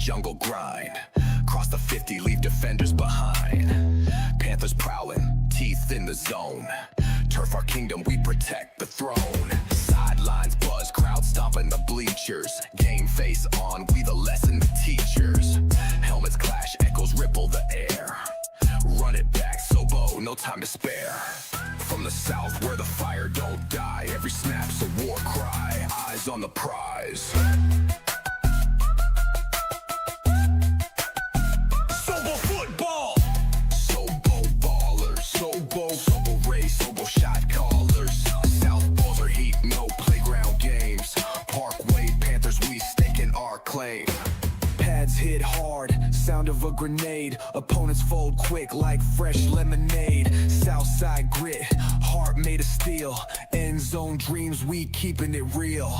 jungle grind. Cross the 50, leave defenders behind. Panthers prowling, teeth in the zone. Turf our kingdom, we protect the throne. Sidelines buzz, crowd stomping the bleachers. Game face on, we the lesson teachers. Helmets clash, echoes ripple the air. Run it back, Sobo, no time to spare. From the south where the fire don't die, every snap's a war cry, eyes on the prize. Sobo football! Sobo ballers, Sobo race, Sobo shot callers. Southpaws are heat, no playground games. Parkway Panthers, we staking our claim. Pads hit hard, sound of a grenade. Opponents fold quick like fresh lemonade. Southside grit, heart made of steel. End zone dreams, we keeping it real.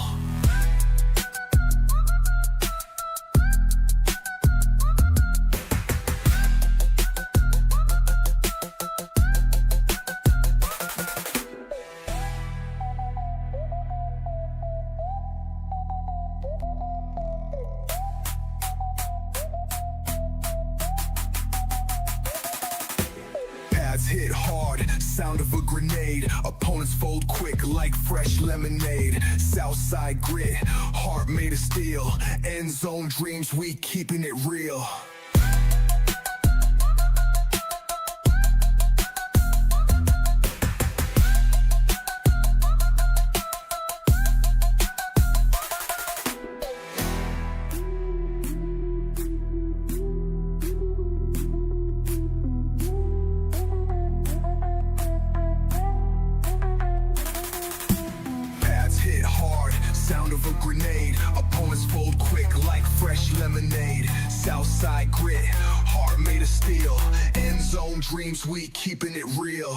Hit hard, sound of a grenade. Opponents fold quick like fresh lemonade. Southside grit, heart made of steel. End zone dreams, we keeping it real. Sound of a grenade. Opponents fold quick like fresh lemonade. Southside grit, heart made of steel. End zone dreams, we keeping it real.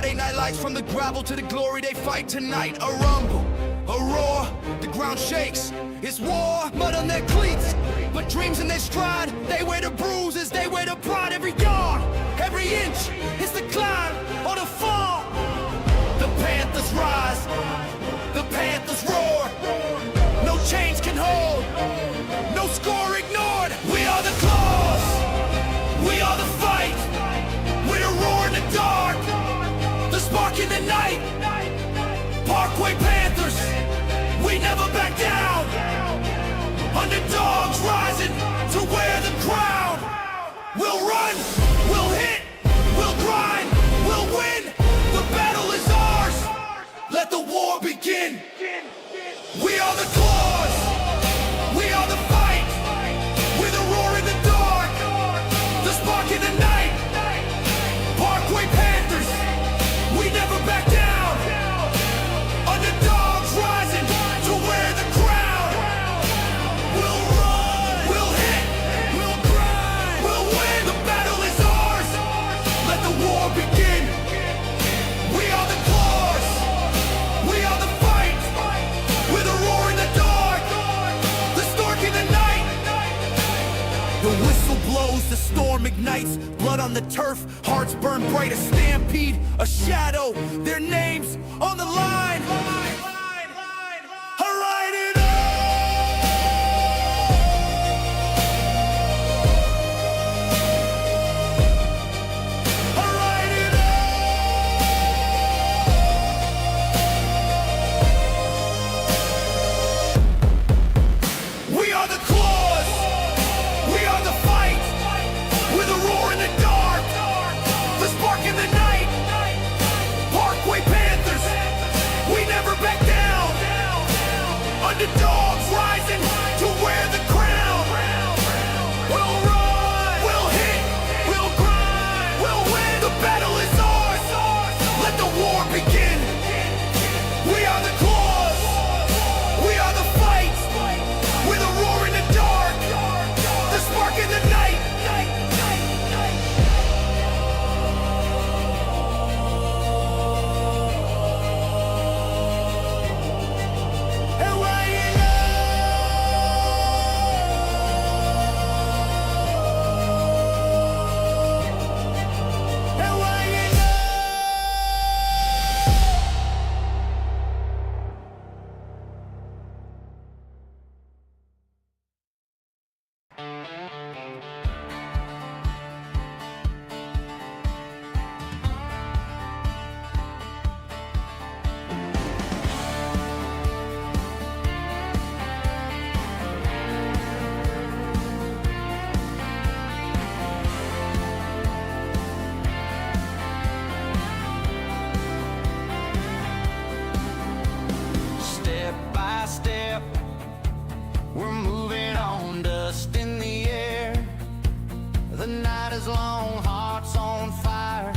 Friday night lights, from the gravel to the glory, they fight tonight. A rumble, a roar, the ground shakes. It's war, mud on their cleats, but dreams in their stride. They wear the bruises, they wear the pride. Every yard, every inch, it's the climb or the fall. The Panthers rise, the Panthers roar. No chains can hold, no score ignored. We are the claws, we are the fight. We're the roar in the dark, the spark in the night. Parkway Panthers, we never back down. Underdogs rising to wear the crown. We'll run, we'll hit, we'll grind, we'll win. The battle is ours. Let the war begin. We are the claws, we are the fight. We're the roar in the dark, the spark in the night. Parkway Panthers, we never back down. Underdogs rising to wear the crown. We'll run, we'll hit, we'll grind, we'll win. The battle is ours. Let the war begin. We are the claws, we are the fight. We're the roar in the dark, the stork in the night. The whistle blows, the storm ignites. Blood on the turf, hearts burn bright. A stampede, a shadow, their names on the line. Alright, it Alright, it We are the claws, we are the fight. We're the roar in the dark, the spark in the night. Parkway Panthers, we never back down. Underdogs rising to wear the crown. We'll run, we'll hit, we'll grind, we'll win. The battle is ours. Let the war begin. We are the claws, we are the fight. We're the roar in the dark, the spark in the night. Step by step, we're moving on, dust in the air. The night is long, hearts on fire.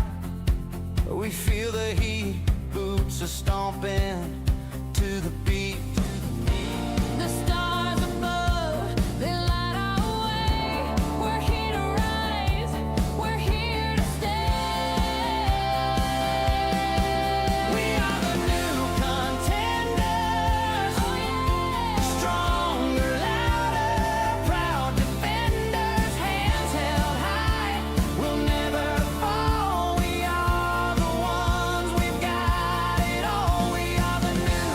We feel the heat, boots are stomping to the beat. The stars above, they light our way. We're here to rise, we're here to stay. We are the new contenders. Stronger, louder, proud defenders. Hands held high, we'll never fall. We are the ones, we've got it all. We are the new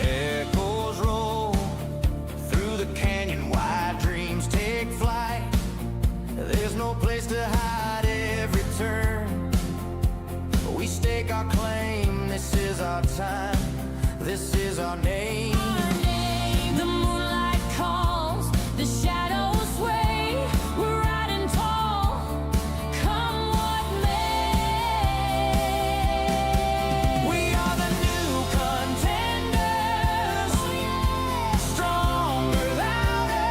Echoes roll through the canyon, wide dreams take flight. There's no place to hide every turn. We stake our claim, this is our time, this is our name. The moonlight calls, the shadows sway. We're riding tall, come what may. We are the new contenders. Stronger, louder,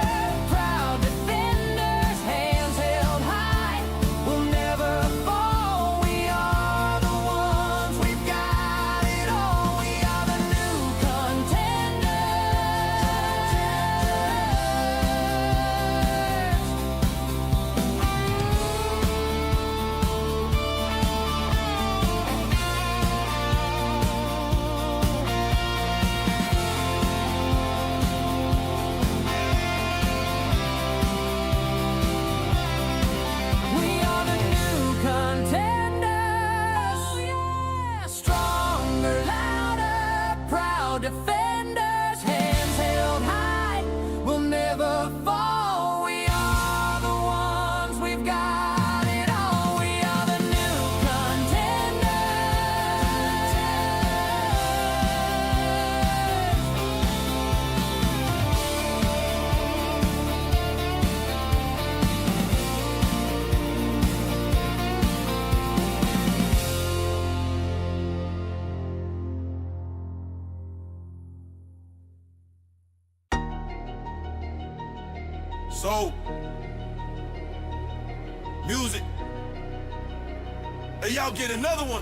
proud defenders. Hands held high, we'll never fall. We are the ones, defenders, hands held high, we'll never fall. We are the ones, we've got it all. We are the new So, music. Hey, y'all get another one.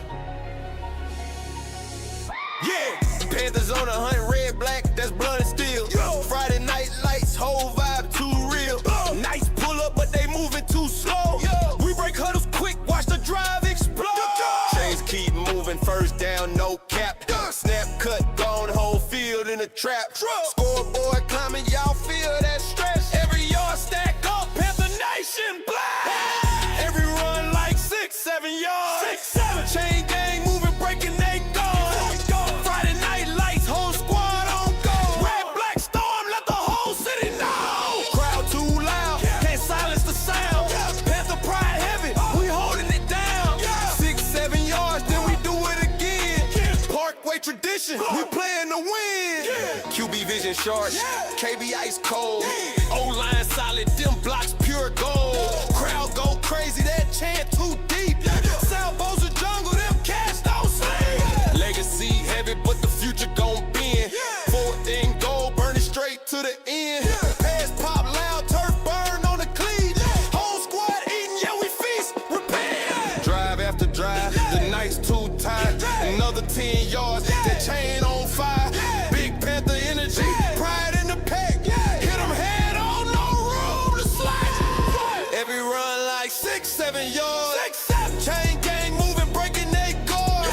Yeah. Panthers on a hunt, red, black, that's blood and steel. Yo. Friday night lights, whole vibe too real. Nice pull up, but they moving too slow. Yo. We break huddles quick, watch the drive explode. Chains keep moving, first down, no cap. Snap, cut, gone, whole field in a trap. Scoreboard climbing, y'all feel that stress. Every yard stack up, Panther Nation black. Every run like 6-7 yards. 6-7. Chain gang moving, breaking they guards. Friday night lights, whole squad on go. Red, black storm, let the whole city know. Crowd too loud, can't silence the sound. Panther pride heavy, we holding it down. 6-7 yards, then we do it again. Parkway tradition, we playing to win. QB vision sharp, KB ice cold. O-line solid, them blocks pure gold. Crowd go crazy, that chant too deep. South Bosa jungle, them cats don't sleep. Legacy heavy, but the future gon' bend. Fourth and goal, burning straight to the end. Pass pop loud, turf burn on the cleat. Whole squad eating, yeah, we feast, repent. Drive after drive, the night's too tight. Another 10 yards, that chain on fire. Big Panther energy, pride in the pack. Hit them head on, no room to slack. Every run like 6-7 yards. Chain gang moving, breaking they guards.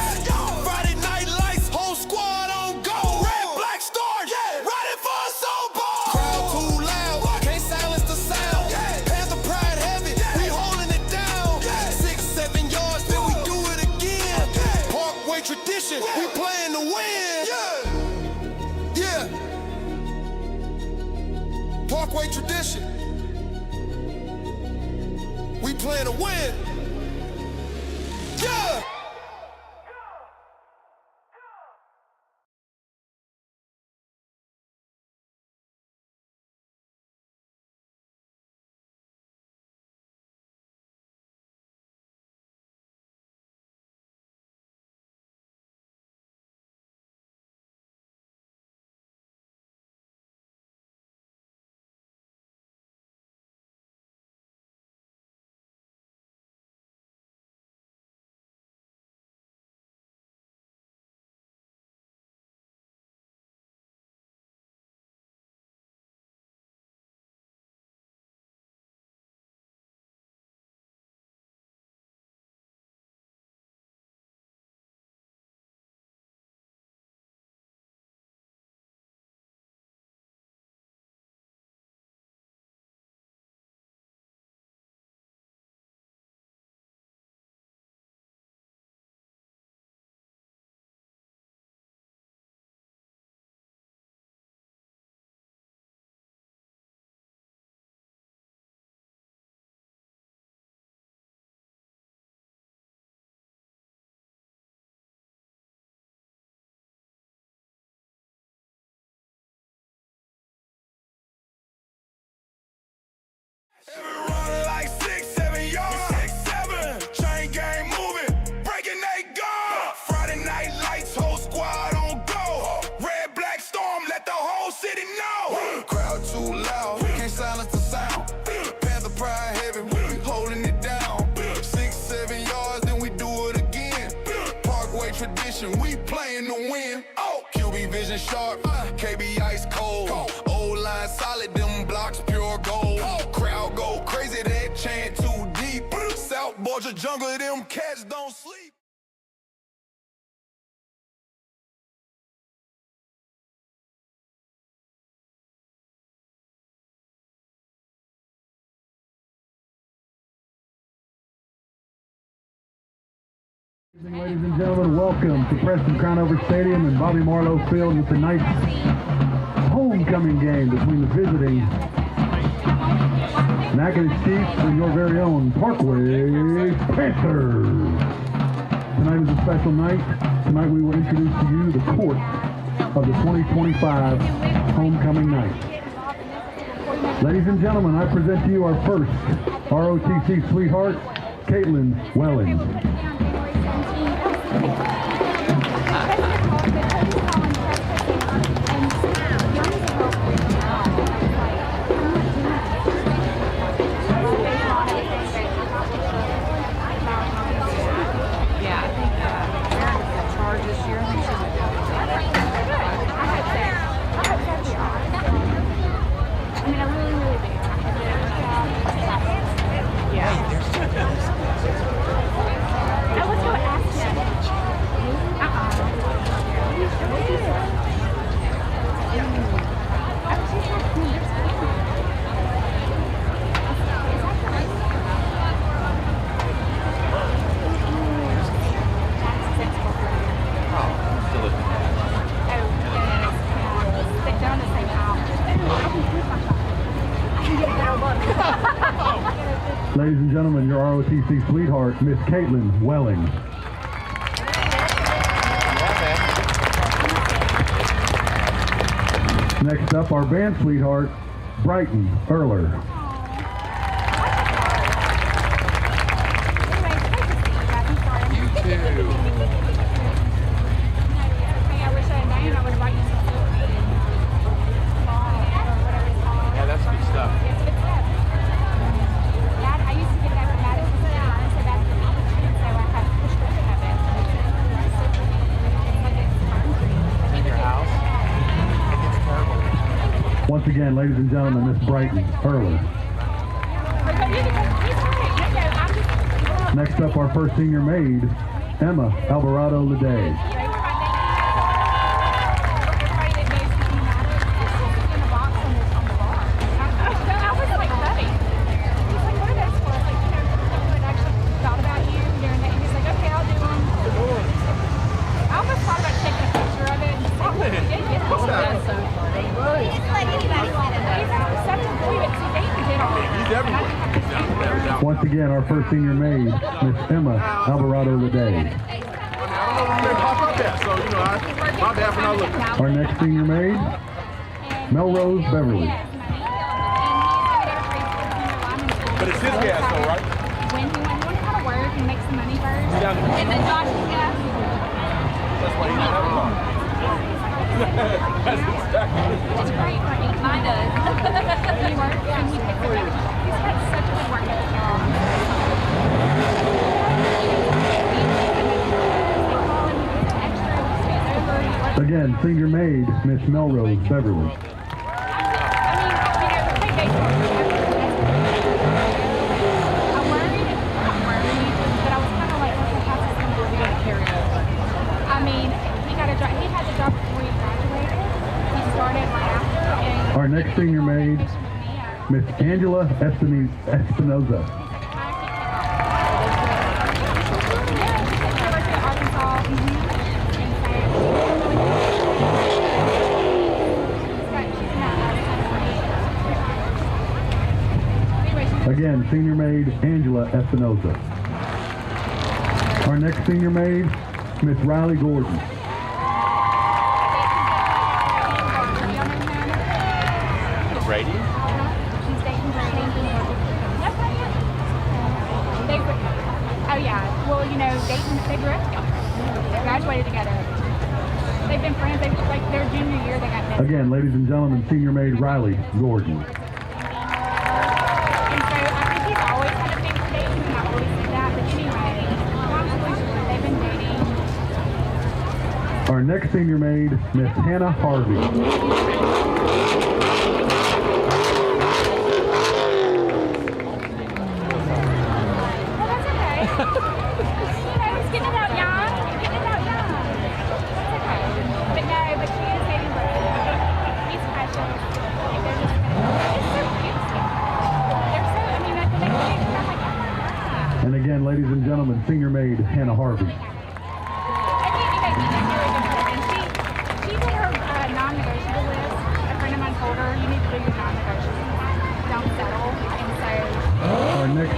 Friday night lights, whole squad on go. Red, black stars, riding for us on board. Crowd too loud, can't silence the sound. Panther pride heavy, we holding it down. 6-7 yards, then we do it again. Parkway tradition, we playing to win. Yeah. Parkway tradition, we playing to win. Yeah. Every run like 6-7 yards. 6-7. Chain gang moving, breaking they guard. Friday night lights, whole squad on go. Red, black storm, let the whole city know. Crowd too loud, can't silence the sound. Panther pride heavy, we holding it down. 6-7 yards, then we do it again. Parkway tradition, we playing to win. QB vision sharp, KB ice cold. O-line solid, them blocks pure gold. Crowd go crazy, that chant too deep. South Bosa jungle, them cats don't sleep. Ladies and gentlemen, welcome to Preston Crownover Stadium and Bobby Marlowe Field with tonight's homecoming game between the visiting Natchitoches Chiefs and your very own Parkway Panthers. Tonight is a special night. Tonight we will introduce to you the court of the 2025 homecoming night. Ladies and gentlemen, I present to you our first ROTC sweetheart, Caitlin Welling. Ladies and gentlemen, your ROTC sweetheart, Miss Caitlin Welling. Next up, our band sweetheart, Brighton Erler. You too. Yeah, that's good stuff. Once again, ladies and gentlemen, Miss Brighton Erler. Next up, our first senior maid, Emma Alvarado Leday. Once again, our first senior maid, Miss Emma Alvarado Leday. Our next senior maid, Melrose Beverly. But it's his gas though, right? When he went to kind of work and make some money first. Yeah. And then Josh's gas. That's why he didn't have a car. That's exactly. It's great for me. Mine does. He works and he picks up everything. He's had such a good work ethic. Again, senior maid, Miss Melrose Beverly. Our next senior maid, Miss Angela Espinoza. Again, senior maid, Angela Espinoza. Our next senior maid, Miss Riley Gordon. Brady? She's dating Brady. Oh yeah. Well, you know, they grew up together. They graduated together. They've been friends. They've like their junior year they got married. Again, ladies and gentlemen, senior maid Riley Gordon. And so I think he's always had a thing for dating, and I always say that. But anyway, long story short, they've been dating. Our next senior maid, Miss Hannah Harvey. And again, ladies and gentlemen, senior maid Hannah Harvey.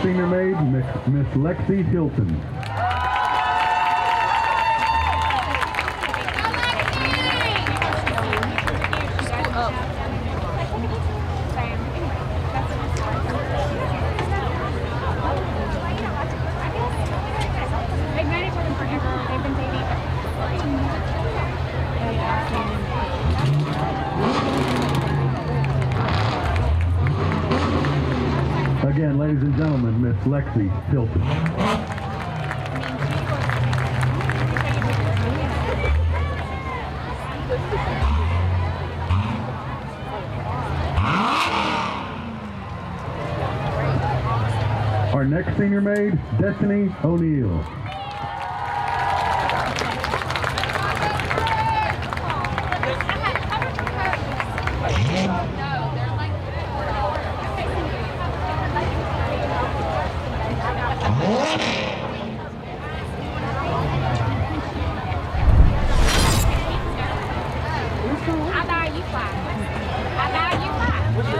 senior maid, Miss Lexi Hilton. They've known each other forever. They've been dating. Again, ladies and gentlemen, Miss Lexi Hilton. Our next senior maid, Destiny O'Neill.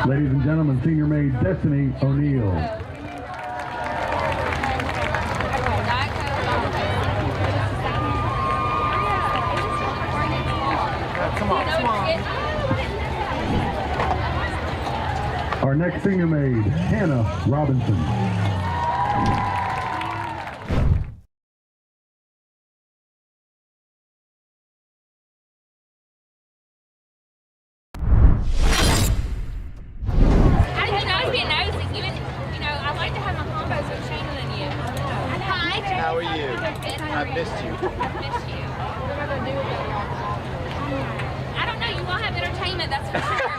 Ladies and gentlemen, senior maid, Destiny O'Neill. Our next senior maid, Hannah Robinson. How are you? I missed you. I don't know. You will have entertainment, that's for sure.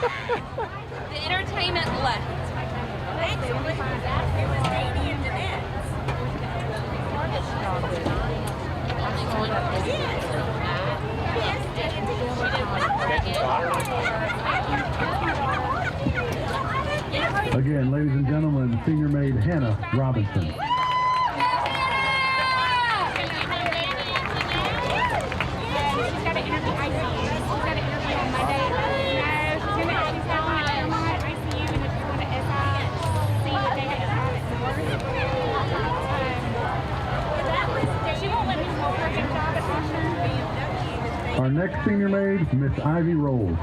The entertainment left. Actually, it was Danny and Jeanette's. Again, ladies and gentlemen, senior maid, Hannah Robinson. Our next senior maid, Miss Ivy Rolls.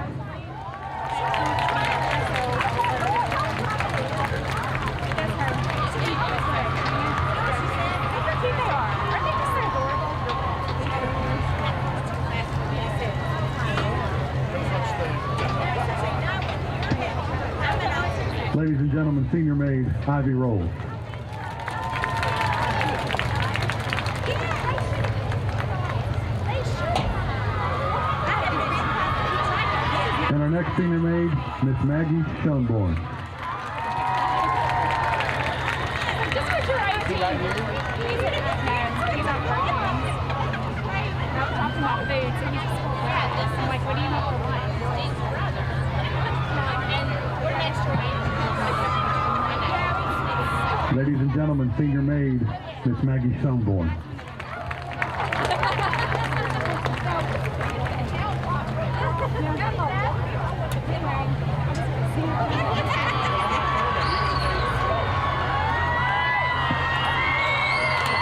Ladies and gentlemen, senior maid, Ivy Rolls. And our next senior maid, Miss Maggie Schoenborn. Just put your right here. He's at work. I was talking about food, so he's just I'm like, what do you want for lunch? Ladies and gentlemen, senior maid, Miss Maggie Schoenborn.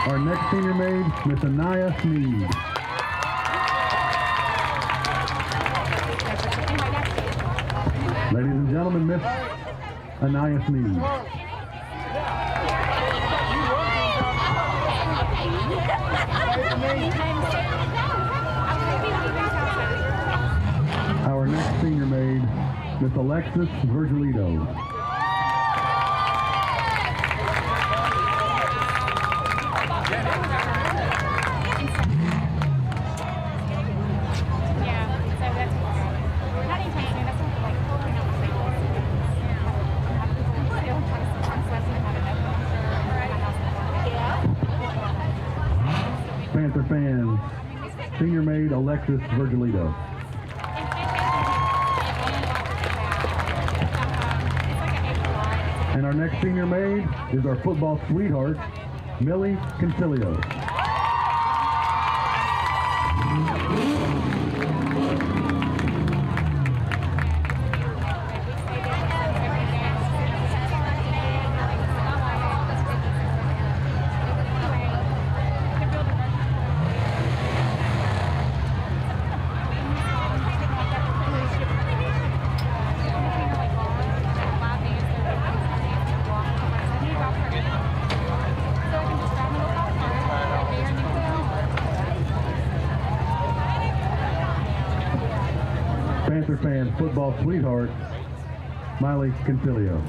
Our next senior maid, Miss Anaya Sneed. Ladies and gentlemen, Miss Anaya Sneed. Our next senior maid, Miss Alexis Virgilito. Panther fans, senior maid Alexis Virgilito. And our next senior maid is our football sweetheart, Millie Concilio. Panther fans, football sweetheart, Miley Concilio.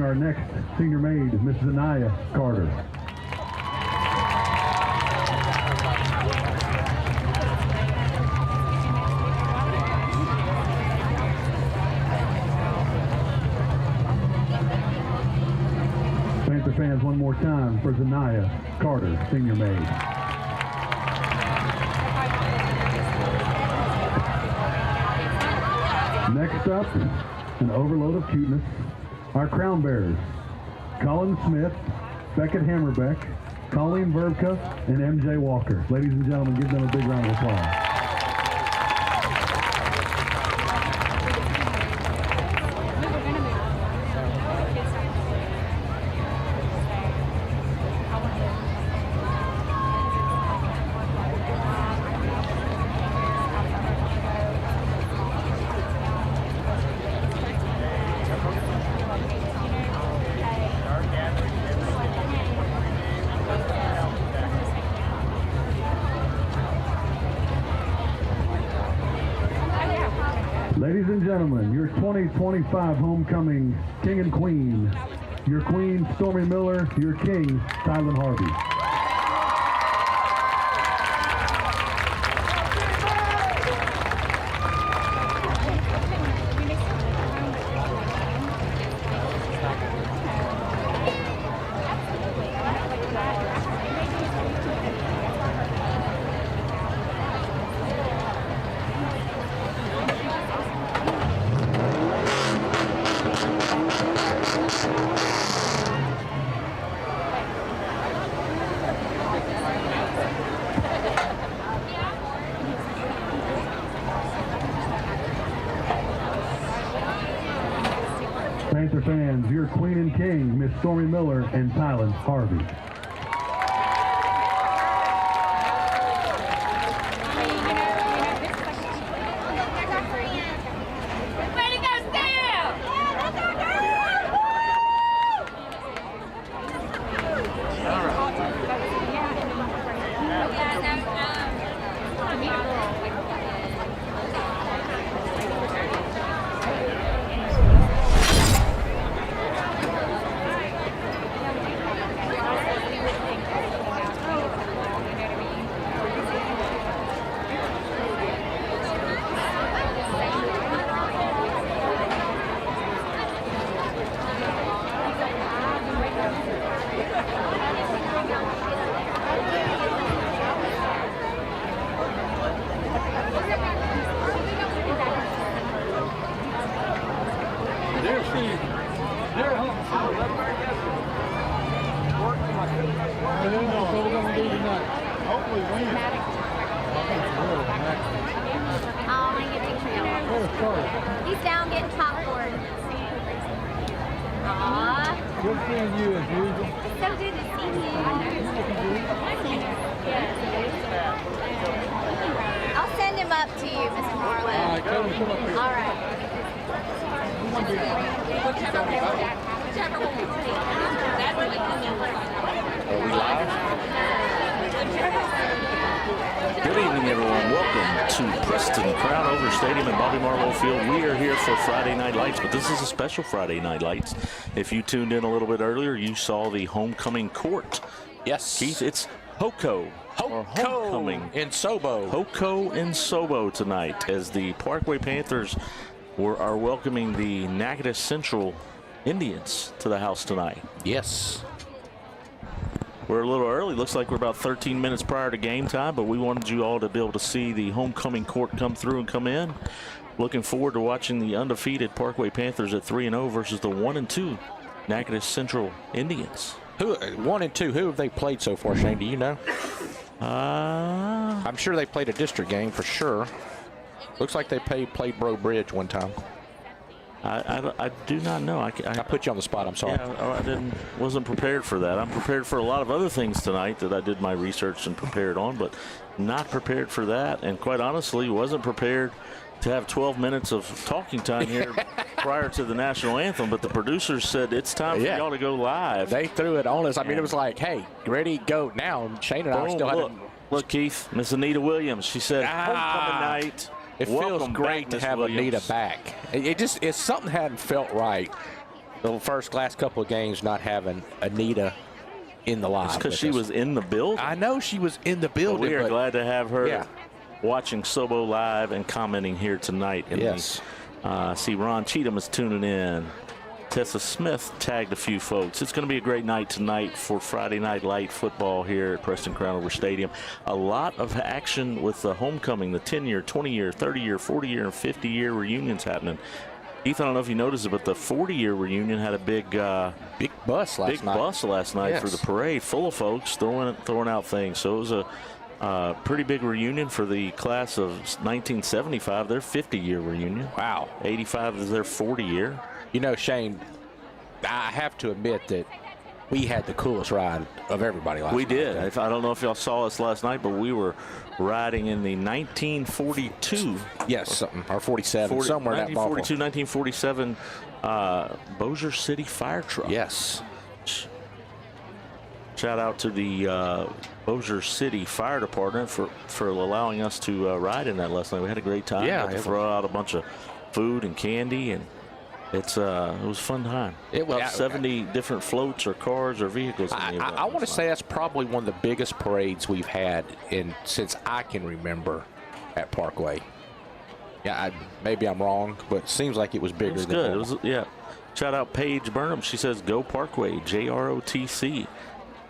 Our next senior maid, Mrs. Anaya Carter. Panther fans, one more time for Zanaya Carter, senior maid. Next up, an overload of cuteness. Our crown bearers, Colin Smith, Beckett Hammerbeck, Colleen Verbka, and MJ Walker. Ladies and gentlemen, give them a big round of applause. Ladies and gentlemen, your 2025 homecoming king and queen. Your queen, Stormy Miller. Your king, Tylen Harvey. Panther fans, your queen and king, Miss Stormy Miller and Tylen Harvey. He's down getting popcorn. Aww. Good seeing you as usual. So good to see you. I'll send him up to you, Mr. Marlowe. All right, tell him to come up here. All right. Are we live? Good evening, everyone. Welcome to Preston Crownover Stadium in Bobby Marlowe Field. We are here for Friday Night Lights, but this is a special Friday Night Lights. If you tuned in a little bit earlier, you saw the homecoming court. Yes. Keith, it's HOCO. Homecoming in Sobo. HOCO in Sobo tonight as the Parkway Panthers are welcoming the Natchitoches Central Indians to the house tonight. Yes. We're a little early. Looks like we're about 13 minutes prior to game time, but we wanted you all to be able to see the homecoming court come through and come in. Looking forward to watching the undefeated Parkway Panthers at 3-0 versus the 1-2 Natchitoches Central Indians. Who 1 and 2? Who have they played so far, Shane? Do you know? I'm sure they played a district game for sure. Looks like they played Breaux Bridge one time. I do not know. I put you on the spot. I'm sorry. Yeah, wasn't prepared for that. I'm prepared for a lot of other things tonight that I did my research and prepared on, but not prepared for that. And quite honestly, wasn't prepared to have 12 minutes of talking time here prior to the national anthem. But the producers said it's time for y'all to go live. They threw it on us. I mean, it was like, hey, ready, go now. And Shane and I still had Look, Keith, Miss Anita Williams. She said, homecoming night. It feels great to have Anita back. It's something hadn't felt right the last couple of games not having Anita in the live. It's because she was in the building. I know she was in the building. We are glad to have her watching Sobo live and commenting here tonight. See Ron Cheatham is tuning in. Tessa Smith tagged a few folks. It's going to be a great night tonight for Friday Night Light football here at Preston Crownover Stadium. A lot of action with the homecoming, the 10-year, 20-year, 30-year, 40-year, and 50-year reunions happening. Keith, I don't know if you noticed it, but the 40-year reunion had a big bus last night for the parade, full of folks throwing out things. So it was a pretty big reunion for the class of 1975, their 50-year reunion. Wow. 85 is their 40-year. You know, Shane, I have to admit that we had the coolest ride of everybody last night. We did. I don't know if y'all saw us last night, but we were riding in the 1942. Yes, something, or 47, somewhere in that ballpark. 1947 Bossier City fire truck. Yes. Shout out to the Bossier City Fire Department for allowing us to ride in that last night. We had a great time. Yeah. To throw out a bunch of food and candy, and it was a fun time. It was about 70 different floats or cars or vehicles. I want to say that's probably one of the biggest parades we've had since I can remember at Parkway. Yeah, maybe I'm wrong, but it seems like it was bigger than good. normal. It was, Shout out Paige Burnham. She says, "Go Parkway, JROTC."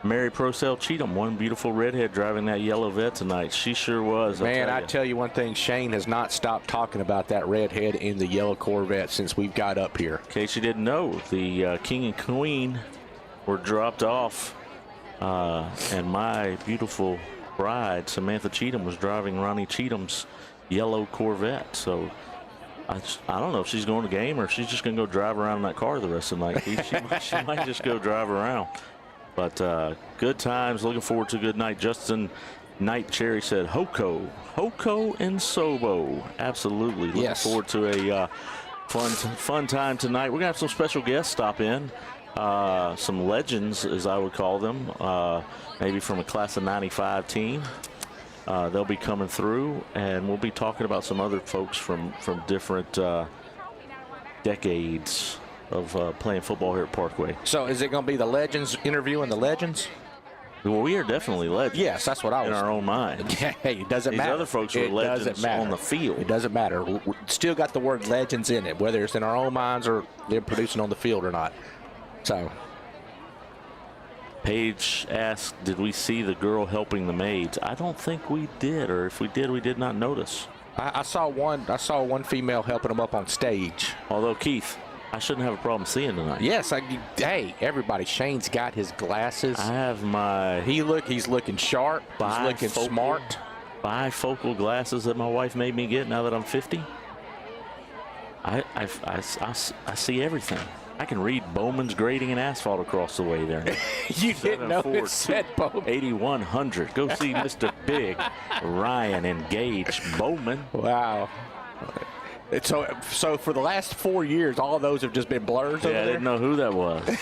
Mary Procell Cheatham, one beautiful redhead driving that yellow vet tonight. She sure was. Man, I tell you one thing, Shane has not stopped talking about that redhead in the yellow Corvette since we've got up here. In case you didn't know, the King and Queen were dropped off, and my beautiful bride, Samantha Cheatham, was driving Ronnie Cheatham's yellow Corvette. So I don't know if she's going to the game or if she's just going to go drive around in that car the rest of the night. She might just go drive around. But good times. Looking forward to a good night. Justin Knight Cherry said, Hoko and Sobo. Absolutely. Looking forward to a fun time tonight. We're going to have some special guests stop in. Some legends, as I would call them, maybe from a class of 95 team. They'll be coming through, and we'll be talking about some other folks from different decades of playing football here at Parkway. So is it going to be the legends interviewing the legends? Well, we are definitely legends. Yes, that's what I was. In our own minds. Hey, it doesn't matter. These other folks are legends on the field. It doesn't matter. We still got the word legends in it, whether it's in our own minds or they're producing on the field or not. So. Paige asked, did we see the girl helping the maids? I don't think we did, or if we did, we did not notice. I saw one female helping them up on stage. Although, Keith, I shouldn't have a problem seeing tonight. Yes, hey, everybody. Shane's got his glasses. I have my. He's looking sharp. He's looking smart. Bifocal glasses that my wife made me get now that I'm 50. I see everything. I can read Bowman's grading and asphalt across the way there. You didn't know it said Bowman. 8100. Go see Mr. Big Ryan Engage Bowman. Wow. So for the last 4 years, all of those have just been blurs over there? I didn't know who that was.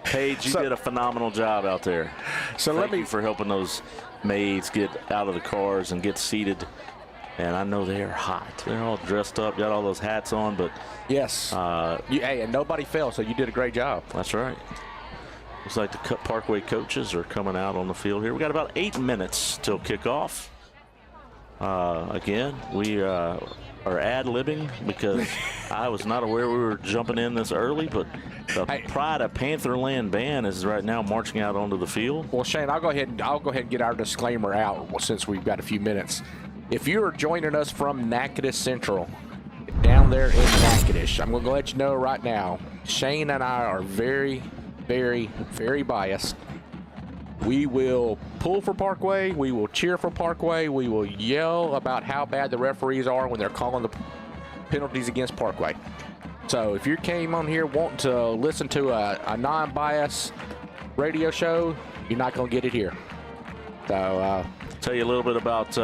Paige, you did a phenomenal job out there. So Thank you for helping those maids get out of the cars and get seated. And I know they're hot. They're all dressed up, got all those hats on, but yes. Hey, and nobody fell, so you did a great job. That's right. Looks like the Parkway coaches are coming out on the field here. We got about 8 minutes till kickoff. Again, we are ad-libbing because I was not aware we were jumping in this early, but the Pride of Pantherland band is right now marching out onto the field. Well, Shane, I'll go ahead and get our disclaimer out since we've got a few minutes. If you're joining us from Natchitoches Central, down there in Natchitoches, I'm going to let you know right now, Shane and I are very, very, very biased. We will pull for Parkway. We will cheer for Parkway. We will yell about how bad the referees are when they're calling the penalties against Parkway. So if you came on here wanting to listen to a non-biased radio show, you're not going to get it here. So tell you a little bit about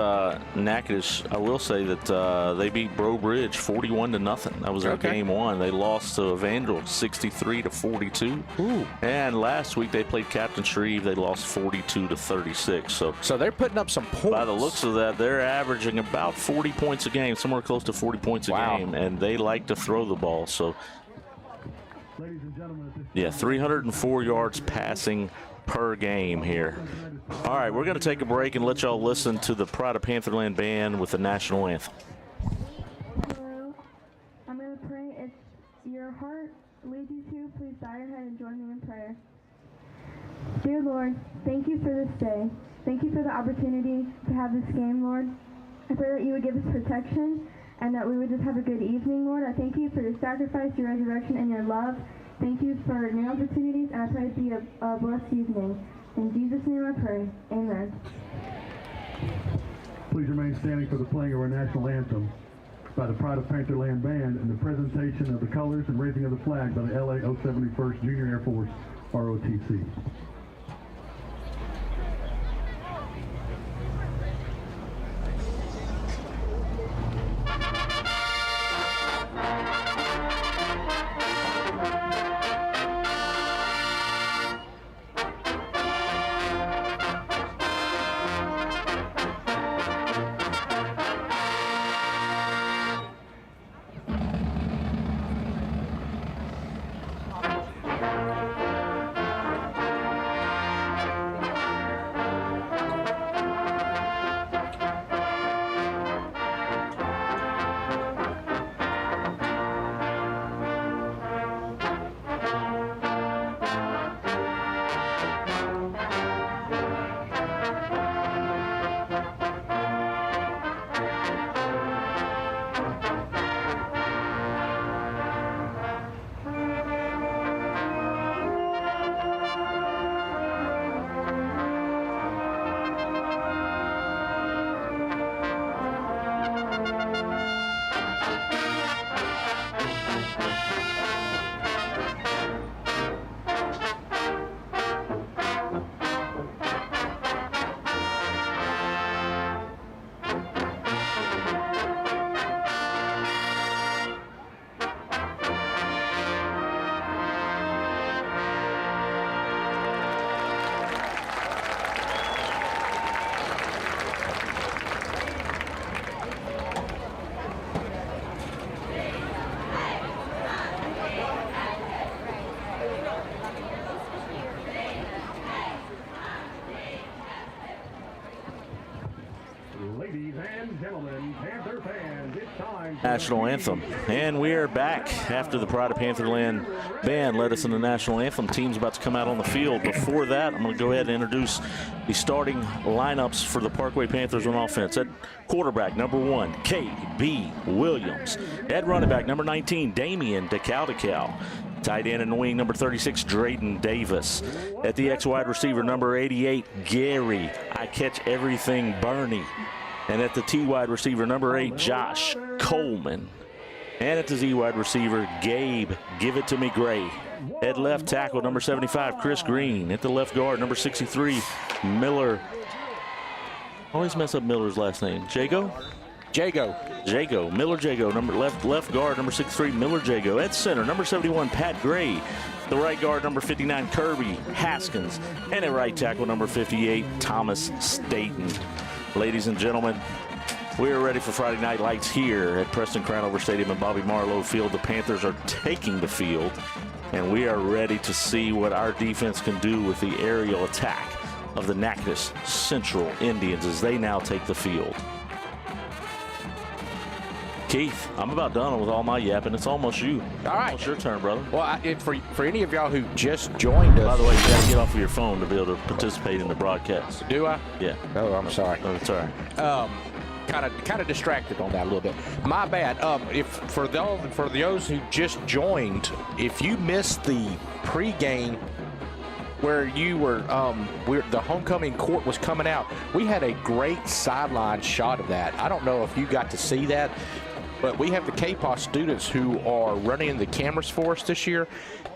Natchitoches. I will say that they beat Breaux Bridge 41-0. That was their game one. They lost to Evangel 63-42. Ooh. And last week they played Captain Shreve. They lost 42-36. So they're putting up some points. By the looks of that, they're averaging about 40 points a game, somewhere close to 40 points a game, and they like to throw the ball. So, yeah, 304 yards passing per game here. All right, we're going to take a break and let y'all listen to the Pride of Pantherland Band with the national anthem. Hello. I'm going to pray. If your heart leads you to, please bow your head and join me in prayer. Dear Lord, thank you for this day. Thank you for the opportunity to have this game, Lord. I pray that you would give us protection and that we would just have a good evening, Lord. I thank you for your sacrifice, your resurrection, and your love. Thank you for new opportunities, and I pray it be a blessed evening. In Jesus' name I pray. Amen. Please remain standing for the playing of our national anthem by the Pride of Pantherland Band and the presentation of the colors and raising of the flag by the LA 071st Junior Air Force ROTC. National anthem. And we are back after the Pride of Pantherland Band led us in the national anthem. Team's about to come out on the field. Before that, I'm going to go ahead and introduce the starting lineups for the Parkway Panthers on offense. At quarterback, number 1, K.B. Williams. At running back, number 19, Damian DeCal. Tight end and wing, number 36, Drayden Davis. At the X-wide receiver, number 88, Gary I Catch Everything Bernie. And at the T-wide receiver, number 8, Josh Coleman. And at the Z-wide receiver, Gabe Give It To Me Gray. At left tackle, number 75, Chris Green. At the left guard, number 63, Miller. Always mess up Miller's last name. Jago? Jago. Miller Jago. Left guard, number 63, Miller Jago. At center, number 71, Pat Gray. The right guard, number 59, Kirby Haskins. And at right tackle, number 58, Thomas Staten. Ladies and gentlemen, we are ready for Friday Night Lights here at Preston Crownover Stadium and Bobby Marlowe Field. The Panthers are taking the field, and we are ready to see what our defense can do with the aerial attack of the Natchitoches Central Indians as they now take the field. Keith, I'm about done with all my yapping. It's almost you. All right. It's your turn, brother. Well, for any of y'all who just joined us. By the way, you got to get off of your phone to be able to participate in the broadcast. Do I? Yeah. Oh, I'm sorry. Oh, it's all right. Kind of distracted on that a little bit. My bad. If for those who just joined, if you missed the pregame where you were, the homecoming court was coming out. We had a great sideline shot of that. I don't know if you got to see that, but we have the KPOS students who are running the cameras for us this year,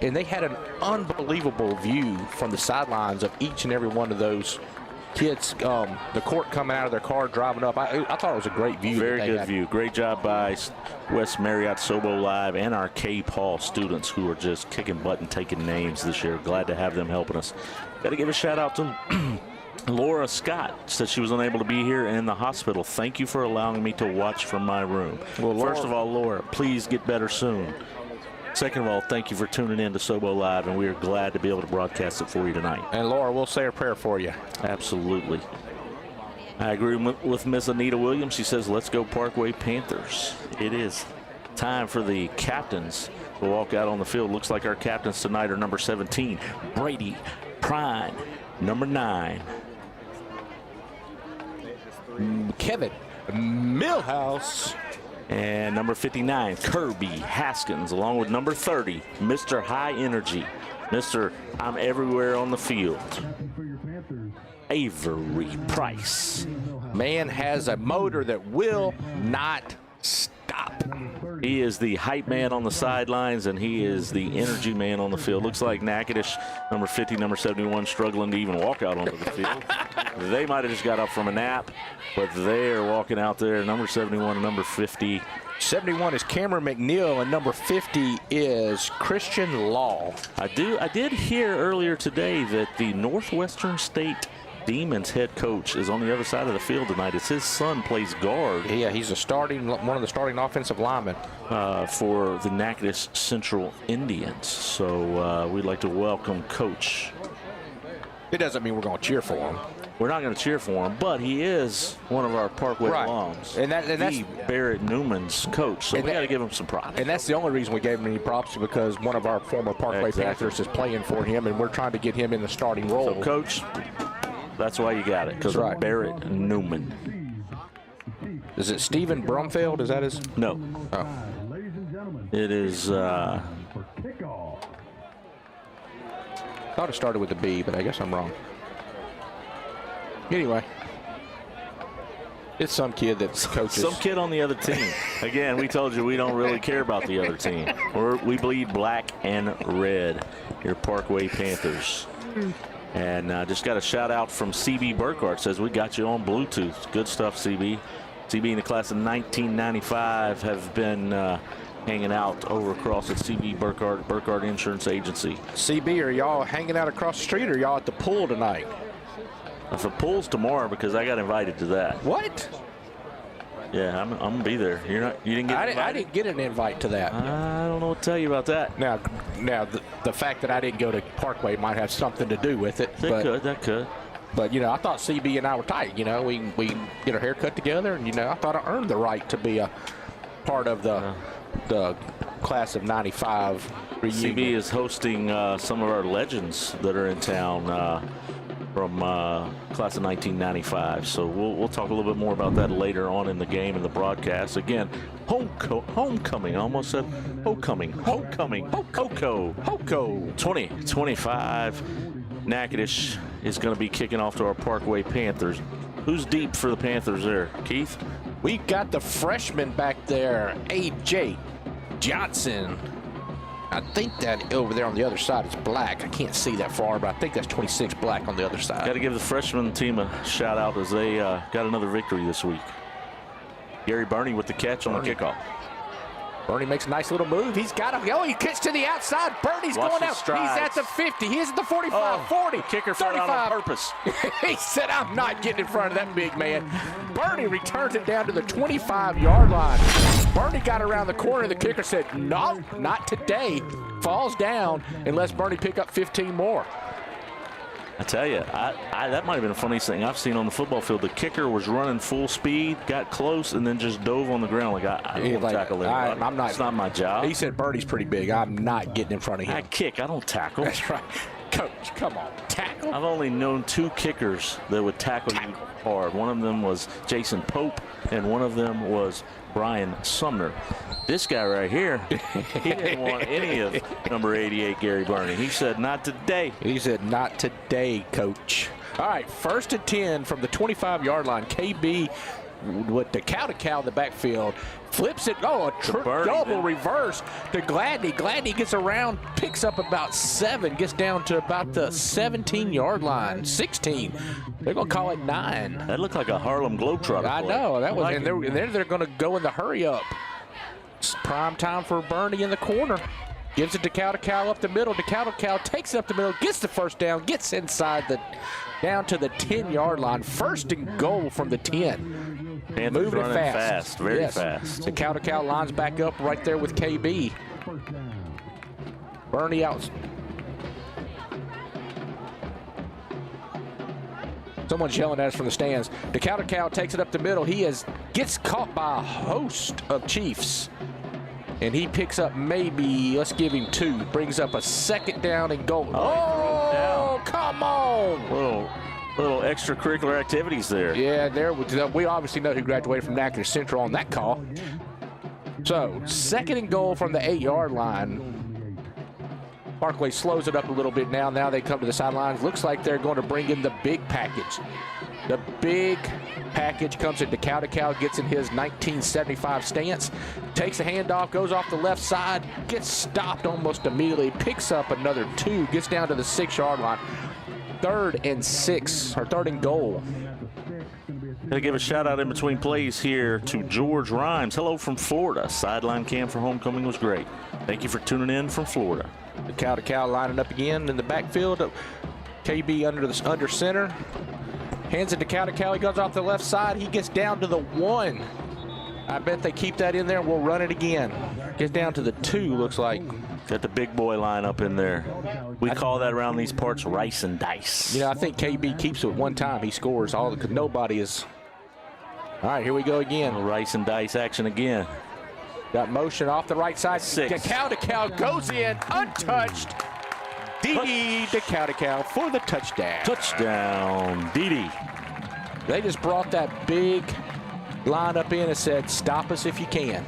and they had an unbelievable view from the sidelines of each and every one of those kids, the court coming out of their car, driving up. I thought it was a great view. Very good view. Great job by West Marriott Sobo Live and our K-Paul students who are just kicking butt and taking names this year. Glad to have them helping us. Got to give a shout out to Laura Scott. Said she was unable to be here in the hospital. Thank you for allowing me to watch from my room. Well, first of all, Laura, please get better soon. Second of all, thank you for tuning in to Sobo Live, and we are glad to be able to broadcast it for you tonight. And Laura, we'll say a prayer for you. Absolutely. I agree with Miss Anita Williams. She says, let's go Parkway Panthers. It is time for the captains to walk out on the field. Looks like our captains tonight are number 17, Brady Prine, number 9. Kevin Millhouse. And number 59, Kirby Haskins, along with number 30, Mr. High Energy, Mr. I'm everywhere on the field, Avery Price. Man has a motor that will not stop. He is the hype man on the sidelines, and he is the energy man on the field. Looks like Natchitoches, number 50, number 71, struggling to even walk out onto the field. They might have just got up from a nap, but they're walking out there. Number 71 and number 50. 71 is Cameron McNeil, and number 50 is Christian Law. I did hear earlier today that the Northwestern State Demons head coach is on the other side of the field tonight. It's his son plays guard. Yeah, he's one of the starting offensive linemen for the Natchitoches Central Indians. So we'd like to welcome Coach. It doesn't mean we're going to cheer for him. We're not going to cheer for him, but he is one of our Parkway alums. And that's Barrett Newman's coach, so we got to give him some props. And that's the only reason we gave him any props, because one of our former Parkway Panthers is playing for him, and we're trying to get him in the starting role. So, Coach, that's why you got it, because of Barrett Newman. Is it Stephen Brumfield? Is that his? No. Oh. It is. Thought it started with a B, but I guess I'm wrong. Anyway, it's some kid that coaches. Some kid on the other team. Again, we told you we don't really care about the other team. We bleed black and red. Your Parkway Panthers. And just got a shout out from CB Burkhardt. Says we got you on Bluetooth. Good stuff, CB. CB in the class of 1995 have been hanging out over across at CB Burkhardt Insurance Agency. CB, are y'all hanging out across the street, or are y'all at the pool tonight? If the pool's tomorrow, because I got invited to that. What? Yeah, I'm gonna be there. You didn't get invited? I didn't get an invite to that. I don't know what to tell you about that. Now the fact that I didn't go to Parkway might have something to do with it. That could. But I thought CB and I were tight. We get our hair cut together, and I thought I earned the right to be a part of the class of '95 reunion. CB is hosting some of our legends that are in town from class of 1995. So we'll talk a little bit more about that later on in the game and the broadcast. Again, homecoming. I almost said homecoming. Hoko 2025. Natchitoches is going to be kicking off to our Parkway Panthers. Who's deep for the Panthers there, Keith? We got the freshman back there, A.J. Johnson. I think that over there on the other side is black. I can't see that far, but I think that's 26 black on the other side. Got to give the freshman team a shout out as they got another victory this week. Gary Burney with the catch on the kickoff. Burney makes a nice little move. He's got him. Oh, he kicks to the outside. Burney's going out. Strides. He's at the 50. He's at the 45, 40. Kicker 35. on purpose. He said, I'm not getting in front of that big man. Burney returns it down to the 25-yard line. Burney got around the corner. The kicker said, no, not today. Falls down unless Burney pick up 15 more. I tell you, that might have been the funniest thing I've seen on the football field. The kicker was running full speed, got close, and then just dove on the ground like, I don't want to tackle anybody. It's not my job. He said Birdie's pretty big. I'm not getting in front of him. I kick. I don't tackle. That's right. Coach, come on. Tackle? I've only known 2 kickers that would tackle you hard. One of them was Jason Pope, and one of them was Brian Sumner. This guy right here, he didn't want any of number 88, Gary Burney. He said, not today. He said, not today, Coach. All right, 1st and 10 from the 25-yard line. KB with the cow in the backfield. Flips it. Oh, a double reverse to Gladney. Gladney gets around, picks up about 7, gets down to about the 17-yard line. 16. They're going to call it 9. That looked like a Harlem Globetrotter I play. know. That was, and they're going to go in the hurry up. It's prime time for Burney in the corner. Gives it to Cow up the middle. Cow takes it up the middle, gets the first down, gets inside down to the 10-yard line. 1st and goal from the 10. Panthers moving running it fast. Very fast. The Cow lines back up right there with KB. Burney out. Someone's yelling at us from the stands. The Cow takes it up the middle. He gets caught by a host of Chiefs. And he picks up maybe, let's give him 2. Brings up a 2nd down and goal. Oh, come on. Little extracurricular activities there. Yeah, we obviously know who graduated from Natchitoches Central on that call. So, 2nd and goal from the 8-yard line. Parkway slows it up a little bit now. Now they come to the sidelines. Looks like they're going to bring in the big package. The big package comes into Cow, gets in his 1975 stance, takes a handoff, goes off the left side, gets stopped almost immediately, picks up another 2, gets down to the 6-yard line. 3rd and goal. Gotta give a shout out in between plays here to George Rhymes. Hello from Florida. Sideline cam for homecoming was great. Thank you for tuning in from Florida. The Cow lining up again in the backfield. KB under center. Hands it to Cow. He goes off the left side. He gets down to the 1. I bet they keep that in there and we'll run it again. Gets down to the 2, looks like. Got the big boy line up in there. We call that around these parts rice and dice. You know, I think KB keeps it one time. He scores all because nobody is. All right, here we go again. Rice and dice action again. Got motion off the right side. 6. Cow goes in untouched. Dede to Cow for the touchdown. Touchdown, Dede. They just brought that big line up in and said, stop us if you can.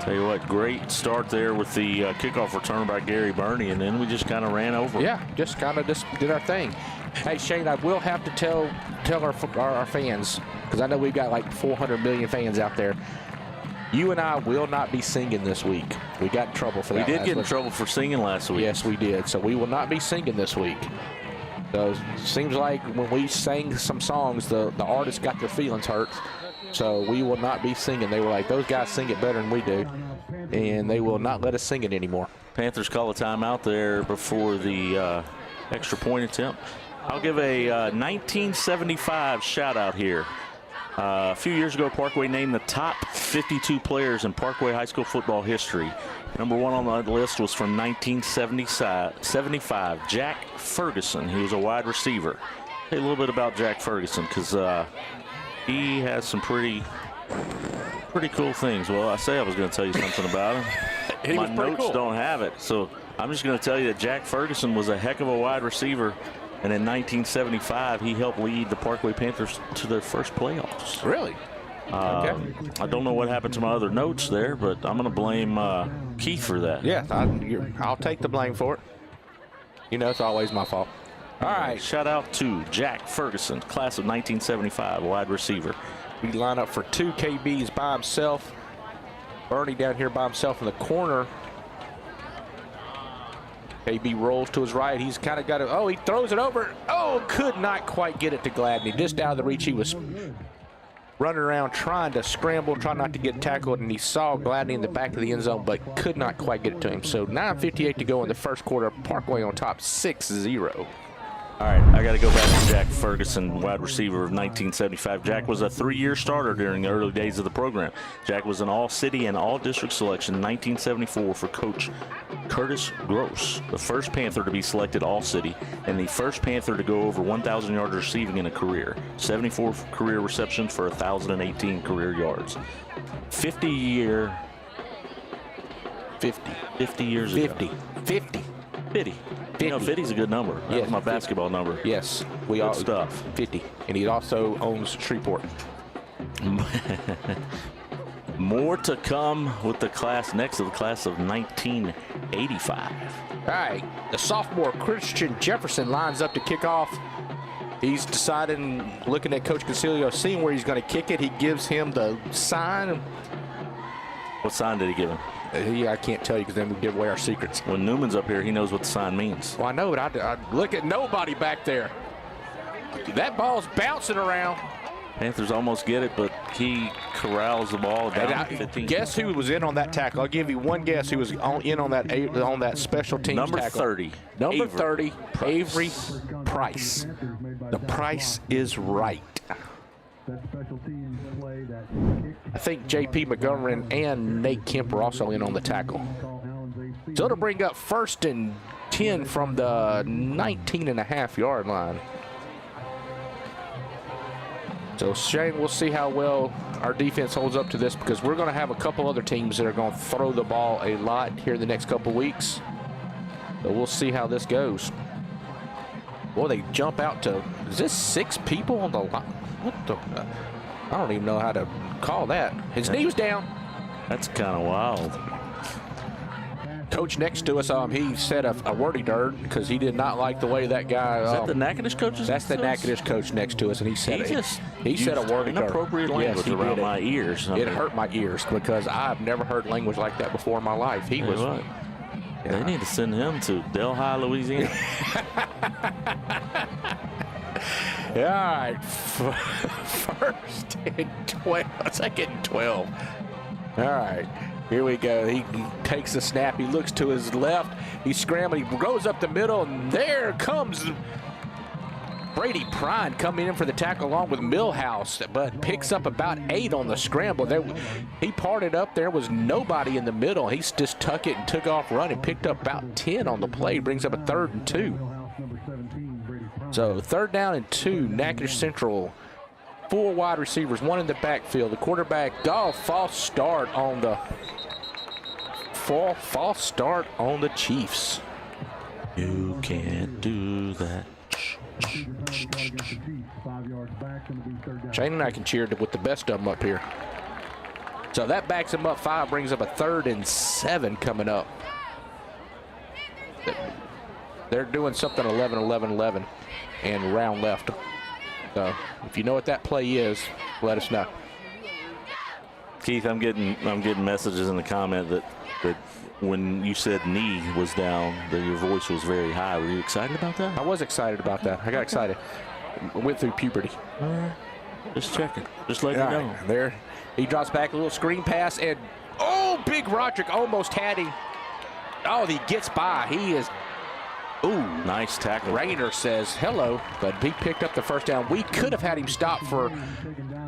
Tell you what, great start there with the kickoff return by Gary Burney, and then we just kind of ran over. Yeah, just did our thing. Hey, Shane, I will have to tell our fans, because I know we've got like 400 million fans out there. You and I will not be singing this week. We got in trouble for that. We did get in trouble for singing last week. Yes, we did. So we will not be singing this week. So it seems like when we sang some songs, the artists got their feelings hurt. So we will not be singing. They were like, those guys sing it better than we do. And they will not let us sing it anymore. Panthers call a timeout there before the extra point attempt. I'll give a 1975 shout out here. A few years ago, Parkway named the top 52 players in Parkway High School football history. Number 1 on the list was from 1975, Jack Ferguson. He was a wide receiver. Hey, a little bit about Jack Ferguson because he has some pretty cool things. Well, I say I was going to tell you something about him. My notes don't have it, so I'm just going to tell you that Jack Ferguson was a heck of a wide receiver. And in 1975, he helped lead the Parkway Panthers to their first playoffs. Really? Okay. I don't know what happened to my other notes there, but I'm going to blame Keith for that. Yeah, I'll take the blame for it. You know, it's always my fault. All right. Shout out to Jack Ferguson, class of 1975, wide receiver. We line up for 2 KBs by himself. Burney down here by himself in the corner. KB rolls to his right. He's kind of got it. Oh, he throws it over. Oh, could not quite get it to Gladney. Just out of the reach. He was running around trying to scramble, trying not to get tackled, and he saw Gladney in the back of the end zone, but could not quite get it to him. So 9:58 to go in the first quarter. Parkway on top 6-0. All right, I got to go back to Jack Ferguson, wide receiver of 1975. Jack was a 3-year starter during the early days of the program. Jack was an all-city and all-district selection in 1974 for Coach Curtis Gross, the first Panther to be selected all-city and the first Panther to go over 1,000 yards receiving in a career. 74 career receptions for 1,018 career yards. 50 years ago. 50. 50. You know, 50's a good number. That's Yes, my 50. basketball number. Yes, we Good all stuff. 50, and he also owns Shreveport. More to come with the class next to the class of 1985. All right, the sophomore Christian Jefferson lines up to kick off. He's deciding, looking at Coach Concilio, seeing where he's going to kick it. He gives him the sign. What sign did he give him? I can't tell you because then we give away our secrets. When Newman's up here, he knows what the sign means. Well, I know, but I look at nobody back there. That ball's bouncing around. Panthers almost get it, but he corrals the ball down to 15. Guess who was in on that tackle? I'll give you one guess who was in on that special teams Number tackle. 30. Number Avery 30, Avery Price. The price is right. I think J.P. Montgomery and Nate Kemp are also in on the tackle. So it'll bring up 1st and 10 from the 19.5-yard line. So Shane, we'll see how well our defense holds up to this because we're going to have a couple other teams that are going to throw the ball a lot here in the next couple weeks. So we'll see how this goes. Boy, they jump out to, is this 6 people on the line? What the? I don't even know how to call that. His knee was down. That's kind of wild. Coach next to us, he said a wordy dirt because he did not like the way that guy. Is that the Natchitoches coaches? That's the Natchitoches coach next to us, and he said he said a wordy dirt. Inappropriate language around my ears. It hurt my ears because I've never heard language like that before in my life. He was. What? Yeah. They need to send him to Delhi, Louisiana. All right, 1st and 12, 2nd and 12. All right, here we go. He takes the snap. He looks to his left. He's scrambling. He goes up the middle, and there comes Brady Prine coming in for the tackle along with Millhouse, but picks up about 8 on the scramble. He parted up. There was nobody in the middle. He just tucked it and took off running. Picked up about 10 on the play. Brings up a 3rd and 2. So 3rd down and 2, Natchitoches Central. 4 wide receivers, 1 in the backfield. The quarterback, false start on the Chiefs. You can't do that. Shane and I can cheer with the best of them up here. So that backs him up 5, brings up a 3rd and 7 coming up. They're doing something 11, 11, 11, and round left. So if you know what that play is, let us know. Keith, I'm getting messages in the comment that when you said knee was down, that your voice was very high. Were you excited about that? I was excited about that. I got excited. I went through puberty. Just checking. Just letting you know. There, he drops back a little screen pass, and Big Roderick almost had him. He gets by. He is. Ooh, nice tackle. Rayner says hello, but he picked up the 1st down. We could have had him stop for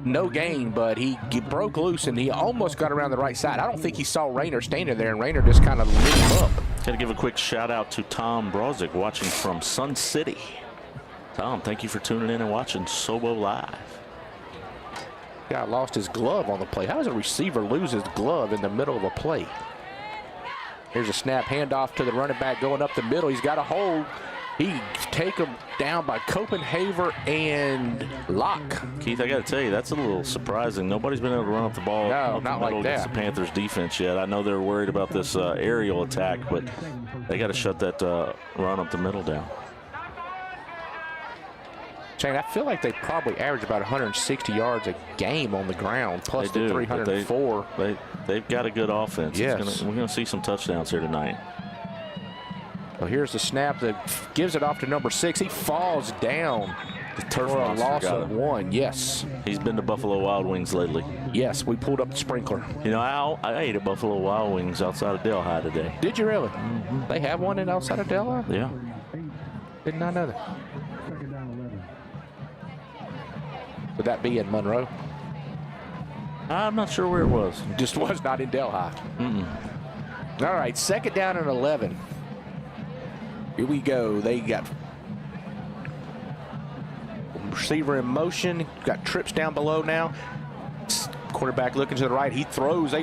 no gain, but he broke loose and he almost got around the right side. I don't think he saw Rayner standing there, and Rayner just kind of lit him up. Got to give a quick shout out to Tom Brozick watching from Sun City. Tom, thank you for tuning in and watching Sobo Live. Guy lost his glove on the play. How does a receiver lose his glove in the middle of a play? Here's a snap, handoff to the running back going up the middle. He's got a hold. He take him down by Copenhaver and Locke. Keith, I got to tell you, that's a little surprising. Nobody's been able to run up the ball not like against that. the Panthers defense yet. I know they're worried about this aerial attack, but they got to shut that run up the middle down. Shane, I feel like they probably average about 160 yards a game on the ground, plus the 304. They've got a good offense. Yes. We're going to see some touchdowns here tonight. Well, here's the snap that gives it off to number 6. He falls down for a loss of 1. Yes. He's been to Buffalo Wild Wings lately. Yes, we pulled up the sprinkler. You know, I ate at Buffalo Wild Wings outside of Delhi today. Did you really? They have one outside of Delhi? Yeah. Did not know that. Would that be in Monroe? I'm not sure where it was. Just was not in Delhi. All right, 2nd down and 11. Here we go. They got receiver in motion. Got trips down below now. Quarterback looking to the right. He throws.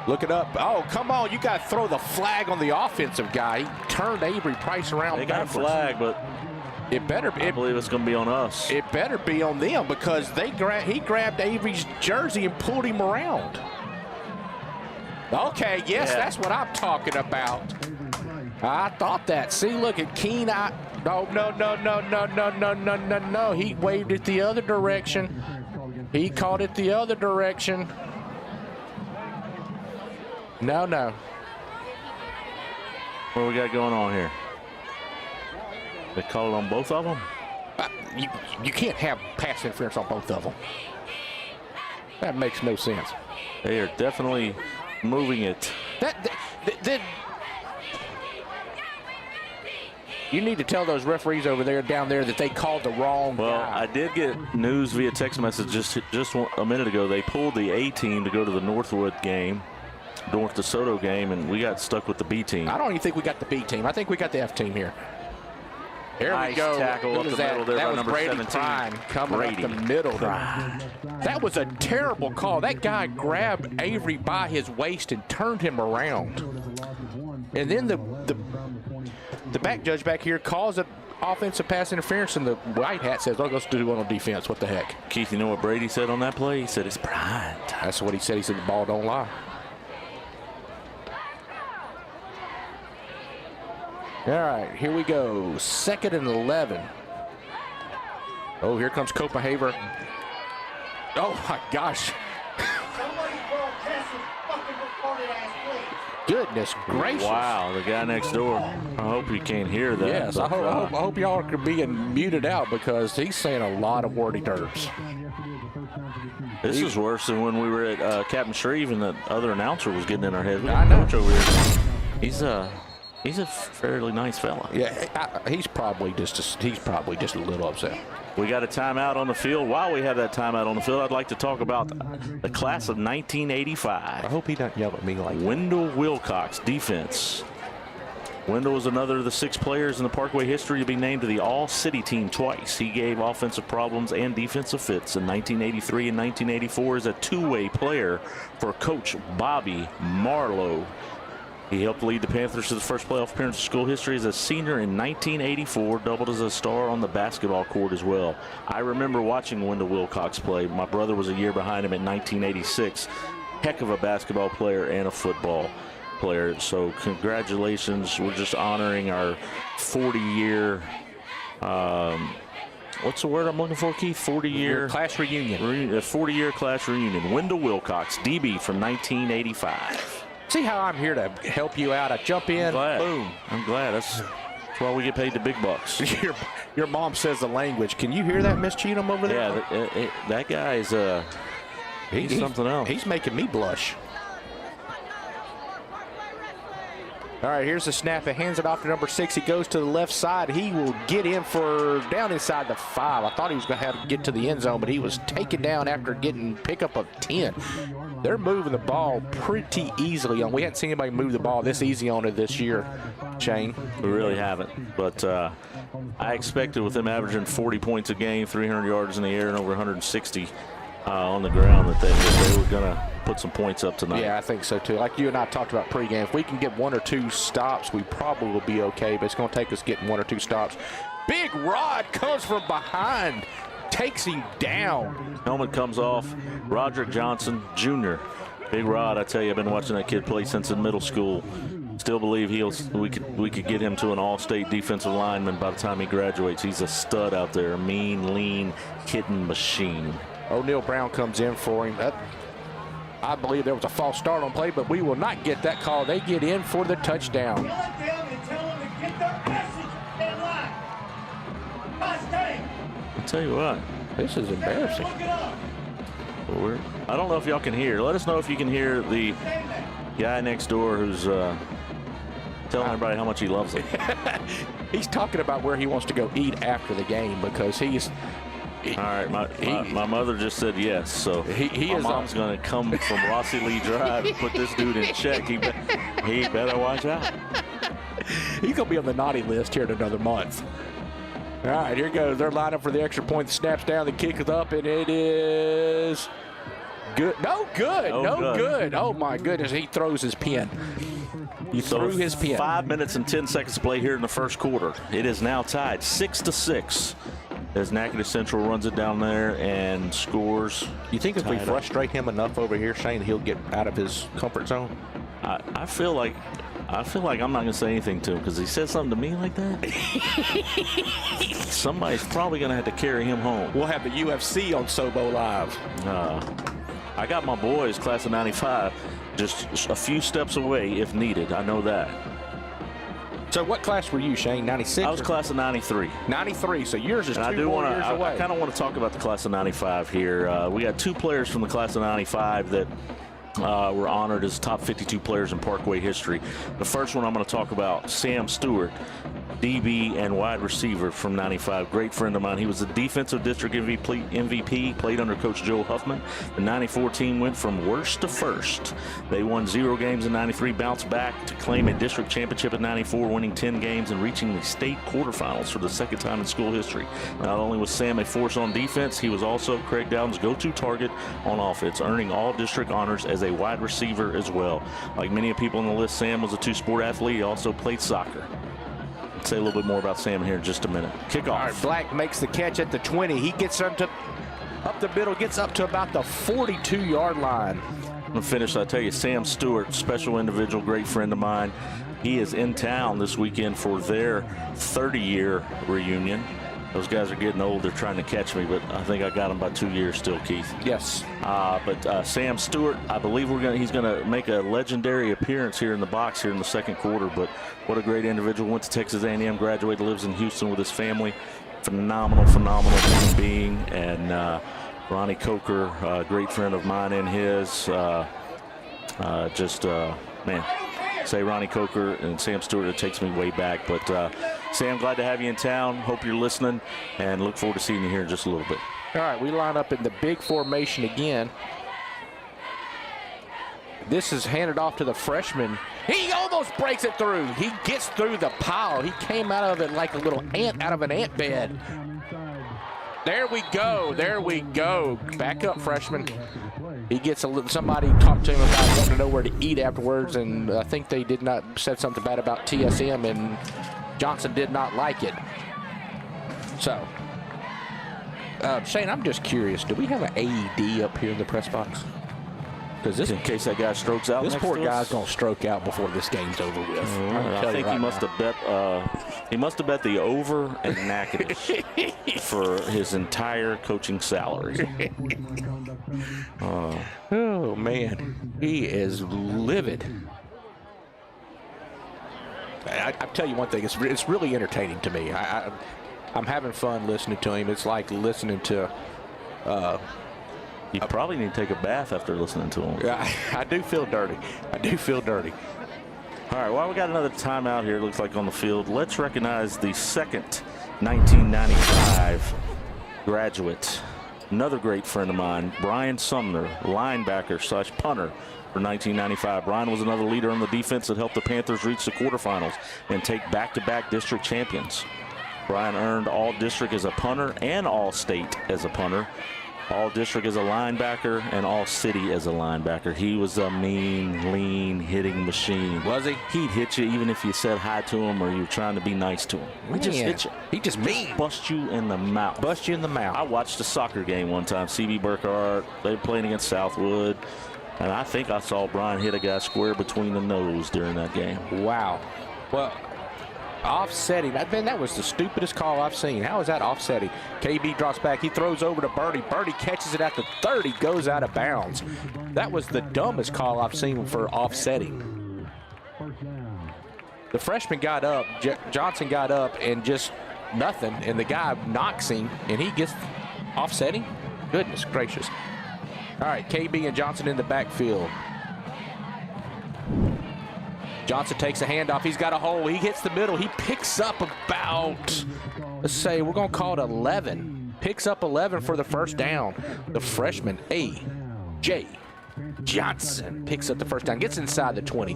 Look it up. Oh, come on. You got to throw the flag on the offensive guy. He turned Avery Price around. They got a flag, but it better be. I believe it's going to be on us. It better be on them because he grabbed Avery's jersey and pulled him around. Okay, yes, that's what I'm talking about. I thought that. See, look at Keen. No. He waved it the other direction. He called it the other direction. No. What we got going on here? They called on both of them? You can't have pass interference on both of them. That makes no sense. They are definitely moving it. You need to tell those referees over there, down there, that they called the wrong guy. Well, I did get news via text message just a minute ago. They pulled the A team to go to the North DeSoto game, and we got stuck with the B team. I don't even think we got the B team. I think we got the F team here. Here nice we go. Tackle up the middle there by number Brady 17. Prime coming up the middle. That was a terrible call. That guy grabbed Avery by his waist and turned him around. And then the back judge back here calls it offensive pass interference, and the white hat says, "Oh, let's do one on defense." What the heck? Keith, you know what Brady said on that play? He said it's prime time. That's what he said. He said the ball don't lie. All right, here we go. 2nd and 11. Oh, here comes Copenhaver. Oh, my gosh. Goodness gracious. Wow, the guy next door. I hope he can't hear that. Yes, I hope y'all are being muted out because he's saying a lot of wordy terms. This is worse than when we were at Captain Shreve and the other announcer was getting in our heads. We I got know. Coach over here. He's a fairly nice fella. Yeah, he's probably just a little upset. We got a timeout on the field. While we have that timeout on the field, I'd like to talk about the class of 1985. I hope he doesn't yell at me like Wendell Wilcox, defense. Wendell was another of the 6 players in the Parkway history to be named to the All-City team twice. He gave offensive problems and defensive fits in 1983 and 1984 as a two-way player for Coach Bobby Marlowe. He helped lead the Panthers to the first playoff appearance in school history as a senior in 1984, doubled as a star on the basketball court as well. I remember watching Wendell Wilcox play. My brother was a year behind him in 1986. Heck of a basketball player and a football player. So congratulations. We're just honoring our 40-year, what's the word I'm looking for, Keith? 40-year class reunion. 40-year class reunion. Wendell Wilcox, DB from 1985. See how I'm here to help you out? I jump in, boom. I'm glad. That's why we get paid the big bucks. Your mom says the language. Can you hear that, Miss Cheatham, over there? Yeah, that guy is he's something else. He's making me blush. All right, here's the snap. It hands it off to number 6. He goes to the left side. He will get in for down inside the 5. I thought he was going to have to get to the end zone, but he was taken down after getting pickup of 10. They're moving the ball pretty easily on. We hadn't seen anybody move the ball this easy on it this year, Shane. We really haven't. But I expected with them averaging 40 points a game, 300 yards in the air, and over 160 on the ground that they were going to put some points up tonight. Yeah, I think so too. Like you and I talked about pregame, if we can get 1 or 2 stops, we probably will be okay, but it's going to take us getting 1 or 2 stops. Big Rod comes from behind, takes him down. Helmet comes off. Roderick Johnson Jr. Big Rod, I tell you, I've been watching that kid play since in middle school. Still believe we could get him to an all-state defensive lineman by the time he graduates. He's a stud out there, a mean, lean, hitting machine. O'Neal Brown comes in for him. I believe there was a false start on play, but we will not get that call. They get in for the touchdown. I'll tell you what. This is embarrassing. I don't know if y'all can hear. Let us know if you can hear the guy next door who's telling everybody how much he loves them. He's talking about where he wants to go eat after the game because he's... All right, my mother just said yes, so my mom's going to come from Rossi Lee Drive and put this dude in check. He better watch out. He's going to be on the naughty list here in another month. All right, here goes. They're lining up for the extra point. The snap's down, the kick is up, and it is Good. No good. No good. Oh, my goodness. He throws his pin. He threw his pin. 5 minutes and 10 seconds to play here in the first quarter. It is now tied 6-6 as Natchitoches Central runs it down there and scores. You think if we frustrate him enough over here, Shane, he'll get out of his comfort zone? I feel like I'm not going to say anything to him because he said something to me like that. Somebody's probably going to have to carry him home. We'll have the UFC on Sobo Live. I got my boys, class of 95, just a few steps away if needed. I know that. So what class were you, Shane? 96? I was class of 93. 93, so yours is 2 more years away. I kind of want to talk about the class of 95 here. We got 2 players from the class of 95 that were honored as top 52 players in Parkway history. The first one I'm going to talk about, Sam Stewart, DB and wide receiver from 95. Great friend of mine. He was the defensive district MVP, played under Coach Joe Huffman. The 94 team went from worst to first. They won 0 games in 93, bounced back to claim a district championship in 94, winning 10 games and reaching the state quarterfinals for the second time in school history. Not only was Sam a force on defense, he was also Craig Dowden's go-to target on offense, earning all district honors as a wide receiver as well. Like many people on the list, Sam was a 2-sport athlete. He also played soccer. Say a little bit more about Sam here in just a minute. Kickoff. All right, Black makes the catch at the 20. He gets up the middle, gets up to about the 42-yard line. I'm going to finish. I tell you, Sam Stewart, special individual, great friend of mine. He is in town this weekend for their 30-year reunion. Those guys are getting old. They're trying to catch me, but I think I got them by 2 years still, Keith. Yes. But Sam Stewart, I believe he's going to make a legendary appearance here in the box here in the second quarter. But what a great individual. Went to Texas A&M, graduated, lives in Houston with his family. Phenomenal human being. And Ronnie Coker, great friend of mine and his. Man. Say Ronnie Coker and Sam Stewart, it takes me way back. But Sam, glad to have you in town. Hope you're listening and look forward to seeing you here in just a little bit. All right, we line up in the big formation again. This is handed off to the freshman. He almost breaks it through. He gets through the pile. He came out of it like a little ant out of an ant bed. There we go. There we go. Back up, freshman. He gets somebody talked to him about wanting to know where to eat afterwards, and I think they said something bad about TSM, and Johnson did not like it. So, Shane, I'm just curious. Do we have an AED up here in the press box? Because this, in case that guy strokes out, this poor guy's gonna stroke out before this game's over with. I think he must have bet. He must have bet the over in Natchitoches for his entire coaching salary. Oh man, he is livid. I tell you one thing, it's really entertaining to me. I'm having fun listening to him. It's like listening to. You probably need to take a bath after listening to him. Yeah, I do feel dirty. I do feel dirty. All right, well, we got another timeout here, it looks like, on the field. Let's recognize the second 1995 graduate. Another great friend of mine, Brian Sumner, linebacker / punter for 1995. Brian was another leader on the defense that helped the Panthers reach the quarterfinals and take back-to-back district champions. Brian earned all-district as a punter and all-state as a punter. All-district as a linebacker and all-city as a linebacker. He was a mean, lean hitting machine. Was he? He'd hit you even if you said hi to him or you were trying to be nice to him. He just hit you. He just mean. Bust you in the mouth. Bust you in the mouth. I watched a soccer game one time, CB Burkhart. They were playing against Southwood. And I think I saw Brian hit a guy square between the nose during that game. Wow. Well, offsetting. That was the stupidest call I've seen. How is that offsetting? KB drops back. He throws over to Birdie. Birdie catches it at the 30, goes out of bounds. That was the dumbest call I've seen for offsetting. The freshman got up. Johnson got up and just nothing. And the guy knocks him, and he gets offsetting? Goodness gracious. All right, KB and Johnson in the backfield. Johnson takes a handoff. He's got a hole. He hits the middle. He picks up about, let's say, we're going to call it 11. Picks up 11 for the first down. The freshman, A.J. Johnson, picks up the first down. Gets inside the 20.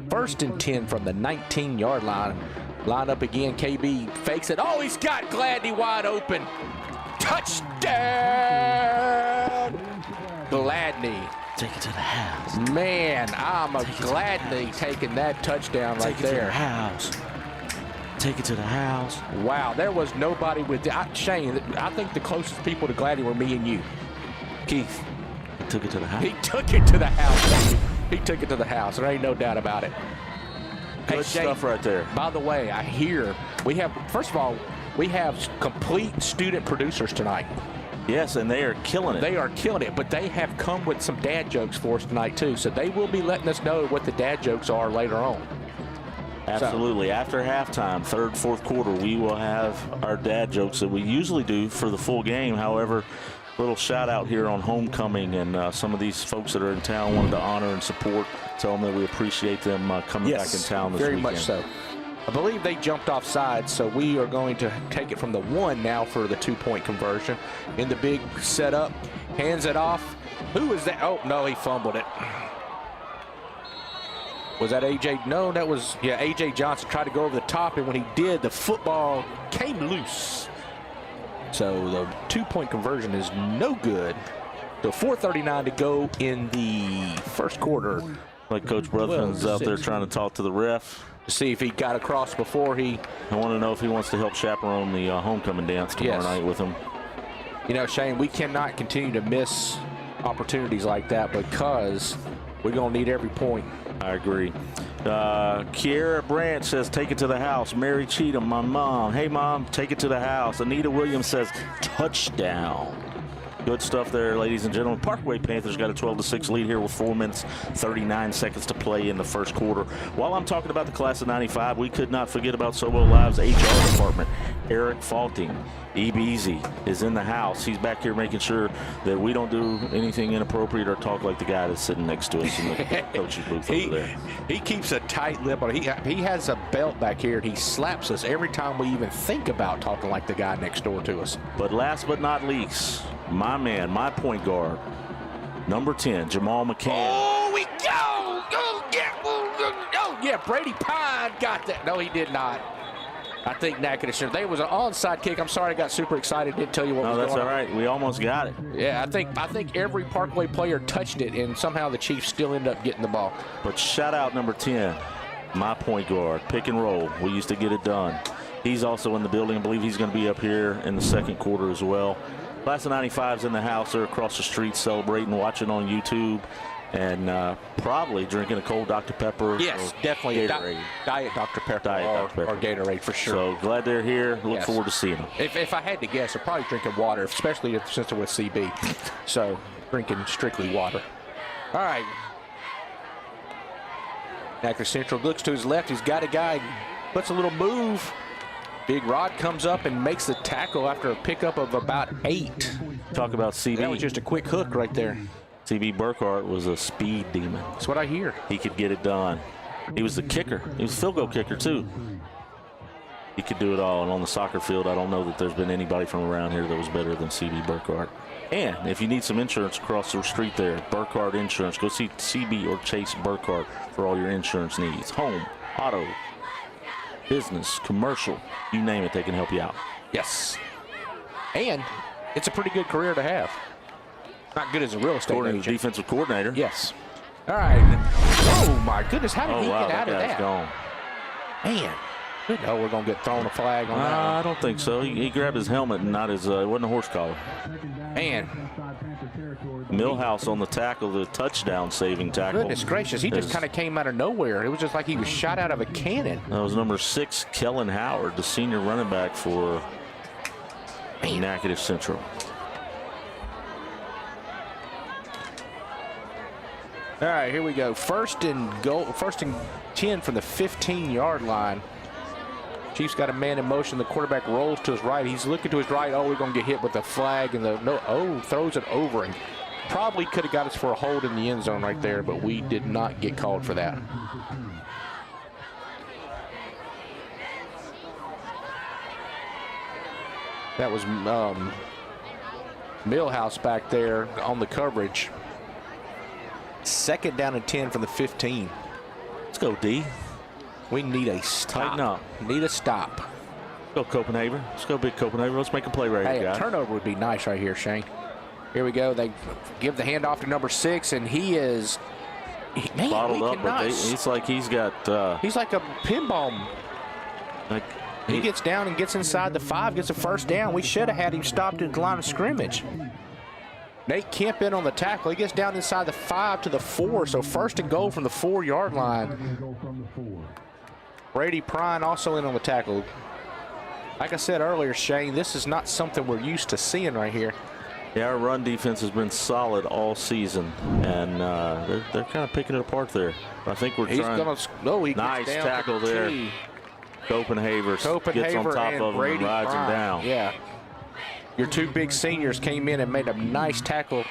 1st and 10 from the 19-yard line. Line up again. KB fakes it. Oh, he's got Gladney wide open. Touchdown! Gladney. Take it to the house. Man, I'm a Gladney taking that touchdown right there. Take it to the house. Take it to the house. Wow, there was nobody with Shane, I think the closest people to Gladney were me and you. Keith. He took it to the house. He took it to the house. He took it to the house. There ain't no doubt about it. Good stuff right there. By the way, I hear first of all, we have complete student producers tonight. Yes, and they are killing it. They are killing it, but they have come with some dad jokes for us tonight, too. So they will be letting us know what the dad jokes are later on. Absolutely. After halftime, third, fourth quarter, we will have our dad jokes that we usually do for the full game. However, little shout out here on homecoming, and some of these folks that are in town wanted to honor and support, tell them that we appreciate them coming back in town this weekend. Very much so. I believe they jumped off sides, so we are going to take it from the 1 now for the 2-point conversion. In the big setup, hands it off. Who is that? Oh, no, he fumbled it. Was that A.J.? No, that was, A.J. Johnson tried to go over the top, and when he did, the football came loose. So the 2-point conversion is no good. So 4:39 to go in the first quarter. Like Coach Bruthan's out there trying to talk to the ref. To see if he got across before he... I want to know if he wants to help chaperone the homecoming dance tomorrow night with him. You know, Shane, we cannot continue to miss opportunities like that because we're going to need every point. I agree. Kiera Branch says, take it to the house. Mary Cheatham, my mom. Hey, Mom, take it to the house. Anita Williams says, touchdown. Good stuff there, ladies and gentlemen. Parkway Panthers got a 12-6 lead here with 4 minutes, 39 seconds to play in the first quarter. While I'm talking about the class of 95, we could not forget about Sobel Live's HR department. Eric Faulting, EBZ, is in the house. He's back here making sure that we don't do anything inappropriate or talk like the guy that's sitting next to us in the coach's booth over there. He keeps a tight lip on it. He has a belt back here, and he slaps us every time we even think about talking like the guy next door to us. But last but not least, my man, my point guard, number 10, Jamal McCann. Oh, we go! Oh, yeah, Brady Pine got that. No, he did not. I think Natchitoches Central. There was an onside kick. I'm sorry I got super excited. Didn't tell you what was going on. No, that's all right. We almost got it. Yeah, I think every Parkway player touched it, and somehow the Chiefs still end up getting the ball. But shout out number 10, my point guard, pick and roll. We used to get it done. He's also in the building. I believe he's going to be up here in the second quarter as well. Class of 95's in the house. They're across the street celebrating, watching on YouTube, and probably drinking a cold Dr. Pepper. Yes, definitely. Diet Dr. Pepper or Gatorade for sure. So glad they're here. Look forward to seeing them. If I had to guess, they're probably drinking water, especially since they're with CB. So drinking strictly water. All right. Natchitoches Central looks to his left. He's got a guy, puts a little move. Big Rod comes up and makes the tackle after a pickup of about 8. Talk about CB. That was just a quick hook right there. CB Burkhart was a speed demon. That's what I hear. He could get it done. He was the kicker. He was a field goal kicker, too. He could do it all. And on the soccer field, I don't know that there's been anybody from around here that was better than CB Burkhart. And if you need some insurance across the street there, Burkhart Insurance, go see CB or Chase Burkhart for all your insurance needs. Home, auto, business, commercial, you name it, they can help you out. Yes. And it's a pretty good career to have. Not good as a real estate agent. Defensive coordinator. Yes. All right. Oh, my goodness. How did he get out of that? Gone. Man. Oh, we're going to get thrown a flag on that one. I don't think so. He grabbed his helmet and not his, it wasn't a horse collar. Man. Millhouse on the tackle, the touchdown saving tackle. Goodness gracious. He just kind of came out of nowhere. It was just like he was shot out of a cannon. That was number 6, Kellen Howard, the senior running back for Natchitoches Central. All right, here we go. First and 10 from the 15-yard line. Chiefs got a man in motion. The quarterback rolls to his right. He's looking to his right. Oh, we're going to get hit with the flag. And throws it over. And probably could have got us for a hold in the end zone right there, but we did not get called for that. That was Millhouse back there on the coverage. Second down and 10 from the 15. Let's go, D. We need a stop. Tighten up. Need a stop. Let's go, Copenhagen. Let's go, big Copenhagen. Let's make a play right here, guys. A turnover would be nice right here, Shane. Here we go. They give the handoff to number 6, and he is bottled up, but it's like he's got. He's like a pinball. Like he gets down and gets inside the 5, gets a first down. We should have had him stopped at the line of scrimmage. Nate Kemp in on the tackle. He gets down inside the 5 to the 4, so first and goal from the 4-yard line. Brady Prine also in on the tackle. Like I said earlier, Shane, this is not something we're used to seeing right here. Yeah, our run defense has been solid all season, and they're kind of picking it apart there. I think we're trying. Nice tackle there. Copenhaver gets on top of him and rides him down. Yeah. Your 2 big seniors came in and made a nice tackle.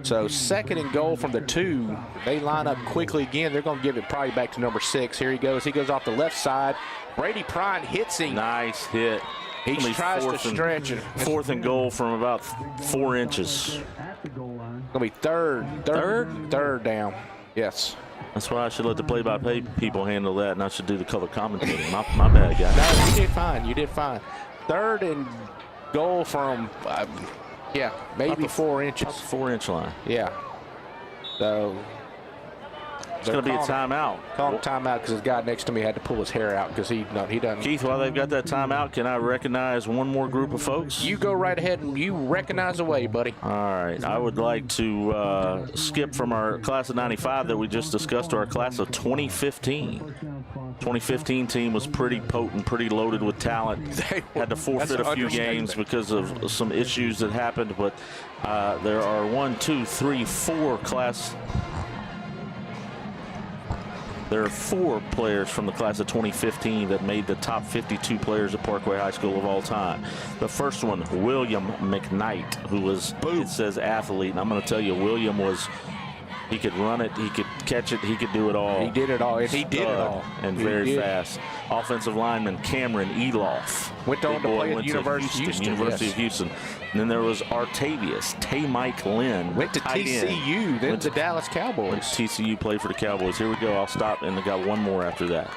So second and goal from the 2. They line up quickly again. They're going to give it probably back to number 6. Here he goes. He goes off the left side. Brady Prine hits him. Nice hit. He tries to stretch it. 4th and goal from about 4 inches. It's going to be third down. Yes. That's why I should let the play-by-play people handle that, and I should do the color commentating. My bad, guys. No, you did fine. You did fine. 3rd and goal from, maybe 4 inches. 4-inch line. Yeah. So it's going to be a timeout. Call him timeout because his guy next to me had to pull his hair out because he doesn't. Keith, while they've got that timeout, can I recognize one more group of folks? You go right ahead and you recognize away, buddy. All right. I would like to skip from our class of 95 that we just discussed to our class of 2015. 2015 team was pretty potent, pretty loaded with talent. Had to forfeit a few games because of some issues that happened, but there are 4 class. There are 4 players from the class of 2015 that made the top 52 players at Parkway High School of all time. The first one, William McKnight, who was, it says athlete, and I'm going to tell you, William was, he could run it, he could catch it, he could do it all. He did it all. He did it all. And very fast. Offensive lineman Cameron Eloff. Went on to play at the University of Houston. And then there was Artavius Mike Lynn. Went to TCU, then to Dallas Cowboys. Went to TCU, played for the Cowboys. Here we go. I'll stop, and they got one more after that.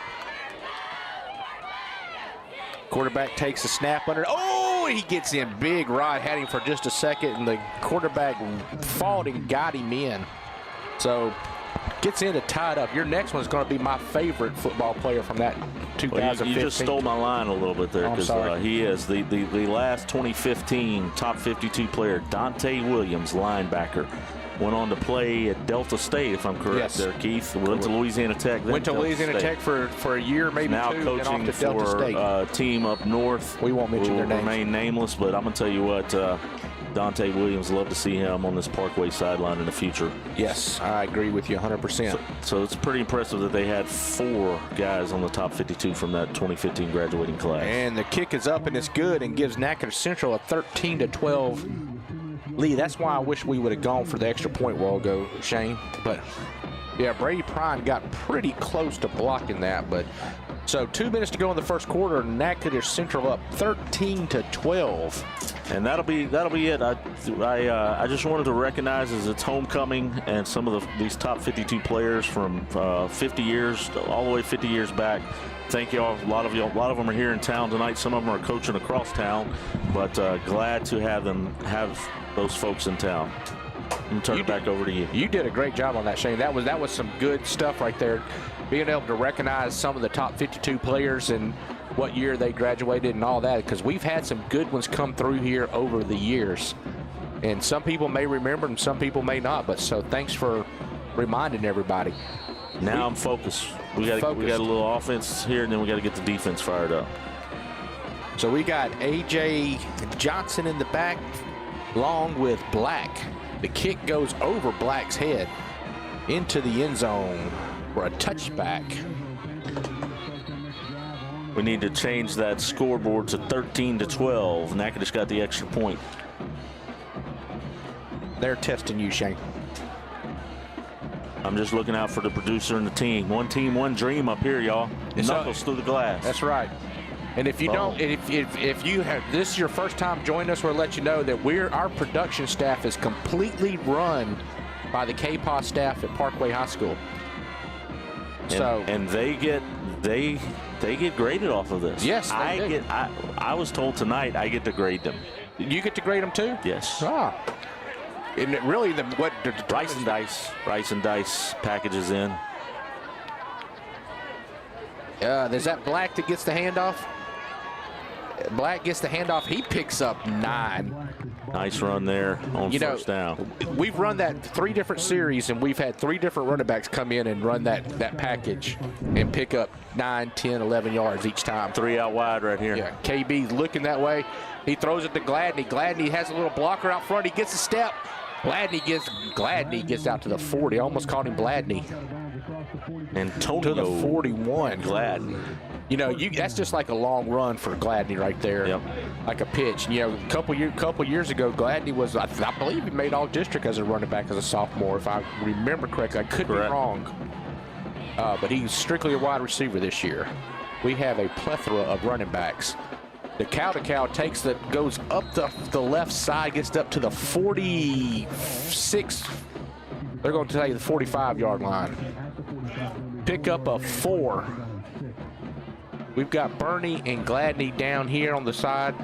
Quarterback takes a snap under. Oh, he gets in big. Rod had him for just a second, and the quarterback fought and got him in. So gets in to tie it up. Your next one is going to be my favorite football player from that 2015. You just stole my line a little bit there because he is the last 2015 top 52 player, Dante Williams, linebacker. Went on to play at Delta State, if I'm correct there, Keith. Went to Louisiana Tech. Went to Louisiana Tech for a year, maybe now 2. Now coaching for a team up north. We won't mention their names. Remain nameless, but I'm going to tell you what, Dante Williams, love to see him on this Parkway sideline in the future. Yes, I agree with you 100%. So it's pretty impressive that they had 4 guys on the top 52 from that 2015 graduating class. And the kick is up and it's good and gives Natchitoches Central a 13-12 lead. That's why I wish we would have gone for the extra point while ago, Shane. But yeah, Brady Prine got pretty close to blocking that. But so 2 minutes to go in the first quarter. Natchitoches Central up 13-12. And that'll be it. I just wanted to recognize as it's homecoming and some of these top 52 players from 50 years all the way 50 years back. Thank you all. A lot of them are here in town tonight. Some of them are coaching across town, but glad to have those folks in town. I'm turn it back over to you. You did a great job on that, Shane. That was some good stuff right there. Being able to recognize some of the top 52 players and what year they graduated and all that, because we've had some good ones come through here over the years. And some people may remember and some people may not, but so thanks for reminding everybody. Now I'm focused. We got a little offense here, and then we got to get the defense fired up. So we got A.J. Johnson in the back, along with Black. The kick goes over Black's head into the end zone for a touchback. We need to change that scoreboard to 13-12. Natchitoches got the extra point. They're testing you, Shane. I'm just looking out for the producer and the team. One team, one dream up here, y'all. Knuckles through the glass. That's right. And if you don't, if you have this is your first time joining us, we'll let you know that our production staff is completely run by the KPOS staff at Parkway High School. And they get graded off of this. Yes, I was told tonight I get to grade them. You get to grade them too? Yes. And really, what Rice and dice packages in. There's that Black that gets the handoff. Black gets the handoff. He picks up 9. Nice run there on first down. We've run that 3 different series, and we've had 3 different running backs come in and run that package and pick up 9, 10, 11 yards each time. 3 out wide right here. Yeah, KB's looking that way. He throws it to Gladney. Gladney has a little blocker out front. He gets a step. Gladney gets out to the 40. I almost called him Gladney. Antonio to the 41. Gladney. You know, that's just like a long run for Gladney right there. Yep. Like a pitch. You know, a couple years ago, Gladney was, I believe he made all district as a running back as a sophomore, if I remember correctly. I could be wrong. But he's strictly a wide receiver this year. We have a plethora of running backs. The cow-to-cow goes up the left side, gets up to the 46. They're going to tell you the 45-yard line. Pick up a 4. We've got Bernie and Gladney down here on the side.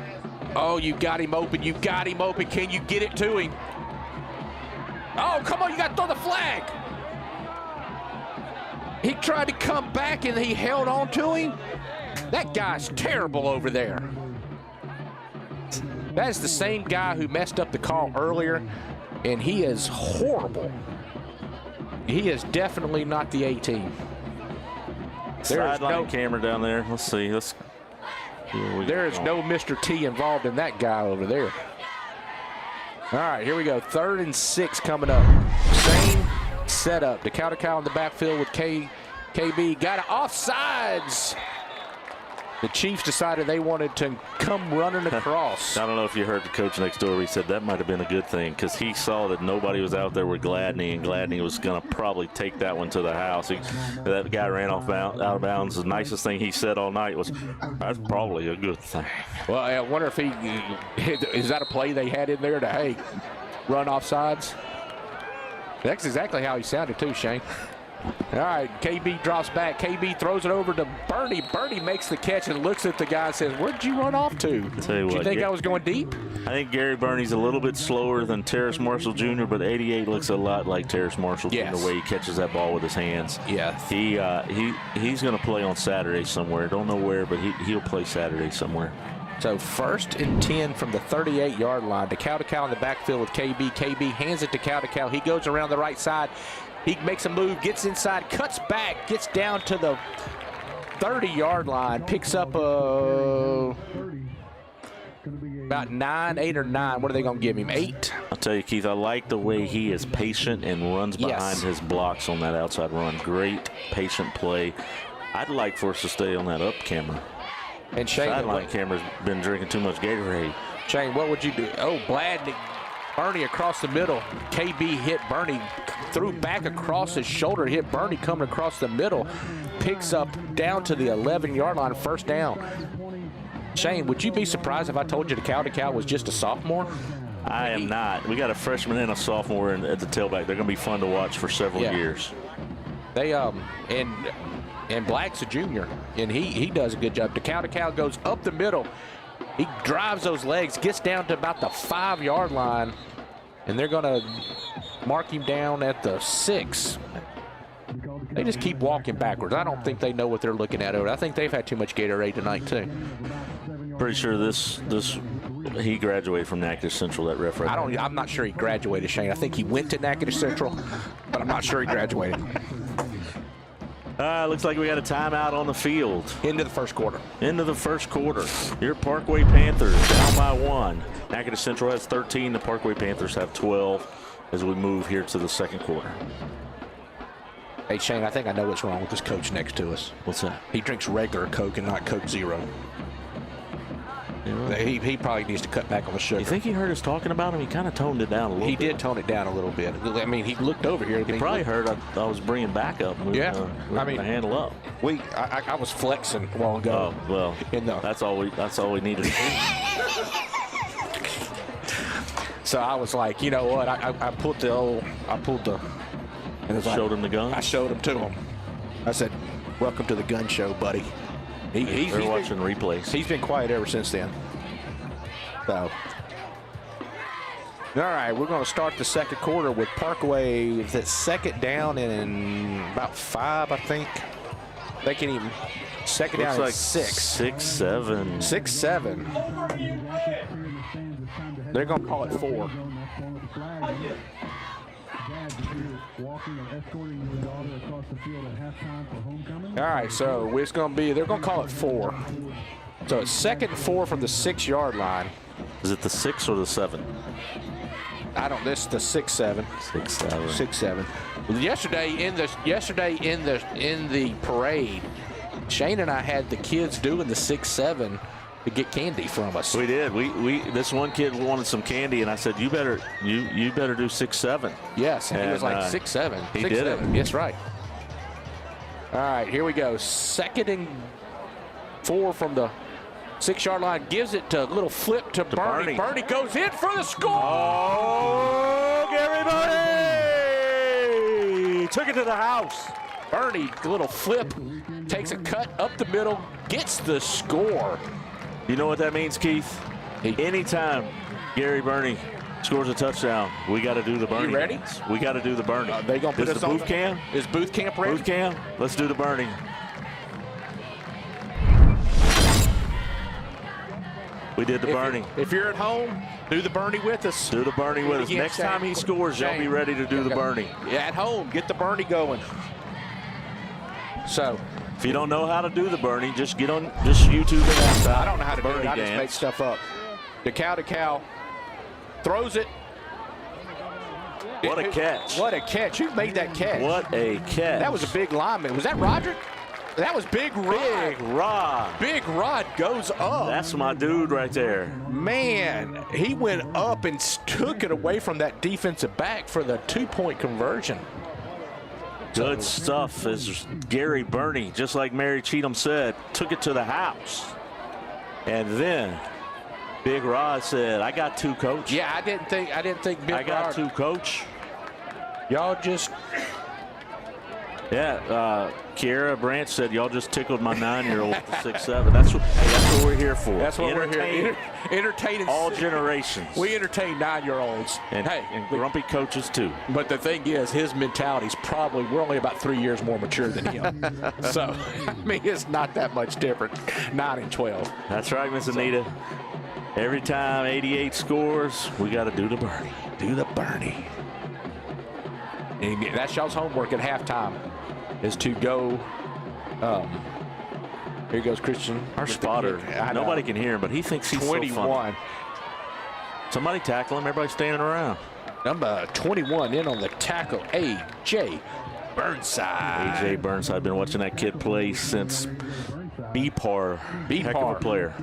Oh, you got him open. You got him open. Can you get it to him? Oh, come on. You got to throw the flag. He tried to come back, and he held on to him. That guy's terrible over there. That is the same guy who messed up the call earlier, and he is horrible. He is definitely not the 18. Sideline camera down there. Let's see. There is no Mr. T involved in that guy over there. All right, here we go. 3rd and 6 coming up. Same setup. The cow-to-cow in the backfield with KB. Got it offsides. The Chiefs decided they wanted to come running across. I don't know if you heard the coach next door. He said that might have been a good thing because he saw that nobody was out there with Gladney, and Gladney was going to probably take that one to the house. That guy ran out of bounds. The nicest thing he said all night was, that's probably a good thing. Well, I wonder if is that a play they had in there to, hey, run offsides? That's exactly how he sounded too, Shane. All right, KB drops back. KB throws it over to Bernie. Bernie makes the catch and looks at the guy and says, where'd you run off to? Did you think I was going deep? I think Gary Bernie's a little bit slower than Terrace Marshall Jr., but 88 looks a lot like Terrace Marshall Jr. the way he catches that ball with his hands. Yeah. He's going to play on Saturday somewhere. Don't know where, but he'll play Saturday somewhere. So 1st and 10 from the 38-yard line. The cow-to-cow in the backfield with KB. KB hands it to cow-to-cow. He goes around the right side. He makes a move, gets inside, cuts back, gets down to the 30-yard line, picks up about 8 or 9. What are they going to give him, 8? I'll tell you, Keith, I like the way he is patient and runs behind his blocks on that outside run. Great, patient play. I'd like for us to stay on that up camera. And Shane, sideline camera's been drinking too much Gatorade. Shane, what would you do? Oh, Bernie across the middle. KB hit Bernie, threw back across his shoulder, hit Bernie coming across the middle, picks up down to the 11-yard line, 1st down. Shane, would you be surprised if I told you the cow-to-cow was just a sophomore? I am not. We got a freshman and a sophomore at the tailback. They're going to be fun to watch for several years. They and Black's a junior, and he does a good job. The cow-to-cow goes up the middle. He drives those legs, gets down to about the 5-yard line, and they're going to mark him down at the 6. They just keep walking backwards. I don't think they know what they're looking at over. I think they've had too much Gatorade tonight, too. Pretty sure he graduated from Natchitoches Central, that ref. I'm not sure he graduated, Shane. I think he went to Natchitoches Central, but I'm not sure he graduated. Looks like we got a timeout on the field. Into the first quarter. Your Parkway Panthers down by 1. Natchitoches Central has 13. The Parkway Panthers have 12 as we move here to the second quarter. Hey, Shane, I think I know what's wrong with this coach next to us. What's that? He drinks regular Coke and not Coke Zero. Yeah. He probably needs to cut back on the sugar. You think he heard us talking about him? He kind of toned it down a little bit. He did tone it down a little bit. I mean, he looked over here. He probably heard I was bringing back up. We the handle up. I was flexing a while ago. Oh, well, that's all we needed. So I was like, you know what? I pulled the. And showed him the gun? I showed him to him. I said, welcome to the gun show, buddy. He's watching replays. He's been quiet ever since then. So All right, we're going to start the second quarter with Parkway that's second down in about 5, I think. They can even second Looks down like at 6. 6, 7. 6-7. They're going to call it 4. All right, so it's going to be, they're going to call it 4. So it's 2nd and 4 from the 6-yard line. Is it the 6 or the 7? I don't. This is the 6-7. 6-7. 6-7. Yesterday in the parade, Shane and I had the kids doing the 6-7 to get candy from us. We did. We this one kid wanted some candy, and I said, "You better do 6-7." Yes, and he was like 6-7. He did it. Yes, right. All right, here we go. 2nd and 4 from the 6-yard line. Gives it to a little flip to Bernie. Bernie goes in for the score. Oh, Gary Bernie took it to the house. Bernie, a little flip, takes a cut up the middle, gets the score. You know what that means, Keith? Anytime Gary Bernie scores a touchdown, we got to do the Bernie. You ready? Dance. We got to do the Bernie. They gonna put us on booth camp? Is booth camp ready? Booth camp. Let's do the Bernie. We did the Bernie. If you're at home, do the Bernie with us. Do the Bernie with us. Next time he scores, y'all be ready to do the Bernie. Yeah, at home, get the Bernie going. So, if you don't know how to do the Bernie, just YouTube it. I don't know how to Bernie do it. I just dance. make stuff up. The cow throws it. What a catch. What a catch. Who made that catch? What a catch. That was a big lineman. Was that Roderick? That was Big Rod. Big Rod. Big Rod goes up. That's my dude right there. Man, he went up and took it away from that defensive back for the 2-point conversion. Good stuff as Gary Bernie, just like Mary Cheatham said, took it to the house. And then Big Rod said, I got 2, coach. Yeah, I didn't think Big Rod. I got 2, coach. Y'all just. Yeah, Kiera Branch said, y'all just tickled my 9-year-old at 6'7". That's what we're here for. That's what we're here. Entertaining all generations. We entertain 9-year-olds. And grumpy coaches too. But the thing is, his mentality's probably, we're only about 3 years more mature than him. So, I mean, it's not that much different. 9 and 12. That's right, Miss Anita. Every time 88 scores, we got to do the Bernie. Do the Bernie. And that's y'all's homework at halftime, is to go. Here goes Christian. Our spotter. Nobody can hear him, but he thinks he's 21. So funny. Somebody tackle him. Everybody standing around. Number 21 in on the tackle, A.J. Burnside. A.J. Burnside. Been watching that kid play since B-Par. Heck of a player.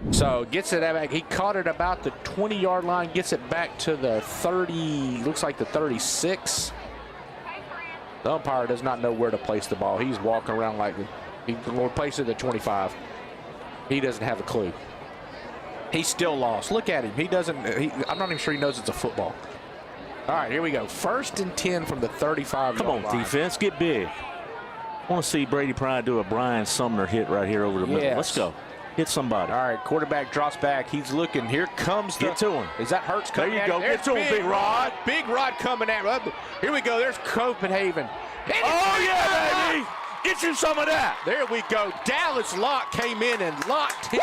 So gets it back. He caught it about the 20-yard line, gets it back to the 30, looks like the 36. The umpire does not know where to place the ball. He's walking around like he will place it at 25. He doesn't have a clue. He's still lost. Look at him. He doesn't. I'm not even sure he knows it's a football. All right, here we go. 1st and 10 from the 35. Come on, defense, get big. I want to see Brady Pride do a Brian Sumner hit right here over the middle. Yes. Let's go. Hit somebody. All right, quarterback drops back. He's looking. Here comes the. Get to him. Is that Hurts coming? There you go. Get to him, Big Rod. Big Rod coming at him. Here we go. There's Copenhagen. Oh, yeah, baby. Get you some of that. There we go. Dallas Locke came in and locked.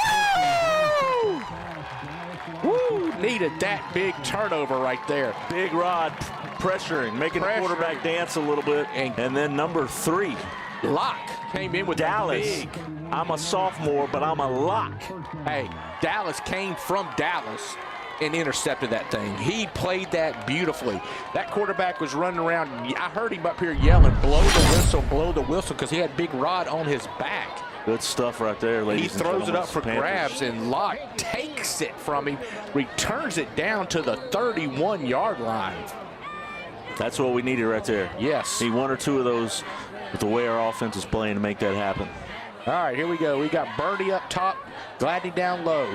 Woo! Needed that big turnover right there. Big Rod pressuring, making the quarterback dance a little bit. And then number 3. Locke came in with Dallas. Big. I'm a sophomore, but I'm a lock. Hey, Dallas came from Dallas and intercepted that thing. He played that beautifully. That quarterback was running around. I heard him up here yelling, blow the whistle, because he had Big Rod on his back. Good stuff right there, ladies and gentlemen. He throws it up for Panthers. grabs, and Locke takes it from him, returns it down to the 31-yard line. That's what we needed right there. Yes. Need 1 or 2 of those with the way our offense is playing to make that happen. All right, here we go. We got Birdie up top, Gladney down low.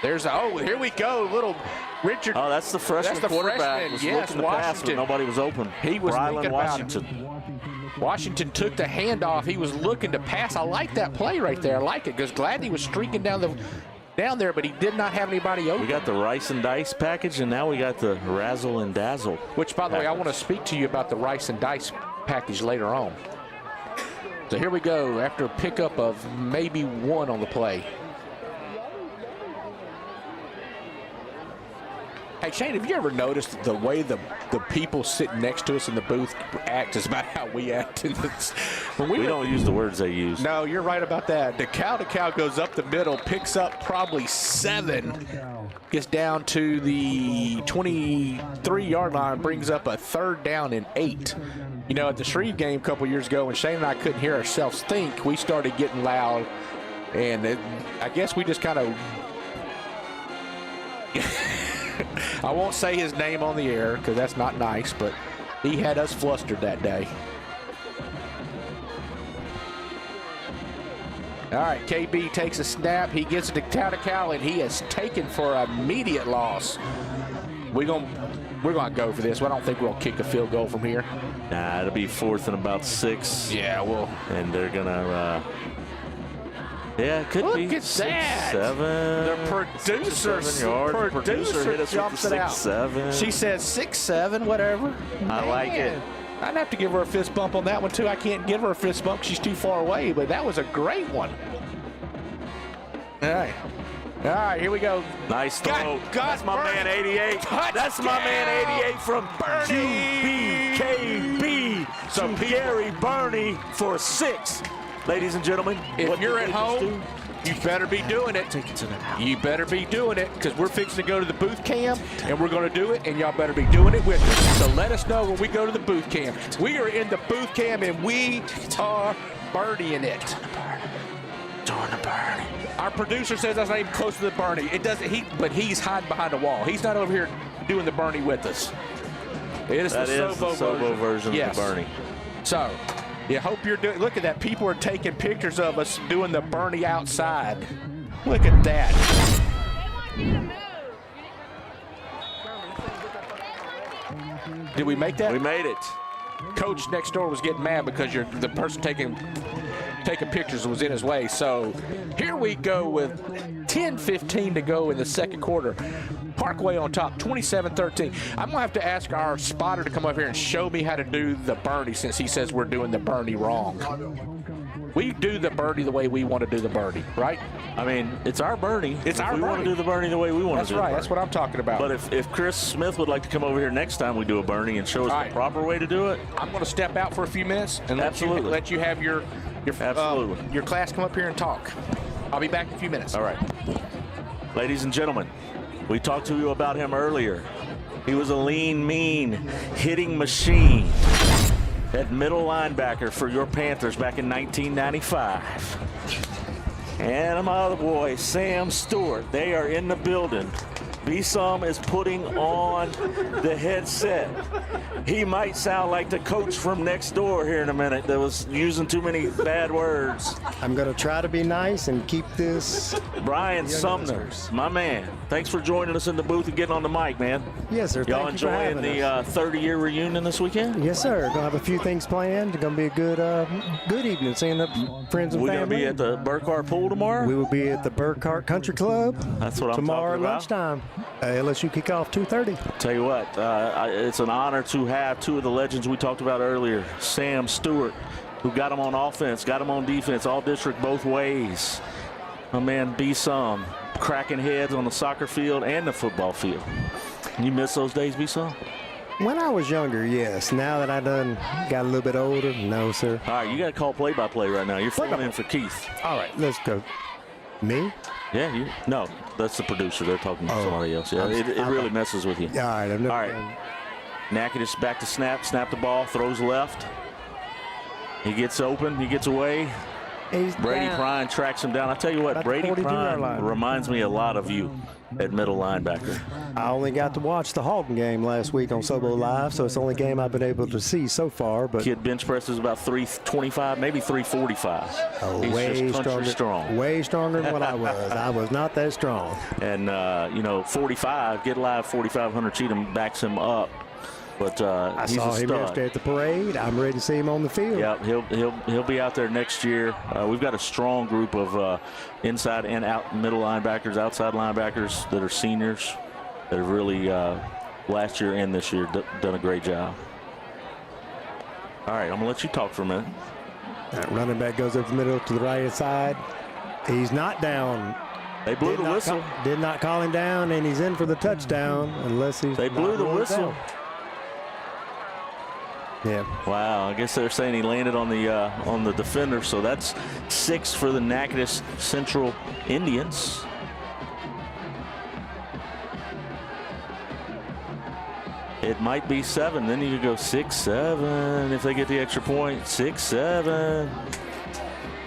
Here we go, little Richard. Oh, that's the freshman quarterback. Was looking to pass, but nobody was open. He was Rylan Washington. Washington took the handoff. He was looking to pass. I like that play right there. I like it because Gladney was streaking down down there, but he did not have anybody open. We got the rice and dice package, and now we got the razzle and dazzle. Which, by the way, I want to speak to you about the rice and dice package later on. So here we go after a pickup of maybe one on the play. Hey, Shane, have you ever noticed the way the people sitting next to us in the booth act is about how we act? When we don't use the words they use. No, you're right about that. The cow goes up the middle, picks up probably 7, gets down to the 23-yard line, brings up a 3rd down and 8. You know, at the Shreve game a couple years ago, when Shane and I couldn't hear ourselves think, we started getting loud, and I guess we just kind of... I won't say his name on the air because that's not nice, but he had us flustered that day. All right, KB takes a snap. He gets it to Cow, and he is taken for immediate loss. We're gonna go for this. I don't think we'll kick a field goal from here. Nah, it'll be 4th and about 6. Yeah, well. And they're gonna. Yeah, it could be. Look at 6, that. 7. The producer hit us jumps with it the out. 6, 7. She says 6, 7, whatever. I like it. I'd have to give her a fist bump on that one, too. I can't give her a fist bump. She's too far away, but that was a great one. All right. All right, here we go. Nice throw. That's my man, 88. That's my man, 88 from UBKB. So Gary Burney for 6. Ladies and gentlemen, if you're at home, you better be doing it. Take it to the house. You better be doing it because we're fixing to go to the booth cam, and we're going to do it, and y'all better be doing it with us. So let us know when we go to the booth cam. We are in the booth cam, and we are birdieing it. Doing the birdie. Our producer says that's not even close to the birdie. It doesn't. But he's hiding behind a wall. He's not over here doing the birdie with us. It is that the is the Sobo version of the birdie. So. Yeah, hope you're doing. Look at that. People are taking pictures of us doing the Bernie outside. Look at that. Did we make that? We made it. Coach next door was getting mad because the person taking pictures was in his way. So here we go with 10:15 to go in the second quarter. Parkway on top, 27-13. I'm going to have to ask our spotter to come up here and show me how to do the birdie since he says we're doing the birdie wrong. We do the birdie the way we want to do the birdie, right? I mean, it's our birdie. It's our birdie. We want to do the birdie the way we want to do it. That's right. That's what I'm talking about. But if Chris Smith would like to come over here next time we do a birdie and show us the proper way to do it. I'm going to step out for a few minutes and let you have your class come up here and talk. I'll be back in a few minutes. All right. Ladies and gentlemen, we talked to you about him earlier. He was a lean, mean, hitting machine at middle linebacker for your Panthers back in 1995. And my other boy, Sam Stewart, they are in the building. B-Sum is putting on the headset. He might sound like the coach from next door here in a minute that was using too many bad words. I'm going to try to be nice and keep this. Brian Sumner, my man. Thanks for joining us in the booth and getting on the mic, man. Yes, sir. Y'all enjoying the 30-year reunion this weekend? Yes, sir. Going to have a few things planned. It's going to be a good evening, seeing the friends and family. We're going to be at the Burkhart Pool tomorrow? We will be at the Burkhart Country Club. That's what I'm tomorrow talking about. Lunchtime. LSU kickoff 2:30. Tell you what, it's an honor to have two of the legends we talked about earlier. Sam Stewart, who got him on offense, got him on defense, all district both ways. My man B-Sum, cracking heads on the soccer field and the football field. You miss those days, B-Sum? When I was younger, yes. Now that I done got a little bit older, no, sir. All right, you got to call play-by-play right now. You're filling in for Keith. All right, let's go. Me? Yeah, you. No, that's the producer. They're talking to somebody else. Yeah, it really messes with you. All right, I've never all right. Natchitoches back to snap the ball, throws left. He gets open, he gets away. Brady Prine tracks him down. I tell you what, Brady Prine reminds me a lot of you at middle linebacker. I only got to watch the Haughton game last week on Sobo Live, so it's the only game I've been able to see so far. But kid bench presses about 325, maybe 345. Oh, he's way just country strong. Way stronger than what I was. I was not that strong. And 45, get live 4,500 Cheatham backs him up. But I he's saw a him stud. yesterday at the parade. I'm ready to see him on the field. Yeah, he'll be out there next year. We've got a strong group of inside and out middle linebackers, outside linebackers that are seniors that have really last year and this year done a great job. All right, I'm gonna let you talk for a minute. That running back goes over the middle to the right side. He's not down. They blew the whistle. Did not call him down, and he's in for the touchdown unless he's. They blew the whistle. Down. Yeah. Wow, I guess they're saying he landed on the defender, so that's 6 for the Natchitoches Central Indians. It might be 7. Then you could go 6-7 if they get the extra point. 6-7.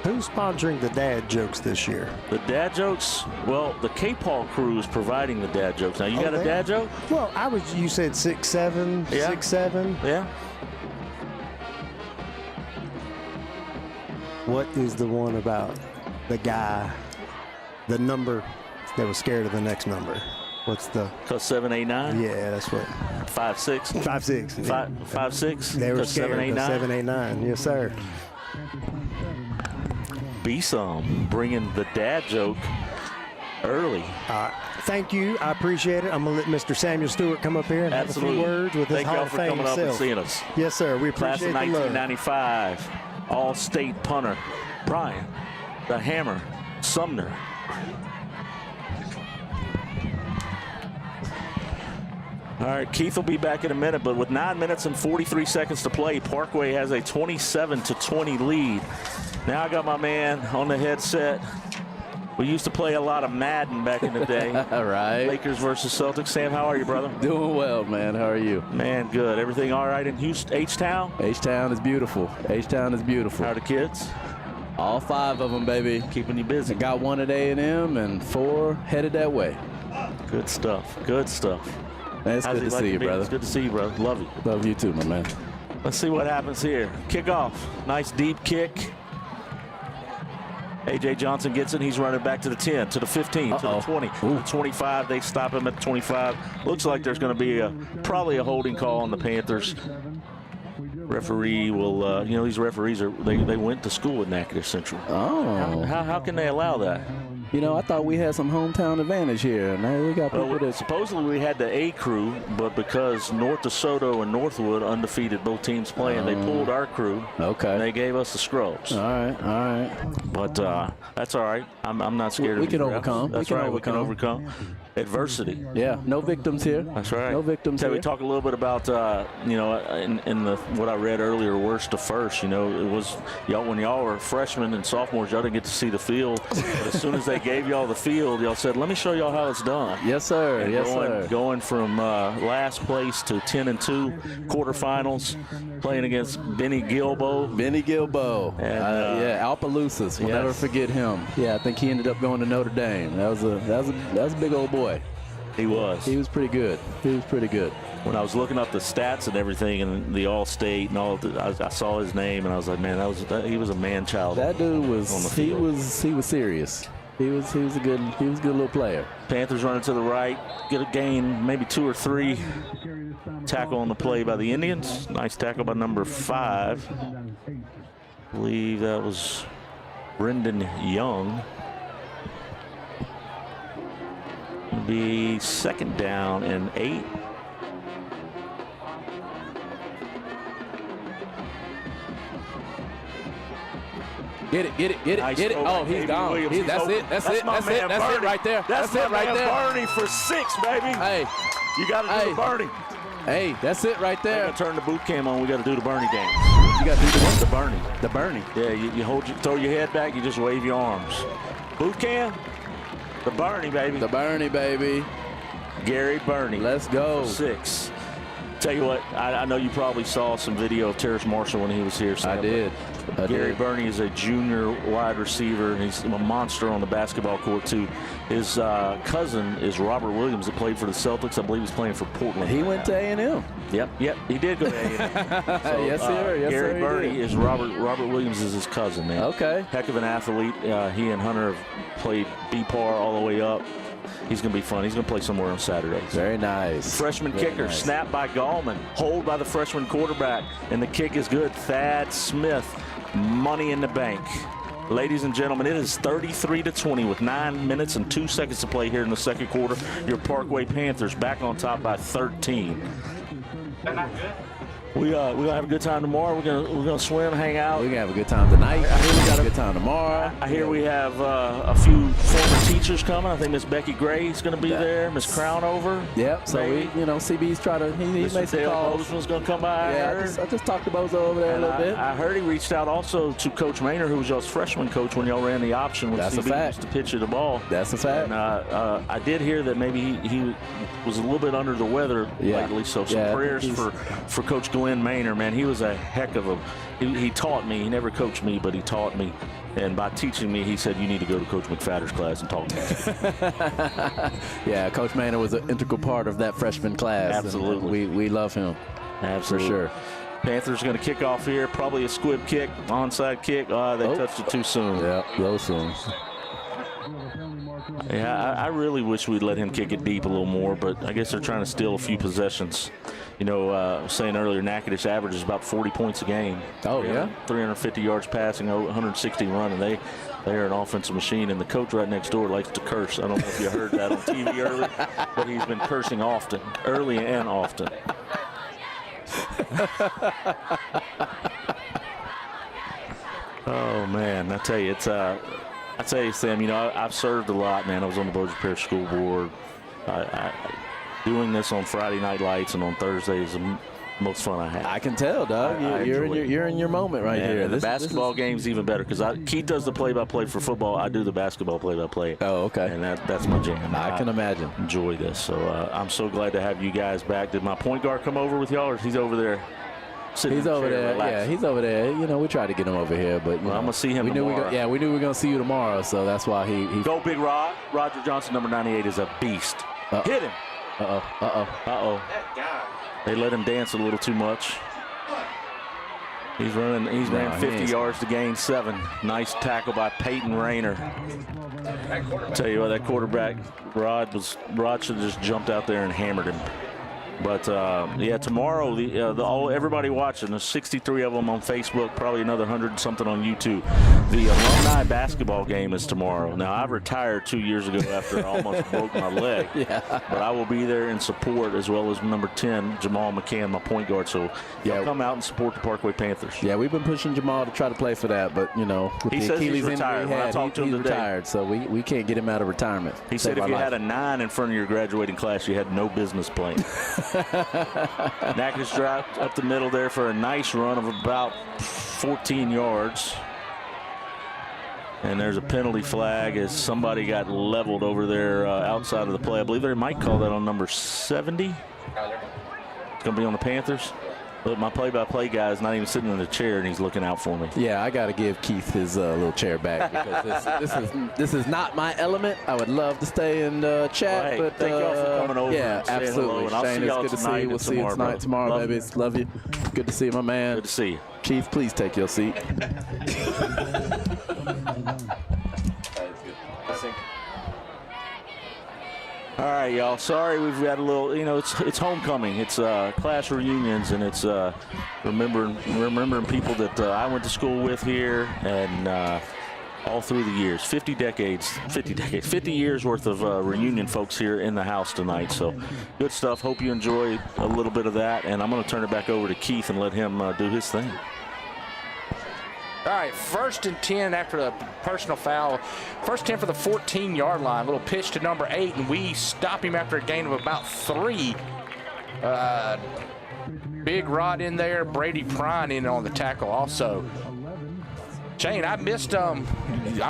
Who's sponsoring the dad jokes this year? The dad jokes? Well, the K-Paul crew is providing the dad jokes. Now, you got a dad joke? Well, you said 6-7, Yeah. 6-7. Yeah. What is the one about the guy, the number that was scared of the next number? What's the? Because 7, 8, 9? Yeah, that's what. 5, 6? 5, 6. 5, 6? They were scared 7, 8, 9? 7, 8, 9. Yes, sir. Be some, bringing the dad joke early. Thank you. I appreciate it. I'm going to let Mr. Samuel Stewart come up here and Absolutely. have a few words with his Thank Hall y'all of for Fame coming up and himself. seeing us. Yes, sir. We Class appreciate of the love. 1995, All-State punter, Brian, the Hammer, Sumner. All right, Keith will be back in a minute, but with 9 minutes and 43 seconds to play, Parkway has a 27-20 lead. Now I got my man on the headset. We used to play a lot of Madden back in the day. All right. Lakers versus Celtics. Sam, how are you, brother? Doing well, man. How are you? Man, good. Everything all right in Houston, H-Town? H-Town is beautiful. H-Town is beautiful. How are the kids? All 5 of them, baby. Keeping you busy. I got 1 at A&M and 4 headed that way. Good stuff. Good stuff. Man, it's good to see you, brother. It's good to see you, brother. Love you. Love you too, my man. Let's see what happens here. Kickoff. Nice deep kick. A.J. Johnson gets it. He's running back to the 10, to the 15, to the 20, to the 25. They stop him at the 25. Looks like there's going to be probably a holding call on the Panthers. Referee will, these referees they went to school at Natchitoches Central. Oh. How can they allow that? You know, I thought we had some hometown advantage here. Now we got people that supposedly we had the A crew, but because North DeSoto and Northwood undefeated, both teams playing, they pulled our crew. Okay. And they gave us the scrubs. All right. But that's all right. I'm not scared of we these can refs. overcome. That's right. We can overcome adversity. Yeah. No victims here. That's right. No victims here. We talk a little bit about in the what I read earlier, worst to first. It was y'all when y'all were freshmen and sophomores, y'all didn't get to see the field. But as soon as they gave y'all the field, y'all said, "Let me show y'all how it's done." Yes, sir. And yes, sir. Going from last place to 10-2 quarterfinals, playing against Benny Gilbo. Benny Gilbo. And, Alpalousas. We'll never forget him. Yeah, I think he ended up going to Notre Dame. That was a big old boy. He was. He was pretty good. When I was looking up the stats and everything and the All-State and all, I saw his name and I was like, man, he was a man-child. That dude was. On the field. He was serious. He was a good little player. Panthers running to the right, get a gain, maybe 2 or 3. Tackle on the play by the Indians. Nice tackle by number 5. I believe that was Brendan Young. It'll be 2nd down and 8. Get it. Nice get it. throw Oh, by he's Davey gone. Williams. That's it. That's it right there. That's it right there. Bernie for 6, baby. Hey, you got to do the Bernie. Hey, that's it right there. Got to turn the boot cam on. We got to do the Bernie game. You got to do the Bernie. The Bernie. Yeah, you throw your head back. You just wave your arms. Boot cam. The Bernie, baby. The Bernie, baby. Gary Bernie. Let's go. 6. Tell you what, I know you probably saw some video of Terrace Marshall when he was here. I did. Gary Bernie is a junior wide receiver, and he's a monster on the basketball court, too. His cousin is Robert Williams, that played for the Celtics. I believe he's playing for Portland. He went to A&M. Yep, he did go to A&M. So, yes, sir. Gary Bernie is Robert Williams is his cousin, man. Okay. Heck of an athlete. He and Hunter have played B-Par all the way up. He's going to be fun. He's going to play somewhere on Saturday. Very nice. Freshman kicker, snap by Gallman, hold by the freshman quarterback, and the kick is good. Thad Smith, money in the bank. Ladies and gentlemen, it is 33-20 with 9 minutes and 2 seconds to play here in the second quarter. Your Parkway Panthers back on top by 13. They're not good. We're gonna have a good time tomorrow. We're gonna swim, hang out. We're gonna have a good time tonight. I hear we got a good time tomorrow. I hear we have a few former teachers coming. I think Miss Becky Gray is gonna be there. Miss Crownover. Yep. So CB's trying to he makes some calls. Bozo's gonna come by. Yeah, I just talked to Bozo over there a little bit. I heard he reached out also to Coach Maynard, who was y'all's freshman coach when y'all ran the option with CB to pitch you the ball. That's a fact. And I did hear that maybe he was a little bit under the weather lately. So some prayers for Coach Glenn Maynard, man. He was a heck of a he taught me. He never coached me, but he taught me, and by teaching me, he said you need to go to Coach McFadder's class and talk to him. Yeah, Coach Maynard was an integral part of that freshman class. Absolutely. And we love him. Absolutely. For sure. Panthers going to kick off here, probably a squib kick, onside kick. They touched it too soon. Yeah, low soon. Yeah, I really wish we'd let him kick it deep a little more, but I guess they're trying to steal a few possessions. You know, I was saying earlier, Natchitoches averages about 40 points a game. Oh, yeah? 350 yards passing, 160 running. They're an offensive machine, and the coach right next door likes to curse. I don't know if you heard that on TV earlier, but he's been cursing often, early and often. Oh, man, I tell you, Sam, you know, I've served a lot, man. I was on the Breaux Bridge School Board. Doing this on Friday Night Lights and on Thursday is the most fun I have. I can tell, Doug. You're in your moment right here. And the basketball game's even better because Keith does the play-by-play for football. I do the basketball play-by-play. Oh, okay. And that's my jam. I can imagine. Enjoy this. So I'm so glad to have you guys back. Did my point guard come over with y'all, or is he over there? He's over there. Yeah, he's over there. You know, we tried to get him over here, but I'm gonna see him tomorrow. We knew we were gonna see you tomorrow, so that's why he. Go Big Rod. Roger Johnson, number 98, is a beast. Hit him. Uh-oh. That guy. They let him dance a little too much. He's ran 50 yards to gain 7. Nice tackle by Peyton Rayner. Tell you what, that quarterback, Rod should have just jumped out there and hammered him. But, yeah, tomorrow, everybody watching, there's 63 of them on Facebook, probably another 100-something on YouTube. The alumni basketball game is tomorrow. Now, I retired 2 years ago after I almost broke my leg. Yeah. But I will be there in support, as well as number 10, Jamal McCann, my point guard. So, come out and support the Parkway Panthers. Yeah, we've been pushing Jamal to try to play for that, but, you know, with he the says Achilles he's retired. injury When I talked to him he's today, retired, so we can't get him out of retirement. He said if you had a 9 in front of your graduating class, you had no business playing. Natchitoches dropped up the middle there for a nice run of about 14 yards. And there's a penalty flag as somebody got leveled over there outside of the play. I believe they might call that on number 70. It's going to be on the Panthers. But my play-by-play guy is not even sitting in the chair, and he's looking out for me. Yeah, I got to give Keith his little chair back because this is not my element. I would love to stay and chat, well, hey, but thank y'all for coming over. Yeah, and absolutely. And I'll Shane, see y'all it's good to see you. We'll see you tomorrow, baby. Love you. Good to see you, my man. Good to see you. Keith, please take your seat. All right, y'all. Sorry, we've got a little. You know, it's homecoming. It's class reunions, and it's remembering people that I went to school with here, and all through the years, 50 years worth of reunion folks here in the house tonight. So good stuff. Hope you enjoy a little bit of that, and I'm going to turn it back over to Keith and let him do his thing. All right, 1st and 10 after the personal foul. 1st 10 for the 14-yard line. Little pitch to number 8, and we stop him after a gain of about 3. Big Rod in there. Brady Prine in on the tackle also. Shane, I missed I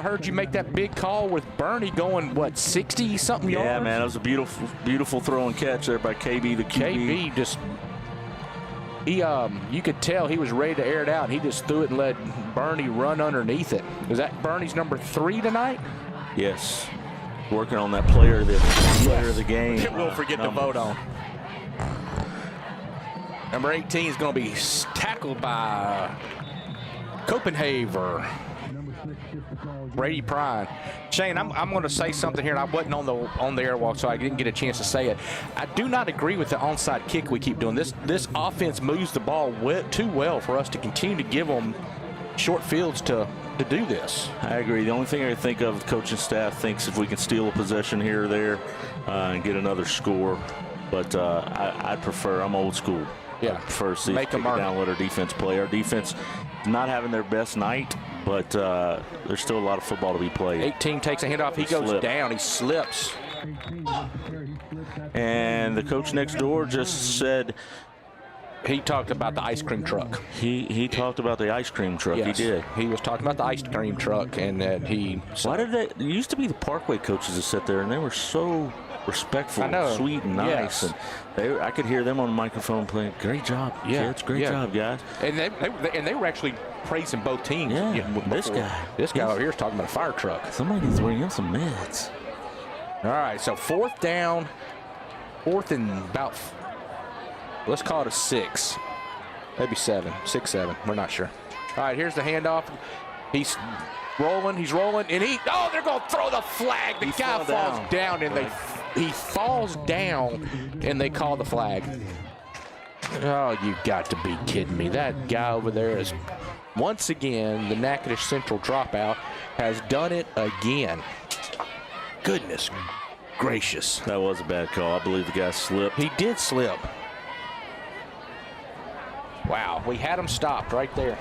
heard you make that big call with Bernie going, what, 60-something yards? Yeah, man, that was a beautiful throw and catch there by KB, the QB. KB just... you could tell he was ready to air it out. He just threw it and let Bernie run underneath it. Is that Bernie's number 3 tonight? Yes. Working on that player of the game. We'll forget to vote on. Number 18 is going to be tackled by Copenhaver. Brady Prine. Shane, I'm going to say something here, and I wasn't on the airwalk, so I didn't get a chance to say it. I do not agree with the onside kick we keep doing. This offense moves the ball too well for us to continue to give them short fields to do this. I agree. The only thing I think of, the coaching staff thinks if we can steal a possession here or there and get another score, but I prefer. I'm old school. Yeah, I prefer to see make them down, let our defense play. Our defense not having their best night, but there's still a lot of football to be played. 18 takes a handoff. He goes down. He slips. And the coach next door just said, he talked about the ice cream truck. He talked about the ice cream truck. Yes. He did. He was talking about the ice cream truck, and that he. Why did they? It used to be the Parkway coaches that sit there, and they were so respectful, and sweet, and nice. Yes. And I could hear them on the microphone playing, "Great job, kids! Great job, guys!" And they were actually praising both teams. Yeah, this guy over here is talking about a fire truck. Somebody needs to bring him some meds. All right, so fourth down, fourth and about. Let's call it a 6, maybe 7, 6, 7. We're not sure. All right, here's the handoff. He's rolling, and they're going to throw the flag. The guy falls down, and he falls down, and they call the flag. Oh, you got to be kidding me. That guy over there is, once again, the Natchitoches Central dropout has done it again. Goodness gracious. That was a bad call. I believe the guy slipped. He did slip. Wow, we had him stopped right there.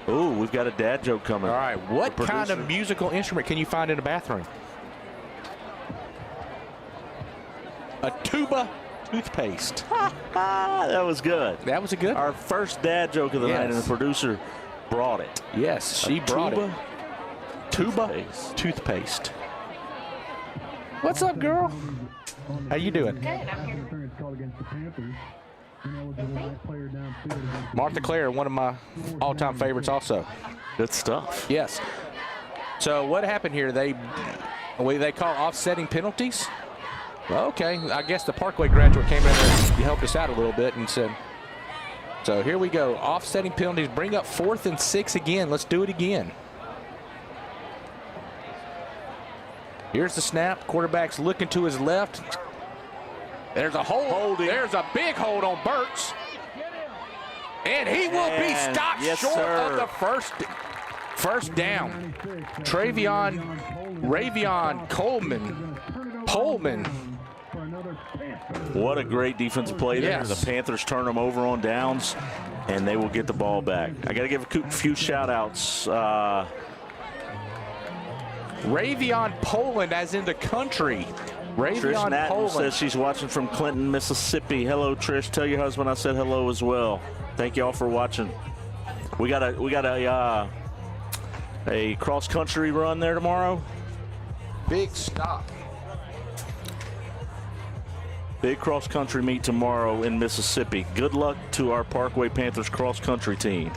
Ooh, we've got a dad joke coming. All right, what kind of musical instrument can you find in a bathroom? A tuba toothpaste. That was good. That was a good. Our first dad joke of the night, and the producer brought it. Yes, she brought it. Tuba toothpaste. What's up, girl? How you doing? Good, I'm here. Martha Claire, one of my all-time favorites also. Good stuff. Yes. So what happened here? They call offsetting penalties? Well, okay. I guess the Parkway graduate came in and helped us out a little bit and said, so here we go. Offsetting penalties. Bring up 4th and 6 again. Let's do it again. Here's the snap. Quarterback's looking to his left. There's a hold. There's a big hold on Burks. And he will be stopped short of the first down. Ravion Coleman. What a great defensive play there. Yes. The Panthers turn them over on downs, and they will get the ball back. I got to give a few shout-outs. Ravion Poland, as in the country. Trish Natton says she's watching from Clinton, Mississippi. Hello, Trish. Tell your husband I said hello as well. Thank you all for watching. We got a cross-country run there tomorrow. Big stop. Big cross-country meet tomorrow in Mississippi. Good luck to our Parkway Panthers cross-country team.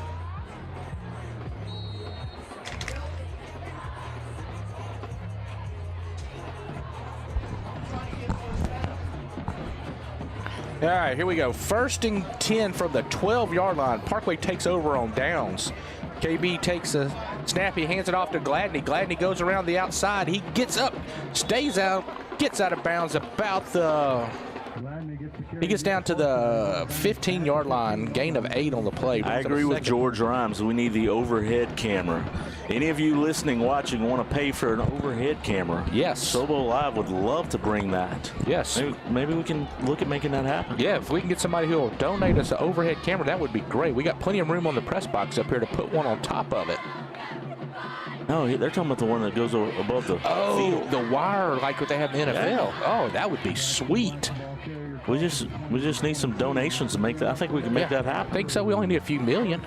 All right, here we go. 1st and 10 from the 12-yard line. Parkway takes over on downs. KB takes a snap. He hands it off to Gladney. Gladney goes around the outside. He gets up, stays out, gets out of bounds about the... He gets down to the 15-yard line, gain of 8 on the play. I agree with George Rhymes. We need the overhead camera. Any of you listening, watching, want to pay for an overhead camera? Yes. Sobo Live would love to bring that. Yes. Maybe we can look at making that happen. Yeah, if we can get somebody who will donate us an overhead camera, that would be great. We got plenty of room on the press box up here to put one on top of it. No, they're talking about the one that goes above the field. The wire like what they have in the NFL. Yeah. Oh, that would be sweet. We just need some donations to make that. I think we can make that happen. I think so. We only need a few million.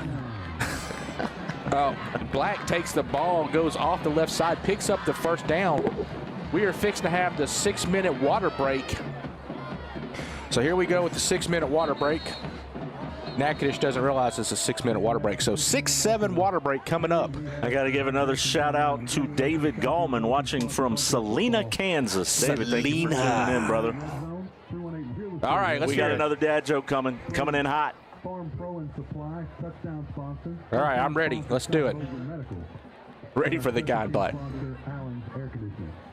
Black takes the ball, goes off the left side, picks up the first down. We are fixing to have the 6-minute water break. So here we go with the 6-minute water break. Natchitoches doesn't realize it's a 6-minute water break. So 6-7 water break coming up. I got to give another shout out to David Gallman watching from Salina, Kansas. David, thank you for tuning in, brother. All right, let's We got another dad joke coming in hot. Farm Pro and Supply, touchdown sponsor. All right, I'm ready. Let's do it. Ready for the guy in black.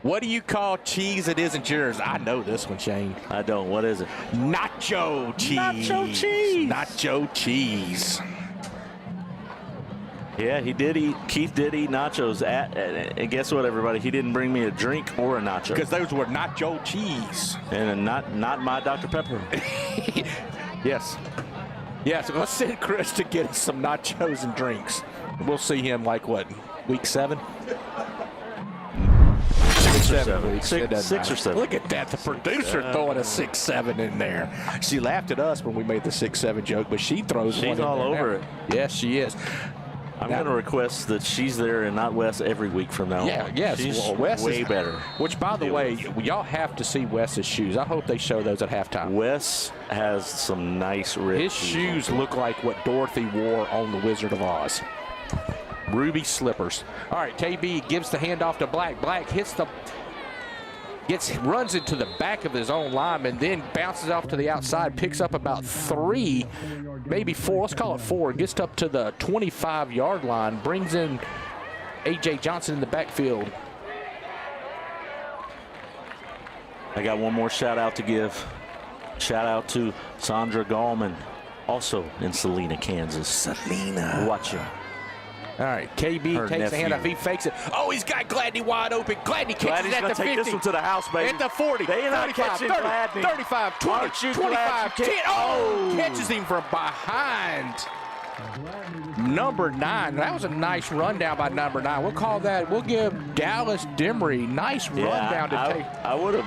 What do you call cheese that isn't yours? I know this one, Shane. I don't. What is it? Nacho cheese. Nacho cheese. Nacho cheese. Yeah, he did eat. Keith did eat nachos. And guess what, everybody? He didn't bring me a drink or a nacho. Because those were nacho cheese. And not my Dr. Pepper. Yes. Yes, let's send Chris to get us some nachos and drinks. We'll see him like what, week 7? 6 or 7 weeks. 6 or 7. Look at that, the producer throwing a 6-7 in there. She laughed at us when we made the 6-7 joke, but she throws one in all there over now. it. Yes, she is. I'm going to request that she's there and not Wes every week from now on. Yeah, yes. She's well, Wes way is, better. Which, by the way, y'all have to see Wes's shoes. I hope they show those at halftime. Wes has some nice ripped His shoes look like what Dorothy wore on The Wizard of Oz. Ruby slippers. All right, KB gives the handoff to Black. Black runs into the back of his own lineman, then bounces off to the outside, picks up about 3, maybe 4, let's call it 4, gets up to the 25-yard line, brings in A.J. Johnson in the backfield. I got one more shout out to give. Shout out to Sandra Gallman, also in Salina, Kansas. Salina. Watching. All right, KB takes the handoff. He fakes it. Oh, he's got Gladney wide open. Gladney catches at the 50. Take this one to the house, baby. At the 40. They ain't 35, catching 30, Gladney. 35, 20, 25, 10. Oh, catches him from behind. Number 9. That was a nice rundown by number 9. We'll call that. We'll give Dallas Demery nice rundown to take. I would have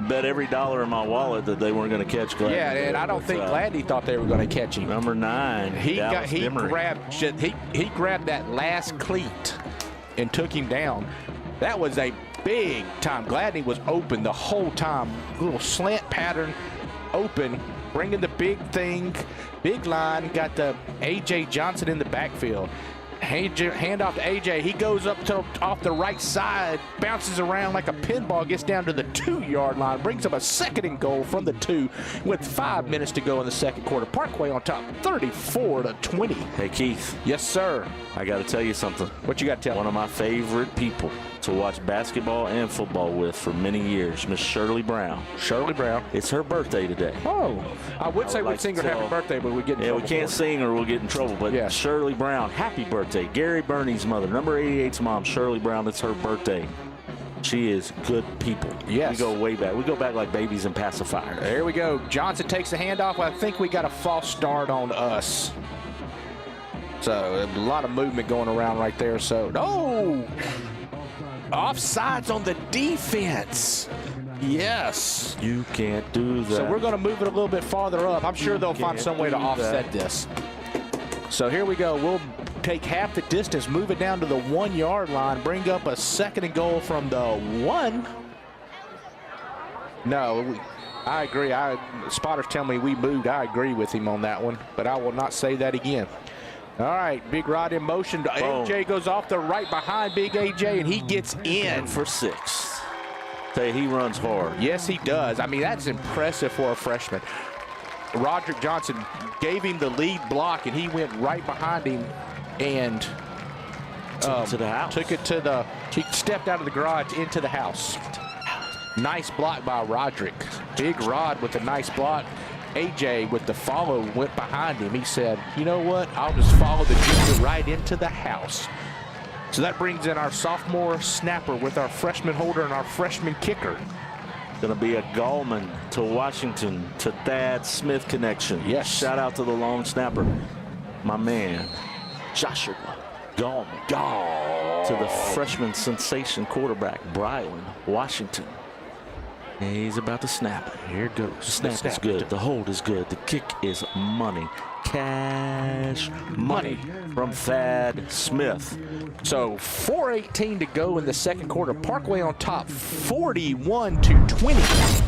bet every dollar in my wallet that they weren't going to catch Gladney. Yeah, and I don't think Gladney thought they were going to catch him. Number 9. He grabbed that last cleat and took him down. That was a big time. Gladney was open the whole time. Little slant pattern, open, bringing the big thing, big line. Got the A.J. Johnson in the backfield. Hand off to AJ. He goes up to off the right side, bounces around like a pinball, gets down to the 2-yard line, brings up a 2nd and goal from the 2 with 5 minutes to go in the second quarter. Parkway on top, 34-20. Hey, Keith. Yes, sir. I got to tell you something. What you got to tell me? One of my favorite people to watch basketball and football with for many years, Miss Shirley Brown. Shirley Brown. It's her birthday today. Oh, I would say we'd sing her happy birthday, but we get in trouble. Yeah, we can't sing or we'll get in trouble. But yeah. Shirley Brown, happy birthday. Gary Burney's mother, number 88's mom, Shirley Brown. It's her birthday. She is good people. Yes. We go way back. We go back like babies and pacifiers. There we go. Johnson takes the handoff. I think we got a false start on us. So a lot of movement going around right there. So, no! Offsides on the defense. Yes. You can't do that. So we're going to move it a little bit farther up. I'm sure they'll find some way to offset this. So here we go. We'll take half the distance, move it down to the 1-yard line, bring up a 2nd and goal from the 1. No, I agree. Spotters tell me we moved. I agree with him on that one, but I will not say that again. All right, Big Rod in motion. AJ goes off the right behind Big AJ, and he gets in for 6. Tell you, he runs hard. Yes, he does. I mean, that's impressive for a freshman. Roderick Johnson gave him the lead block, and he went right behind him and took it to the house. He stepped out of the garage into the house. Nice block by Roderick. Big Rod with a nice block. AJ with the follow went behind him. He said, you know what? I'll just follow the junior right into the house. So that brings in our sophomore snapper with our freshman holder and our freshman kicker. Going to be a Gallman to Washington to Thad Smith connection. Yes. Shout out to the long snapper, my man, Joshua Gallman. To the freshman sensation quarterback, Brylan Washington. And he's about to snap it. Here it goes. The snap is good. The hold is good. The kick is money. Cash money from Thad Smith. So 4:18 to go in the second quarter. Parkway on top, 41-20.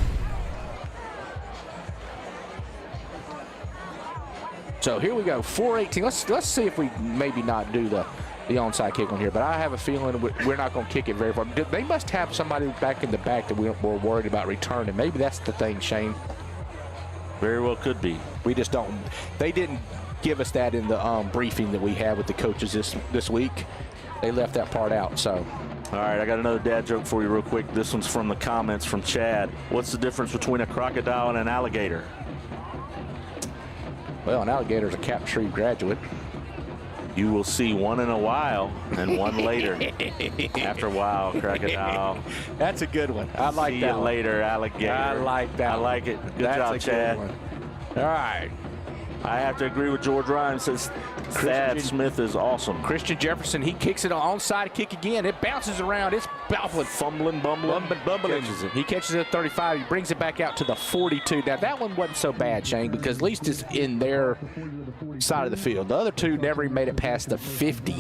So here we go, 4:18. Let's see if we maybe not do the onside kick on here, but I have a feeling we're not going to kick it very far. They must have somebody back in the back that we're worried about returning. Maybe that's the thing, Shane. Very well could be. We just don't. They didn't give us that in the briefing that we had with the coaches this week. They left that part out. So. All right, I got another dad joke for you real quick. This one's from the comments from Chad. What's the difference between a crocodile and an alligator? Well, an alligator's a Captain Shreve graduate. You will see one in a while and one later. After a while, crocodile. That's a good one. I like see that you one. later, alligator. I like that. I like it. Good job, Chad. All right. I have to agree with George Ryan. Says Thad Smith is awesome. Christian Jefferson, he kicks it on onside kick again. It bounces around. It's baffling. Fumbling, bumbling. Catches it. He catches it at 35. He brings it back out to the 42. Now, that one wasn't so bad, Shane, because at least it's in their side of the field. The other two never even made it past the 50.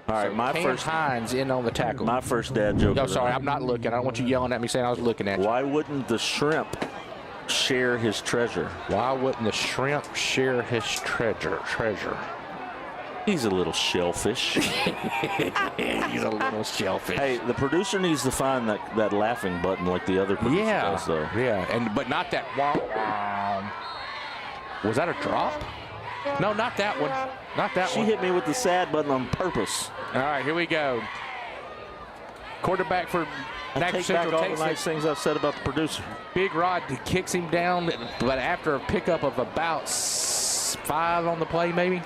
All right, so my Cam first Hines in on the tackle. My first dad joke. No, sorry, I'm not looking. I don't want you yelling at me saying I was looking at you. Why wouldn't the shrimp share his treasure? Why wouldn't the shrimp share his treasure? He's a little shellfish. He's a little shellfish. Hey, the producer needs to find that laughing button like the other producer does, though. Yeah, but not that. Was that a drop? No, not that one. Not that she one. She hit me with the sad button on purpose. All right, here we go. Quarterback for Natchitoches Central back all the nice things I've said about the producer. Big Rod kicks him down, but after a pickup of about 5 on the play, maybe.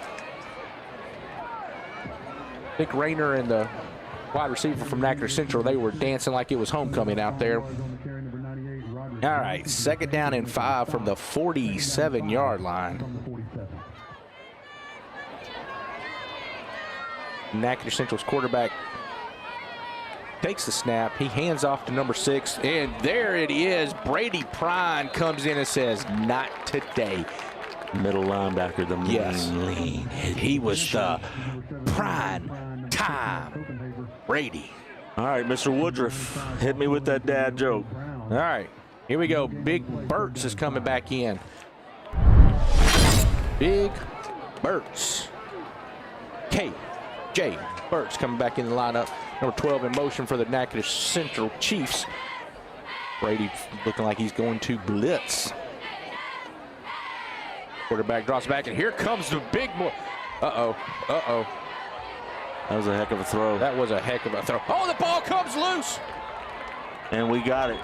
Nick Rayner and the wide receiver from Natchitoches Central, they were dancing like it was homecoming out there. All right, 2nd down and 5 from the 47-yard line. Natchitoches Central's quarterback takes the snap. He hands off to number 6, and there it is. Brady Prine comes in and says, "Not today." Middle linebacker, the lean. He was the prime time Brady. All right, Mr. Woodruff, hit me with that dad joke. All right, here we go. Big Burt's is coming back in. Big Burt's. K.J. Burt's coming back in the lineup. Number 12 in motion for the Natchitoches Central Chiefs. Brady looking like he's going to blitz. Quarterback drops back, and here comes the big boy. Uh-oh. That was a heck of a throw. That was a heck of a throw. Oh, the ball comes loose. And we got it.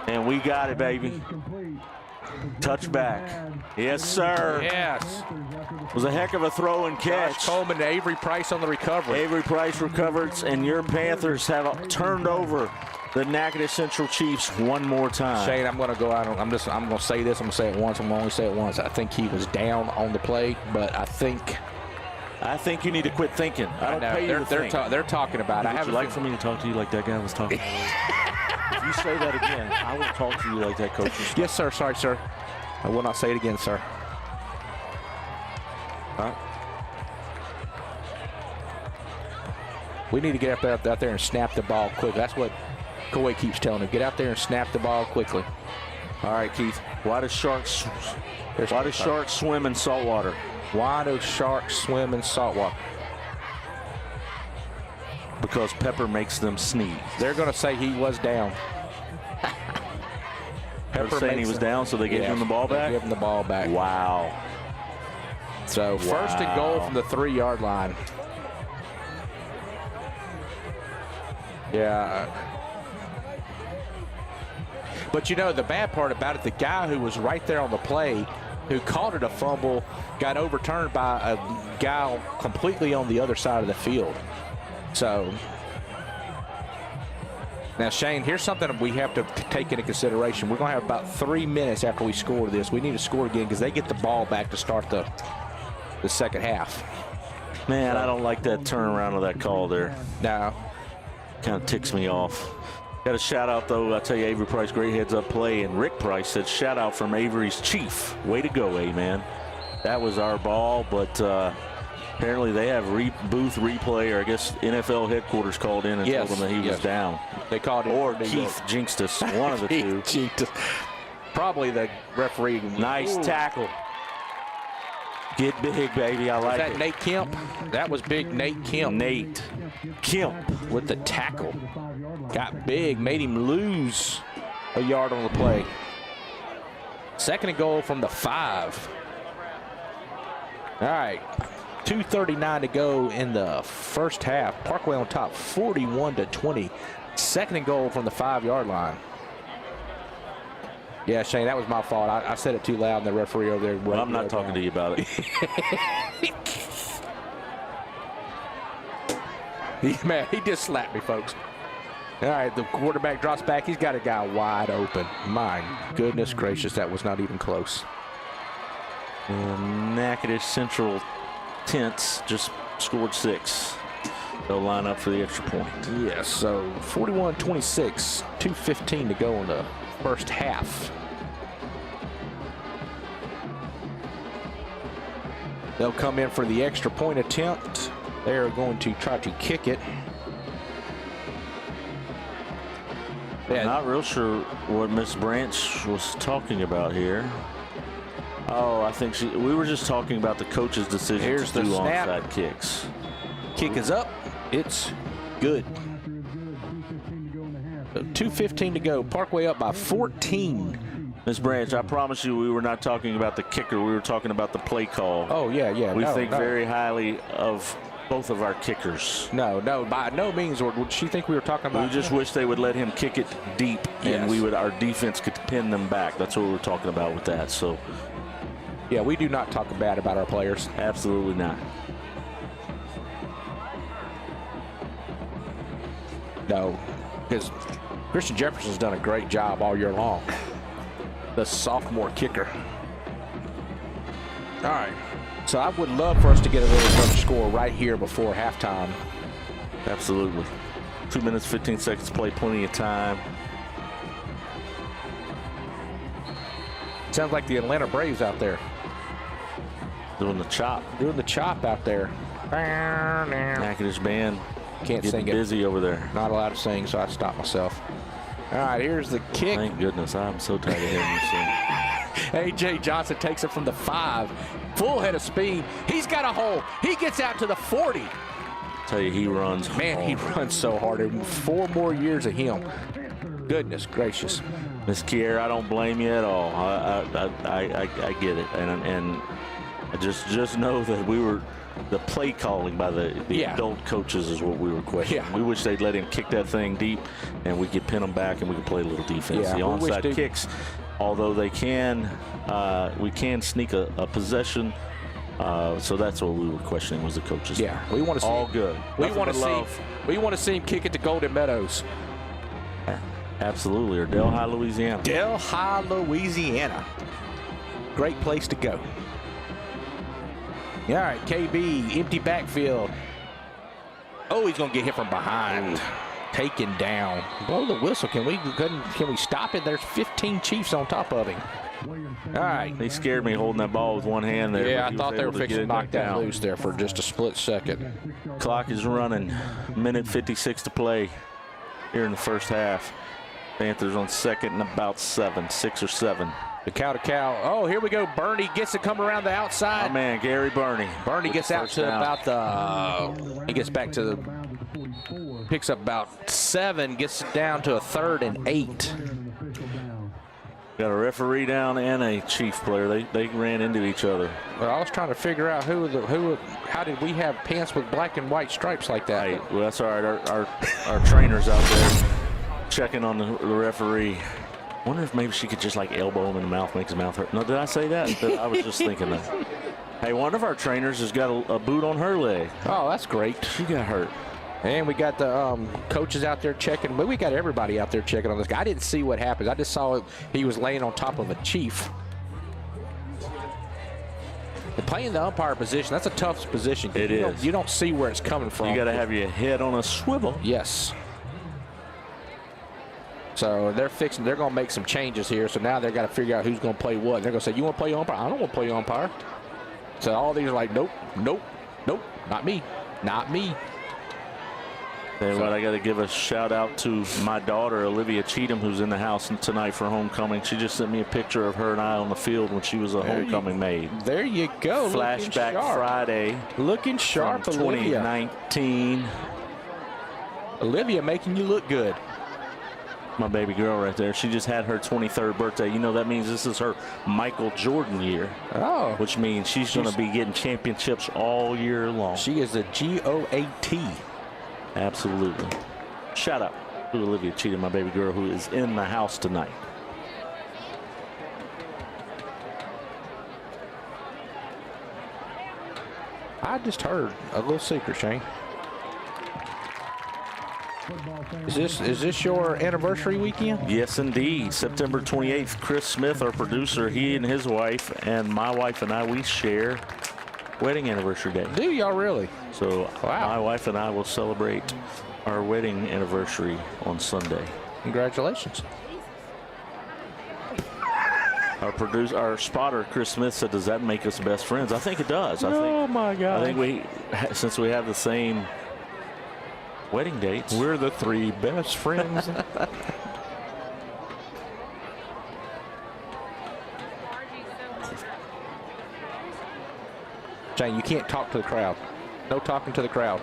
And we got it, baby. Touchback. Yes, sir. Yes. It was a heck of a throw and catch. Josh Coleman to Avery Price on the recovery. Avery Price recovers, and your Panthers have turned over the Natchitoches Central Chiefs one more time. Shane, I'm going to go out. I'm going to say this. I'm going to say it once. I'm going to only say it once. I think he was down on the play, but I think you need to quit thinking. I don't pay you to think. They're talking about it. Would you like for me to talk to you like that guy was talking? If you say that again, I will talk to you like that coach was. Yes, sir. Sorry, sir. I will not say it again, sir. All right. We need to get out there and snap the ball quick. That's what Coy keeps telling him. Get out there and snap the ball quickly. All right, Keith. Why do sharks swim in salt water? Why do sharks swim in salt water? Because pepper makes them sneeze. They're going to say he was down. Pepper saying he was down, so they gave him the ball back? Give him the ball back. Wow. So first and goal from the 3-yard line. Yeah. But you know, the bad part about it, the guy who was right there on the play, who called it a fumble, got overturned by a guy completely on the other side of the field. So now, Shane, here's something we have to take into consideration. We're going to have about 3 minutes after we score this. We need to score again because they get the ball back to start the second half. Man, I don't like that turnaround of that call there. No. Kind of ticks me off. Got a shout out, though. I tell you, Avery Price, great heads up play. And Rick Price said, shout out from Avery's chief. Way to go, man. That was our ball, but apparently they have booth replay, or I guess NFL headquarters called in and told them that he was down. They called him. Or Keith jinxed us, one of the two. Probably the referee. Nice tackle. Get big, baby. I like it. Was that Nate Kemp? That was big Nate Kemp. Nate Kemp with the tackle. Got big, made him lose a yard on the play. Second and goal from the 5. All right, 2:39 to go in the first half. Parkway on top, 41-20. Second and goal from the 5-yard line. Yeah, Shane, that was my fault. I said it too loud, and the referee over there. Well, I'm not talking to you about it. Man, he just slapped me, folks. All right, the quarterback drops back. He's got a guy wide open. My goodness gracious, that was not even close. And Natchitoches Central Tents just scored 6. They'll line up for the extra point. Yes, so 41-26, 2:15 to go in the first half. They'll come in for the extra point attempt. They are going to try to kick it. I'm not real sure what Miss Branch was talking about here. Oh, I think we were just talking about the coach's decision Here's to do the snap. onside kicks. Kick is up. It's good. 2:15 to go. Parkway up by 14. Miss Branch, I promise you we were not talking about the kicker. We were talking about the play call. Oh, yeah. We think very highly of both of our kickers. No, by no means would she think we were talking about. We just wish they would let him kick it deep, and our defense could pin them back. That's what we were talking about with that. So, yeah, we do not talk bad about our players. Absolutely not. No, because Christian Jefferson's done a great job all year long. The sophomore kicker. All right. So I would love for us to get a little better score right here before halftime. Absolutely. 2 minutes, 15 seconds to play, plenty of time. Sounds like the Atlanta Braves out there. Doing the chop. Doing the chop out there. Natchitoches band. Can't sing it. Busy over there. Not allowed to sing, so I stopped myself. All right, here's the kick. Thank goodness. I'm so tired of hearing you sing. A.J. Johnson takes it from the 5. Full head of speed. He's got a hole. He gets out to the 40. Tell you, he runs Man, hard. he runs so hard. 4 more years of him. Goodness gracious. Miss Kiera, I don't blame you at all. I get it. And I just know that the play calling by the adult coaches is what we were questioning. We wish they'd let him kick that thing deep and we could pin him back and we could play a little defense. The onside kicks, although we can sneak a possession. So that's what we were questioning was the coaches. Yeah, we want to see all good. We want to see him kick it to Golden Meadows. Absolutely, or Delhi, Louisiana. Delhi, Louisiana. Great place to go. All right, KB, empty backfield. Oh, he's going to get hit from behind. Taken down. Blow the whistle. Can we stop it? There's 15 Chiefs on top of him. All right. He scared me holding that ball with one hand there. Yeah, I thought they were fixing to knock that loose there for just a split second. Clock is running. Minute 56 to play here in the first half. Panthers on second and about 6 or 7. The cow to cow. Oh, here we go. Bernie gets to come around the outside. Oh, man, Gary Bernie. Bernie gets out to about he gets back to picks up about 7, gets it down to a 3rd and 8. Got a referee down and a Chief player. They ran into each other. Well, I was trying to figure out how did we have pants with black and white stripes like that? Hey, well, that's all right. Our trainers out there checking on the referee. Wonder if maybe she could just like elbow him in the mouth, make his mouth hurt. No, did I say that? I was just thinking that. Hey, one of our trainers has got a boot on her leg. Oh, that's great. She got hurt. And we got the coaches out there checking. But we got everybody out there checking on this guy. I didn't see what happened. I just saw he was laying on top of a Chief. And playing the umpire position, that's a tough position. It is. You don't see where it's coming from. You got to have your head on a swivel. Yes. So they're going to make some changes here. So now they've got to figure out who's going to play what. They're going to say, you want to play umpire? I don't want to play umpire. So all these are like, nope, not me. And I got to give a shout out to my daughter, Olivia Cheatham, who's in the house tonight for homecoming. She just sent me a picture of her and I on the field when she was a homecoming maid. There you go. Flashback Friday. Looking sharp, from 2019. Olivia making you look good. My baby girl right there. She just had her 23rd birthday. You know, that means this is her Michael Jordan year. Oh. Which means she's going to be getting championships all year long. She is a GOAT. Absolutely. Shout out to Olivia Cheatham, my baby girl, who is in the house tonight. I just heard a little secret, Shane. Is this your anniversary weekend? Yes, indeed. September 28th, Chris Smith, our producer, he and his wife, and my wife and I, we share wedding anniversary day. Do y'all really? So my wife and I will celebrate our wedding anniversary on Sunday. Congratulations. Our spotter, Chris Smith, said, "Does that make us best friends?" I think it does. Oh my God! I think since we have the same wedding dates, we're the 3 best friends. Jane, you can't talk to the crowd. No talking to the crowd.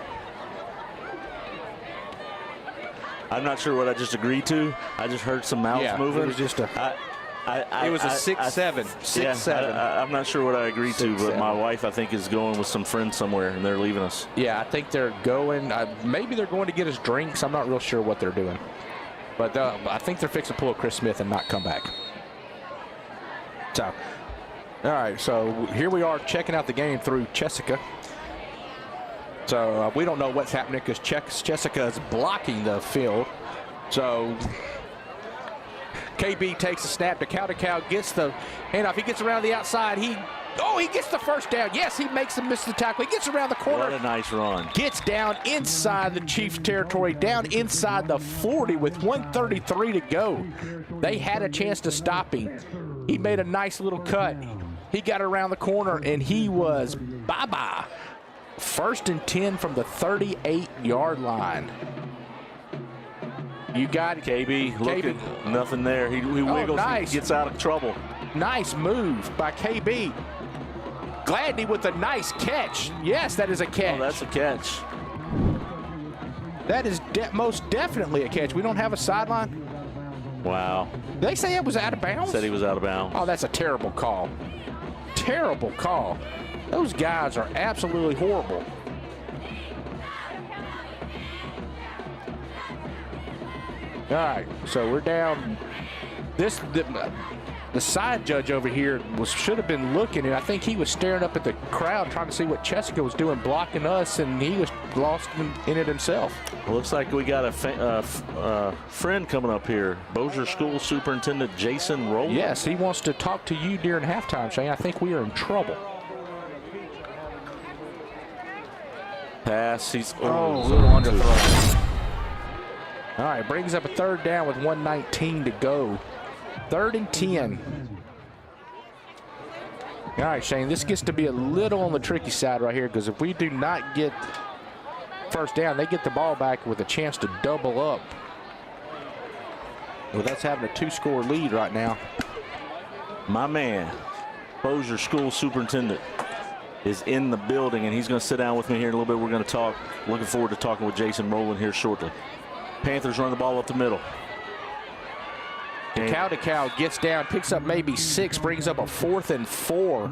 I'm not sure what I just agreed to. I just heard some mouths moving. It was just a. It was a 6-7. 6-7. I'm not sure what I agreed to, but my wife, I think, is going with some friends somewhere, and they're leaving us. Yeah, I think they're going. Maybe they're going to get us drinks. I'm not real sure what they're doing. But I think they're fixing to pull a Chris Smith and not come back. So, all right, so here we are checking out the game through Jessica. So we don't know what's happening because Jessica is blocking the field. So KB takes a snap to Cow gets the handoff. He gets around the outside. He gets the first down. Yes, he makes him miss the tackle. He gets around the corner. What a nice run. Gets down inside the Chiefs territory, down inside the 40 with 1:33 to go. They had a chance to stop him. He made a nice little cut. He got around the corner, and he was bye-bye. 1st and 10 from the 38-yard line. You got it. KB, looking, nothing there. He wiggles, nice. He gets out of trouble. Nice move by KB. Gladney with a nice catch. Yes, that is a catch. Oh, that's a catch. That is most definitely a catch. We don't have a sideline. Wow. Did they say it was out of bounds? Said he was out of bounds. Oh, that's a terrible call. Terrible call. Those guys are absolutely horrible. All right, so we're down. The side judge over here should have been looking, and I think he was staring up at the crowd trying to see what Jessica was doing, blocking us, and he was lost in it himself. Looks like we got a friend coming up here. Bossier School Superintendent Jason Rowland. Yes, he wants to talk to you during halftime, Shane. I think we are in trouble. Pass. He's a little underthrown. All right, brings up a 3rd down with 1:19 to go. 3rd and 10. All right, Shane, this gets to be a little on the tricky side right here because if we do not get 1st down, they get the ball back with a chance to double up. Well, that's having a 2-score lead right now. My man, Bossier School Superintendent, is in the building, and he's going to sit down with me here in a little bit. We're going to talk. Looking forward to talking with Jason Rowland here shortly. Panthers run the ball up the middle. Cow gets down, picks up maybe 6, brings up a 4th and 4.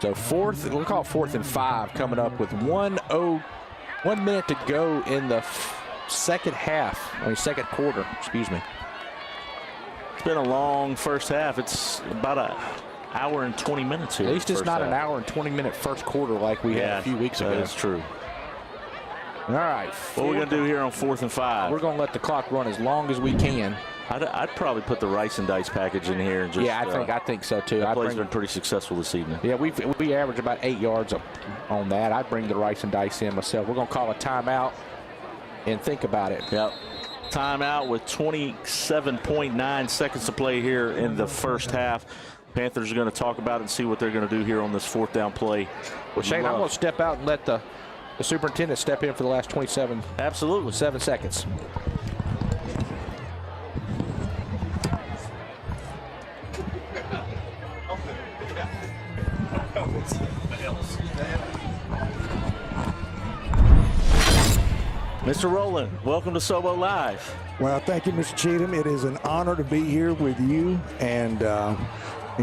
So we'll call it 4th and 5 coming up with 1 minute to go in the second quarter, excuse me. It's been a long first half. It's about an hour and 20 minutes here. At least it's not an hour and 20-minute first quarter like we had a few weeks ago. That's true. All right. What are we going to do here on 4th and 5? We're going to let the clock run as long as we can. I'd probably put the rice and dice package in here. And just, I think so, too. That play's been pretty succtimesuccessful this evening. Yeah, we average about 8 yards on that. I'd bring the rice and dice in myself. We're going to call a timeout and think about it. Yep. Timeout with 27.9 seconds to play here in the first half. Panthers are going to talk about it and see what they're going to do here on this 4th down play. Well, Shane, I'm going to step out and let the superintendent step in for the last 27. Absolutely. 7 seconds. Mr. Rowland, welcome to Sobo Live. Well, thank you, Mr. Cheatham. It is an honor to be here with you and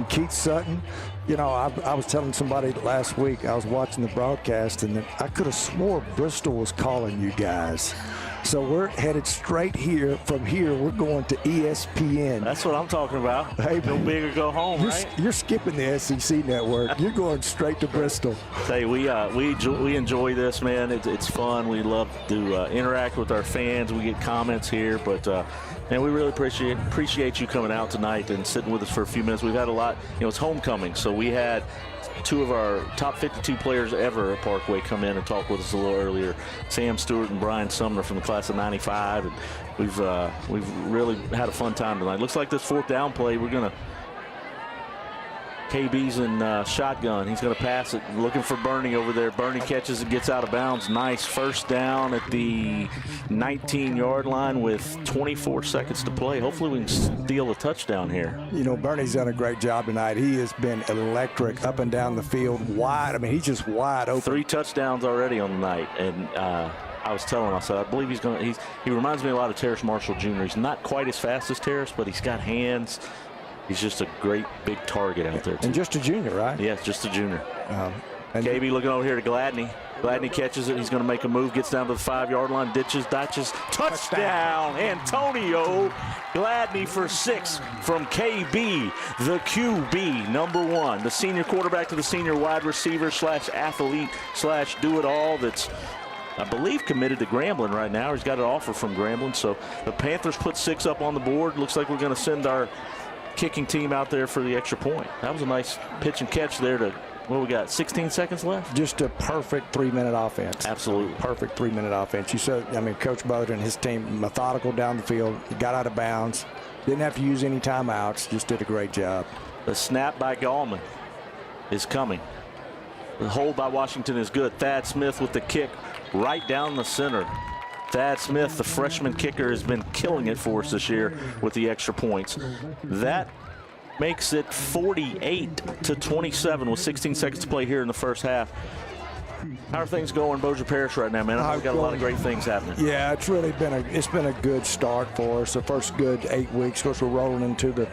Keith Sutton. You know, I was telling somebody last week, I was watching the broadcast, and I could have swore Bristol was calling you guys. So we're headed straight here. From here, we're going to ESPN. That's what I'm talking about. Hey, go big or go home, right? You're skipping the SEC network. You're going straight to Bristol. Hey, we enjoy this, man. It's fun. We love to interact with our fans. We get comments here, but man, we really appreciate you coming out tonight and sitting with us for a few minutes. We've had a lot. You know, it's homecoming, so we had two of our top 52 players ever at Parkway come in and talk with us a little earlier. Sam Stewart and Brian Sumner from the class of '95, and we've really had a fun time tonight. Looks like this 4th down play, we're gonna KB's in shotgun. He's going to pass it, looking for Bernie over there. Bernie catches it, gets out of bounds. Nice first down at the 19-yard line with 24 seconds to play. Hopefully we can steal a touchdown here. You know, Bernie's done a great job tonight. He has been electric up and down the field, wide. I mean, he's just wide open. 3 touchdowns already on the night, and I was telling him, I said, I believe he reminds me a lot of Terrace Marshall Jr. He's not quite as fast as Terrace, but he's got hands. He's just a great big target out there, too. And just a junior, right? Yeah, just a junior. And KB looking over here to Gladney. Gladney catches it. He's going to make a move, gets down to the 5-yard line, ditches. Touchdown, Antonio Gladney for 6 from KB, the QB, number 1. The senior quarterback to the senior wide receiver / athlete / do-it-all that's, I believe, committed to Grambling right now. He's got an offer from Grambling. So the Panthers put 6 up on the board. Looks like we're going to send our kicking team out there for the extra point. That was a nice pitch and catch there to, what we got, 16 seconds left? Just a perfect 3-minute offense. Absolutely. Perfect 3-minute offense. You said, I mean, Coach Bowden and his team, methodical down the field, got out of bounds, didn't have to use any timeouts, just did a great job. The snap by Gallman is coming. The hold by Washington is good. Thad Smith with the kick right down the center. Thad Smith, the freshman kicker, has been killing it for us this year with the extra points. That makes it 48-27 with 16 seconds to play here in the first half. How are things going in Bossier Parish right now, man? I know we've got a lot of great things happening. Yeah, it's really been a good start for us. The first good 8 weeks. Of course, we're rolling into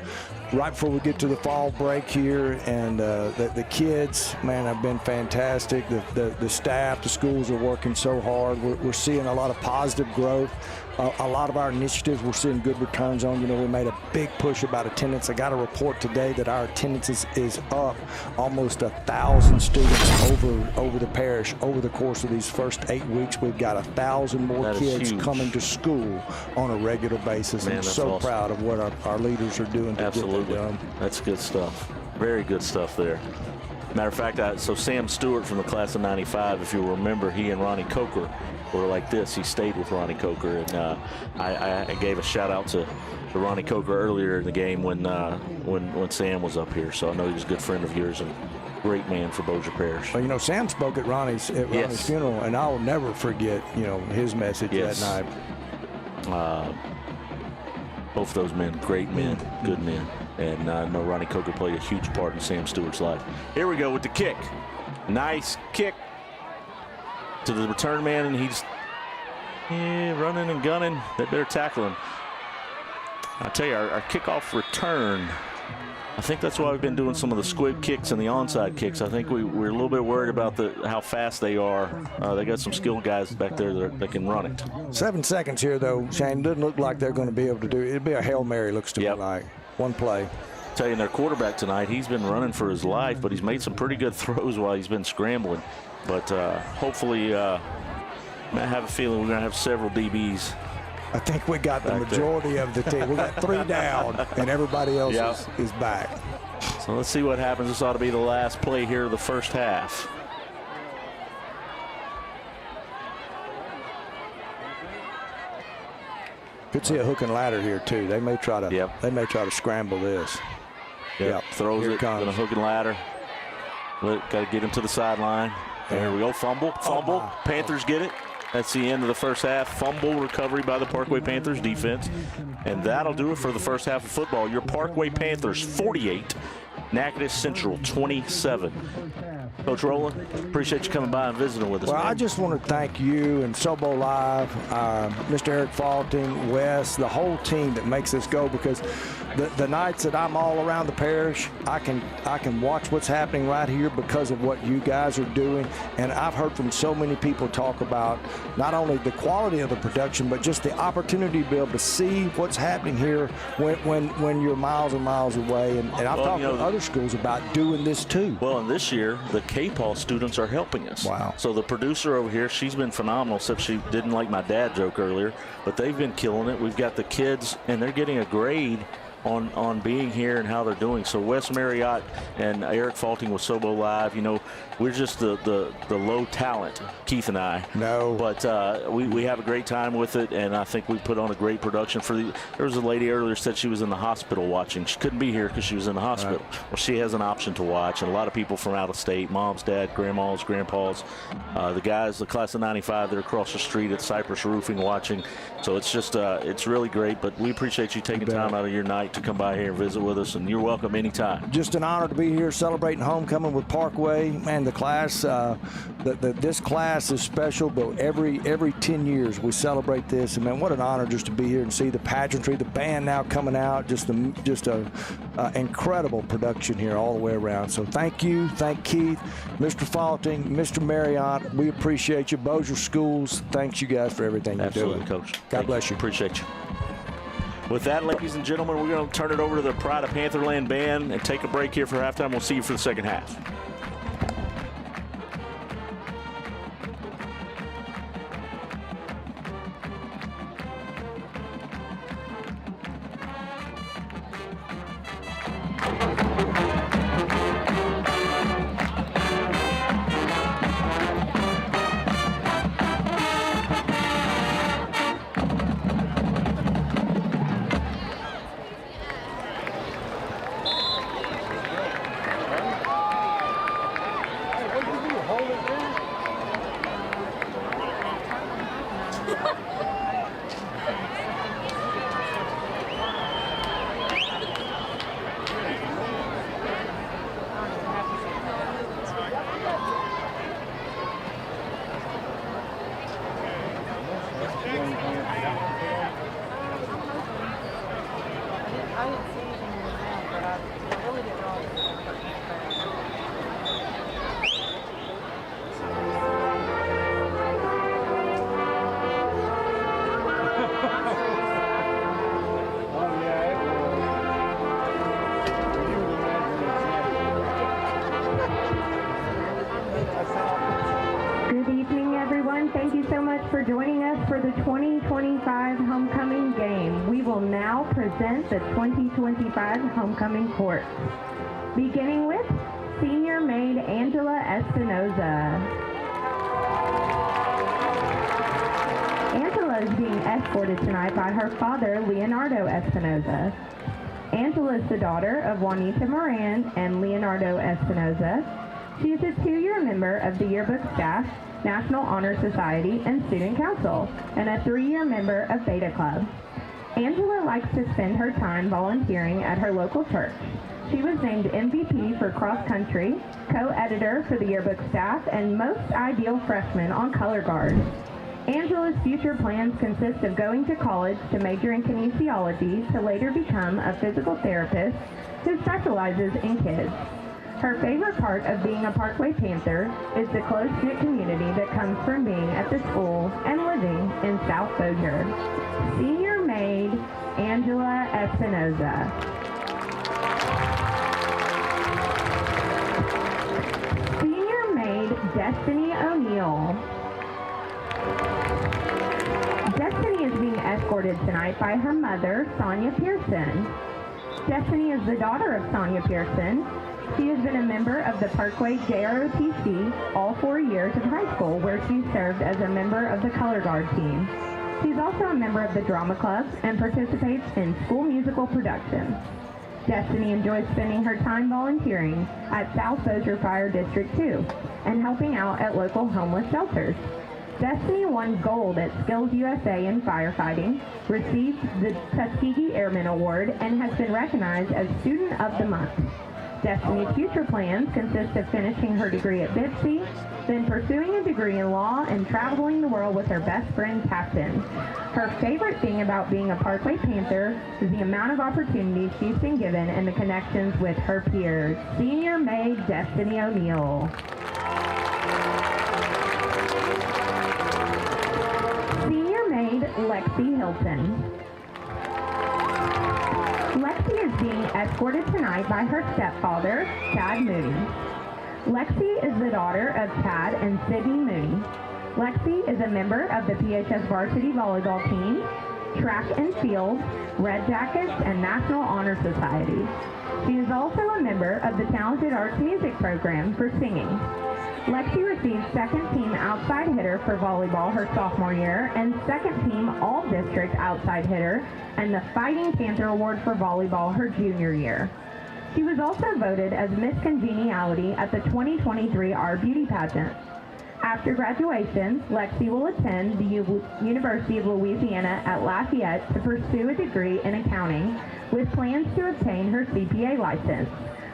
right before we get to the fall break here, and the kids, man, have been fantastic. The staff, the schools are working so hard. We're seeing a lot of positive growth. A lot of our initiatives we're seeing good returns on. You know, we made a big push about attendance. I got a report today that our attendance is up almost 1,000 students over the parish over the course of these first 8 weeks. We've got 1,000 more kids coming to school on a regular basis. Man, I'm so awesome. Proud of what our leaders are doing to get that done. That's good stuff. Very good stuff there. Matter of fact, so Sam Stewart from the class of '95, if you remember, he and Ronnie Coker were like this. He stayed with Ronnie Coker, and I gave a shout out to Ronnie Coker earlier in the game when Sam was up here. So I know he was a good friend of yours and great man for Bossier Parish. Well, you know, Sam spoke at Ronnie's funeral, and I'll never forget, you know, his message that night. Both those men, great men, good men. And I know Ronnie Coker played a huge part in Sam Stewart's life. Here we go with the kick. Nice kick to the return man, and he's running and gunning. They better tackle him. I tell you, our kickoff return, I think that's why we've been doing some of the squib kicks and the onside kicks. I think we're a little bit worried about how fast they are. They got some skilled guys back there that can run it. 7 seconds here, though, Shane. Doesn't look like they're going to be able to do it. It'd be a Hail Mary, looks to me like. One play. I'll tell you, their quarterback tonight, he's been running for his life, but he's made some pretty good throws while he's been scrambling. But hopefully, I have a feeling we're going to have several DBs. I think we got the majority of the team. We got 3 down, and everybody else is back. So let's see what happens. This ought to be the last play here of the first half. Could see a hook and ladder here too. They may try to. They may try to scramble this. Throws it. Gonna hook and ladder. Got to get him to the sideline. There we go. Fumble. Panthers get it. That's the end of the first half. Fumble recovery by the Parkway Panthers defense. And that'll do it for the first half of football. Your Parkway Panthers 48, Natchitoches Central 27. Coach Rowland, appreciate you coming by and visiting with us. Well, man. I just want to thank you and Sobo Live, Mr. Eric Faulting, Wes, the whole team that makes this go, because the nights that I'm all around the parish, I can watch what's happening right here because of what you guys are doing. And I've heard from so many people talk about not only the quality of the production, but just the opportunity to be able to see what's happening here when you're miles and miles away. And I've talked to other schools about doing this too. Well, and this year, the K-Paul students are helping us. Wow. So the producer over here, she's been phenomenal, except she didn't like my dad joke earlier, but they've been killing it. We've got the kids, and they're getting a grade on being here and how they're doing. So Wes Marriott and Eric Faulting with Sobo Live, we're just the low talent, Keith and I. No. But we have a great time with it, and I think we put on a great production. There was a lady earlier said she was in the hospital watching. She couldn't be here because she was in the hospital. Right. Well, she has an option to watch, and a lot of people from out of state, moms, dad, grandmas, grandpas, the guys, the class of 95, they're across the street at Cypress Roofing watching. So it's just, it's really great, but we appreciate you taking time out of your night to come by here and visit with us, and you're welcome anytime. Just an honor to be here celebrating homecoming with Parkway and the class. This class is special, but every 10 years we celebrate this, and man, what an honor just to be here and see the pageantry, the band now coming out, just a incredible production here all the way around. So thank you, thank Keith, Mr. Faulting, Mr. Marriott. We appreciate you. Bossier Schools, thanks you guys for everything you're doing. Absolutely, Coach. God bless you. Appreciate you. With that, ladies and gentlemen, we're going to turn it over to the Pride of Pantherland band and take a break here for halftime. We'll see you for the second half. For joining us for the 2025 homecoming game. We will now present the 2025 homecoming court. Beginning with senior maid Angela Espinoza. Angela is being escorted tonight by her father, Leonardo Espinoza. Angela is the daughter of Juanita Moran and Leonardo Espinoza. She is a 2-year member of the yearbook staff, National Honor Society, and Student Council, and a 3-year member of Beta Club. Angela likes to spend her time volunteering at her local church. She was named MVP for cross country, co-editor for the yearbook staff, and most ideal freshman on color guard. Angela's future plans consist of going to college to major in kinesiology to later become a physical therapist who specializes in kids. Her favorite part of being a Parkway Panther is the close-knit community that comes from being at the school and living in South Bossier. Senior maid Angela Espinoza. Senior maid Destiny O'Neill. Destiny is being escorted tonight by her mother, Sonia Pearson. Destiny is the daughter of Sonia Pearson. She has been a member of the Parkway JROTC all 4 years of high school, where she served as a member of the color guard team. She's also a member of the drama club and participates in school musical productions. Destiny enjoys spending her time volunteering at South Bossier Fire District 2 and helping out at local homeless shelters. Destiny won gold at Skills USA in firefighting, received the Tuskegee Airman Award, and has been recognized as Student of the Month. Destiny's future plans consist of finishing her degree at BIPSI, then pursuing a degree in law and traveling the world with her best friend, Captain. Her favorite thing about being a Parkway Panther is the amount of opportunities she's been given and the connections with her peers. Senior maid Destiny O'Neill. Senior maid Lexi Hilton. Lexi is being escorted tonight by her stepfather, Chad Mooney. Lexi is the daughter of Chad and Sydney Mooney. Lexi is a member of the PHS varsity volleyball team, track and field, Red Jackets, and National Honor Society. She is also a member of the Talented Arts Music program for singing. Lexi received second team outside hitter for volleyball her sophomore year and second team all-district outside hitter and the Fighting Panther Award for volleyball her junior year. She was also voted as Miss Congeniality at the 2023 Our Beauty Pageant. After graduation, Lexi will attend the University of Louisiana at Lafayette to pursue a degree in accounting with plans to obtain her CPA license.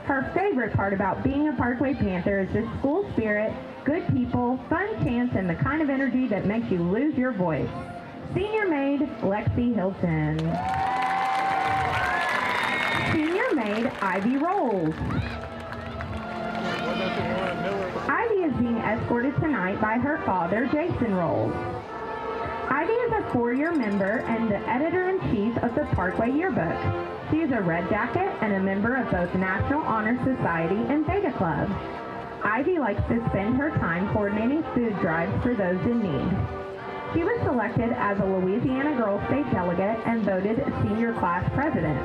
Her favorite part about being a Parkway Panther is the school spirit, good people, fun chants, and the kind of energy that makes you lose your voice. Senior maid Lexi Hilton. Senior maid Ivy Rolls. Ivy is being escorted tonight by her father, Jason Rolls. Ivy is a 4-year member and the editor-in-chief of the Parkway Yearbook. She is a Red Jacket and a member of both National Honor Society and Beta Club. Ivy likes to spend her time coordinating food drives for those in need. She was selected as a Louisiana Girls State delegate and voted senior class president.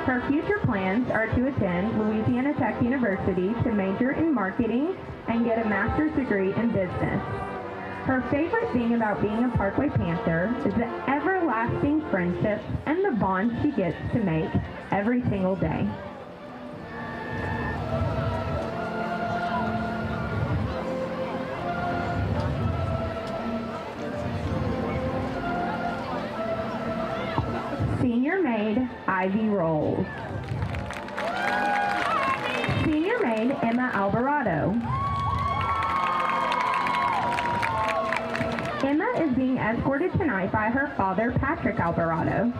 Her future plans are to attend Louisiana Tech University to major in marketing and get a master's degree in business. Her favorite thing about being a Parkway Panther is the everlasting friendships and the bonds she gets to make every single day. Senior maid Ivy Rolls. Senior maid Emma Alvarado. Emma is being escorted tonight by her father, Patrick Alvarado.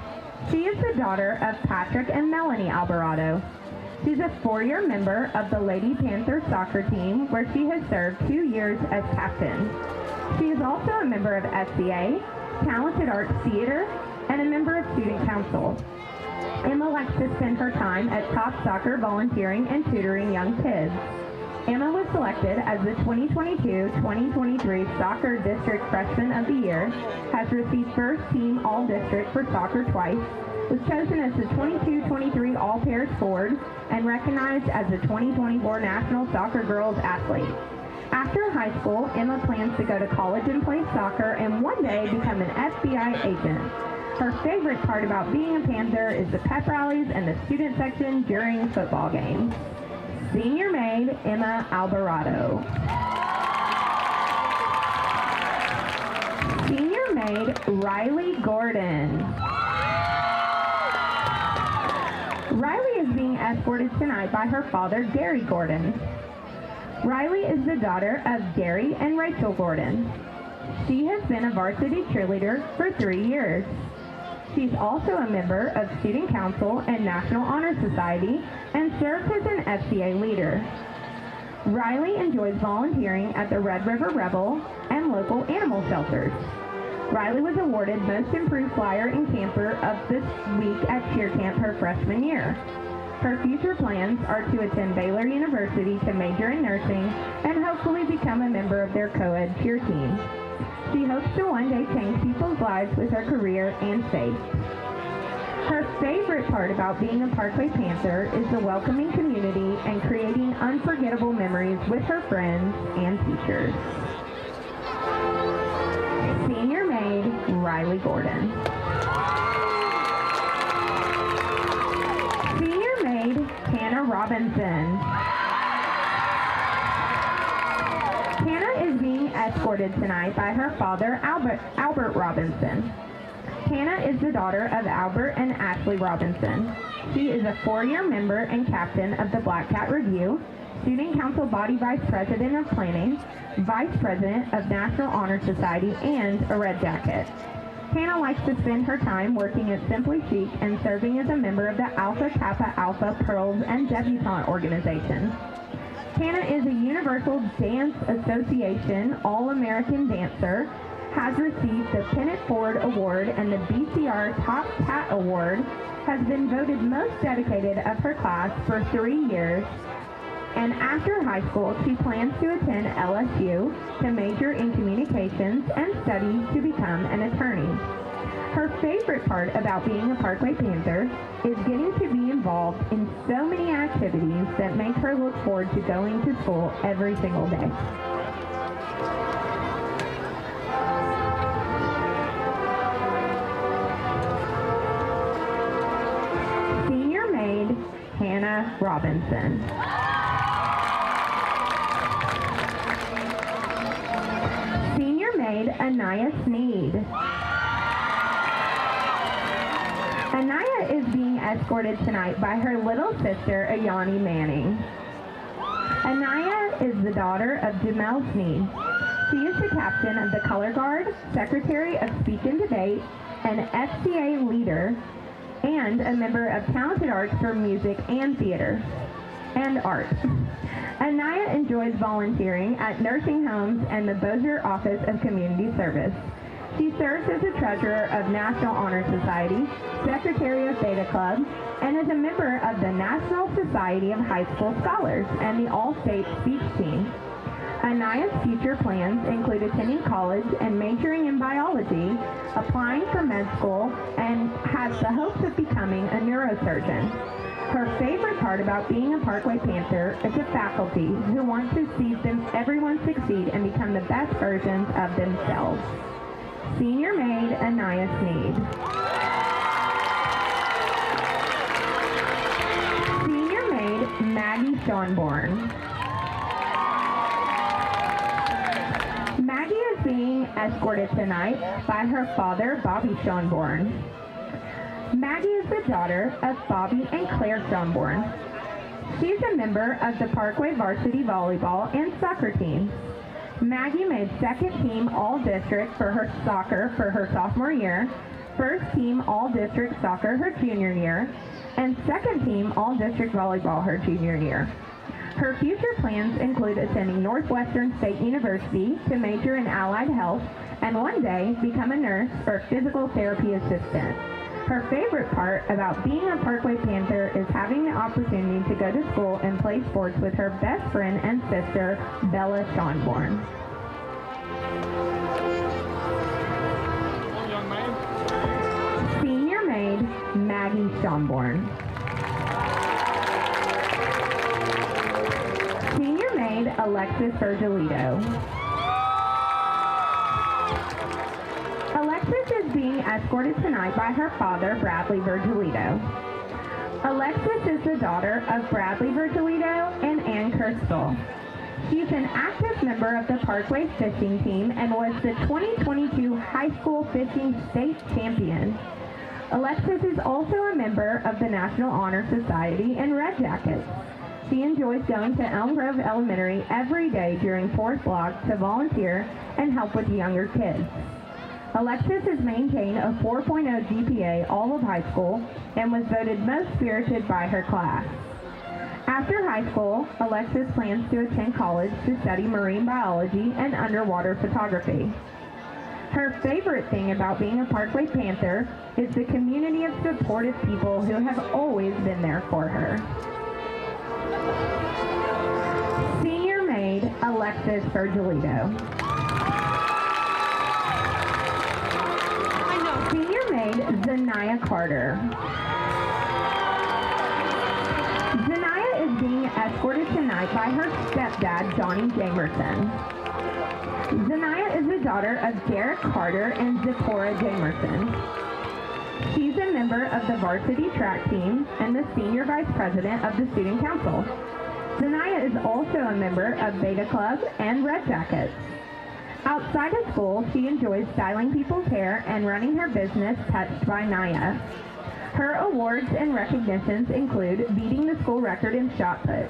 She is the daughter of Patrick and Melanie Alvarado. She's a 4-year member of the Lady Panther soccer team where she has served 2 years as captain. She is also a member of SCA, Talented Arts Theater, and a member of Student Council. Emma likes to spend her time at Top Soccer volunteering and tutoring young kids. Emma was selected as the 2022-2023 Soccer District Freshman of the Year, has received first team All-District for soccer twice, was chosen as the 22-23 All-Pairs Forward, and recognized as the 2024 National Soccer Girls Athlete. After high school, Emma plans to go to college and play soccer and one day become an FBI agent. Her favorite part about being a Panther is the pep rallies and the student section during football games. Senior maid Emma Alvarado. Senior maid Riley Gordon. Riley is being escorted tonight by her father, Gary Gordon. Riley is the daughter of Gary and Rachel Gordon. She has been a varsity cheerleader for 3 years. She's also a member of Student Council and National Honor Society and serves as an FCA leader. Riley enjoys volunteering at the Red River Rebel and local animal shelters. Riley was awarded Most Improved Flyer and Camper of this week at cheer camp her freshman year. Her future plans are to attend Baylor University to major in nursing and hopefully become a member of their co-ed cheer team. She hopes to one day change people's lives with her career and faith. Her favorite part about being a Parkway Panther is the welcoming community and creating unforgettable memories with her friends and teachers. Senior maid Riley Gordon. Senior maid Hannah Robinson. Hannah is being escorted tonight by her father, Albert Robinson. Hannah is the daughter of Albert and Ashley Robinson. She is a 4-year member and captain of the Black Cat Review, Student Council Body Vice President of Planning, Vice President of National Honor Society, and a Red Jacket. Hannah likes to spend her time working at Simply Chic and serving as a member of the Alpha Kappa Alpha Pearls and Debutante organization. Hannah is a Universal Dance Association All-American Dancer, has received the Pennant Ford Award and the BCR Top Cat Award, has been voted most dedicated of her class for 3 years, and after high school, she plans to attend LSU to major in communications and study to become an attorney. Her favorite part about being a Parkway Panther is getting to be involved in so many activities that make her look forward to going to school every single day. Senior maid, Hannah Robinson. Senior maid, Anaya Sneed. Anaya is being escorted tonight by her little sister, Ayani Manning. Anaya is the daughter of Jamel Sneed. She is the captain of the Color Guard, Secretary of Speech and Debate, an FCA leader, and a member of Talented Arts for Music and Theater and Art. Anaya enjoys volunteering at nursing homes and the Bossier Office of Community Service. She serves as a treasurer of National Honor Society, secretary of Beta Club, and is a member of the National Society of High School Scholars and the All-State Speech Team. Anaya's future plans include attending college and majoring in biology, applying for med school, and has the hopes of becoming a neurosurgeon. Her favorite part about being a Parkway Panther is the faculty who want to see everyone succeed and become the best versions of themselves. Senior maid, Anaya Sneed. Senior maid, Maggie Schonborn. Maggie is being escorted tonight by her father, Bobby Schonborn. Maggie is the daughter of Bobby and Claire Schonborn. She's a member of the Parkway varsity volleyball and soccer teams. Maggie made second team all-district for her soccer for her sophomore year, first team all-district soccer her junior year, and second team all-district volleyball her junior year. Her future plans include attending Northwestern State University to major in allied health and one day become a nurse or physical therapy assistant. Her favorite part about being a Parkway Panther is having the opportunity to go to school and play sports with her best friend and sister, Bella Schonborn. Senior maid, Maggie Schonborn. Senior maid, Alexis Virgilito. Alexis is being escorted tonight by her father, Bradley Virgilito. Alexis is the daughter of Bradley Virgilito and Ann Kirstel. She's an active member of the Parkway fishing team and was the 2022 high school fishing state champion. Alexis is also a member of the National Honor Society and Red Jackets. She enjoys going to Elm Grove Elementary every day during 4th block to volunteer and help with younger kids. Alexis has maintained a 4.0 GPA all of high school and was voted most spirited by her class. After high school, Alexis plans to attend college to study marine biology and underwater photography. Her favorite thing about being a Parkway Panther is the community of supportive people who have always been there for her. Senior maid, Alexis Virgilito. Senior maid, Zanaya Carter. Zanaya is being escorted tonight by her stepdad, Johnny Jamerson. Zanaya is the daughter of Derek Carter and Zipporah Jamerson. She's a member of the varsity track team and the senior vice president of the student council. Zanaya is also a member of Beta Club and Red Jackets. Outside of school, she enjoys styling people's hair and running her business, Touched by Naya. Her awards and recognitions include beating the school record in shot put.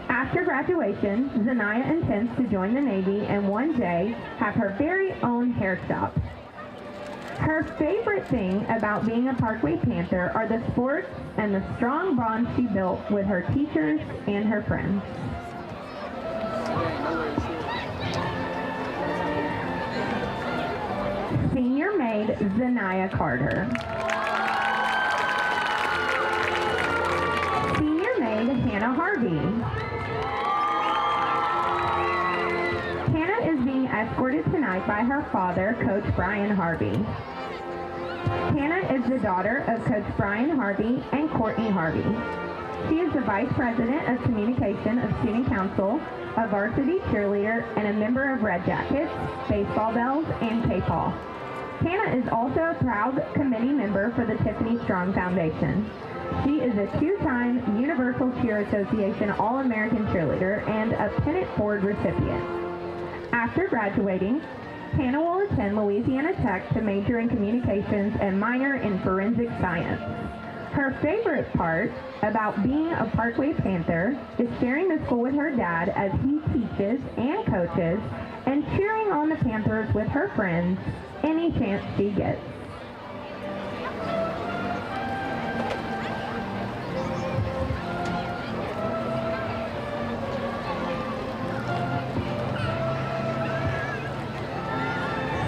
After graduation, Zanaya intends to join the Navy and one day have her very own hair shop. Her favorite thing about being a Parkway Panther are the sports and the strong bond she built with her teachers and her friends. Senior maid Zanaya Carter. Senior maid Hannah Harvey. Hannah is being escorted tonight by her father, Coach Brian Harvey. Hannah is the daughter of Coach Brian Harvey and Courtney Harvey. She is the Vice President of Communication of Student Council, a varsity cheerleader, and a member of Red Jackets, Baseball Bells, and K-Paw. Hannah is also a proud committee member for the Tiffany Strong Foundation. She is a two-time Universal Cheer Association All-American cheerleader and a Pennant Ford recipient. After graduating, Hannah will attend Louisiana Tech to major in communications and minor in forensic science. Her favorite part about being a Parkway Panther is sharing the school with her dad as he teaches and coaches and cheering on the Panthers with her friends any chance she gets.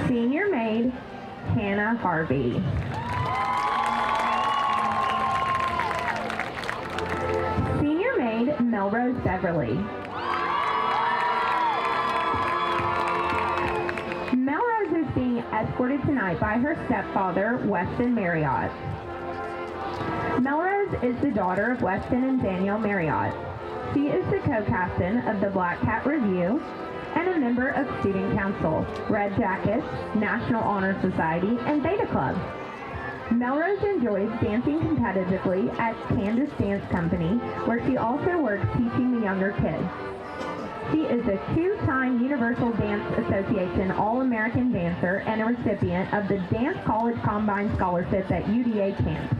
Senior maid Hannah Harvey. Senior maid Melrose Beverly. Melrose is being escorted tonight by her stepfather, Weston Marriott. Melrose is the daughter of Weston and Danielle Marriott. She is the co-captain of the Black Cat Review and a member of Student Council, Red Jackets, National Honor Society, and Beta Club. Melrose enjoys dancing competitively at Candace Dance Company, where she also works teaching the younger kids. She is a two-time Universal Dance Association All-American Dancer and a recipient of the Dance College Combine Scholarships at UDA Camp.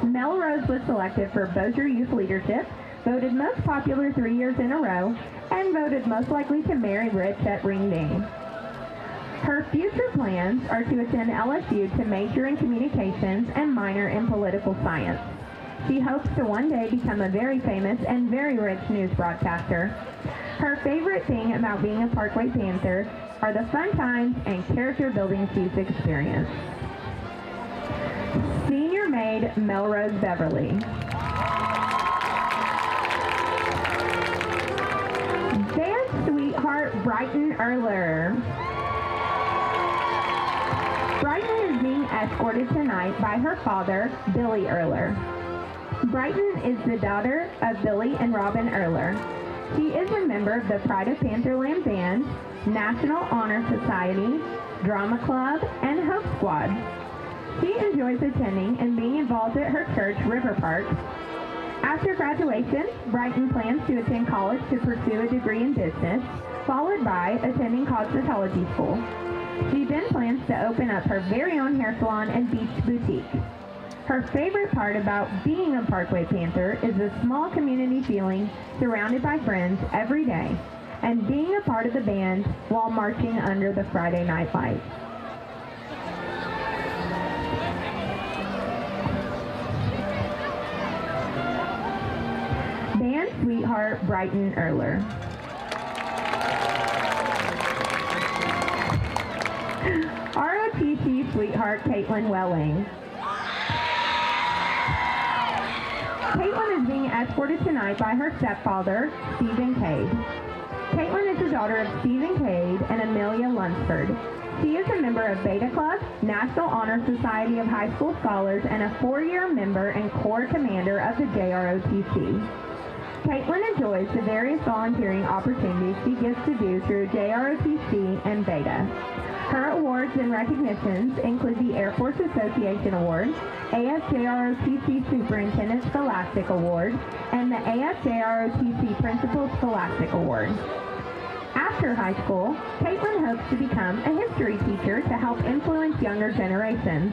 Melrose was selected for Bossier Youth Leadership, voted most popular 3 years in a row, and voted most likely to marry rich at Ring Ding. Her future plans are to attend LSU to major in communications and minor in political science. She hopes to one day become a very famous and very rich news broadcaster. Her favorite thing about being a Parkway Panther are the fun times and character building she's experienced. Senior maid Melrose Beverly. Dance sweetheart Brighton Erler. Brighton is being escorted tonight by her father, Billy Erler. Brighton is the daughter of Billy and Robin Erler. She is a member of the Pride of Pantherland Band, National Honor Society, Drama Club, and Hope Squad. She enjoys attending and being involved at her church, River Park. After graduation, Brighton plans to attend college to pursue a degree in business, followed by attending cosmetology school. She then plans to open up her very own hair salon and beach boutique. Her favorite part about being a Parkway Panther is the small community feeling surrounded by friends every day and being a part of the band while marching under the Friday night lights. Band sweetheart Brighton Erler. ROTC sweetheart Caitlin Welling. Caitlin is being escorted tonight by her stepfather, Stephen Cade. Caitlin is the daughter of Stephen Cade and Amelia Lunsford. She is a member of Beta Club, National Honor Society of High School Scholars, and a 4-year member and Corps Commander of the JROTC. Caitlin enjoys the various volunteering opportunities she gets to do through JROTC and Beta. Her awards and recognitions include the Air Force Association Award, AFJROTC Superintendent Scholastic Award, and the AFJROTC Principal Scholastic Award. After high school, Caitlin hopes to become a history teacher to help influence younger generations.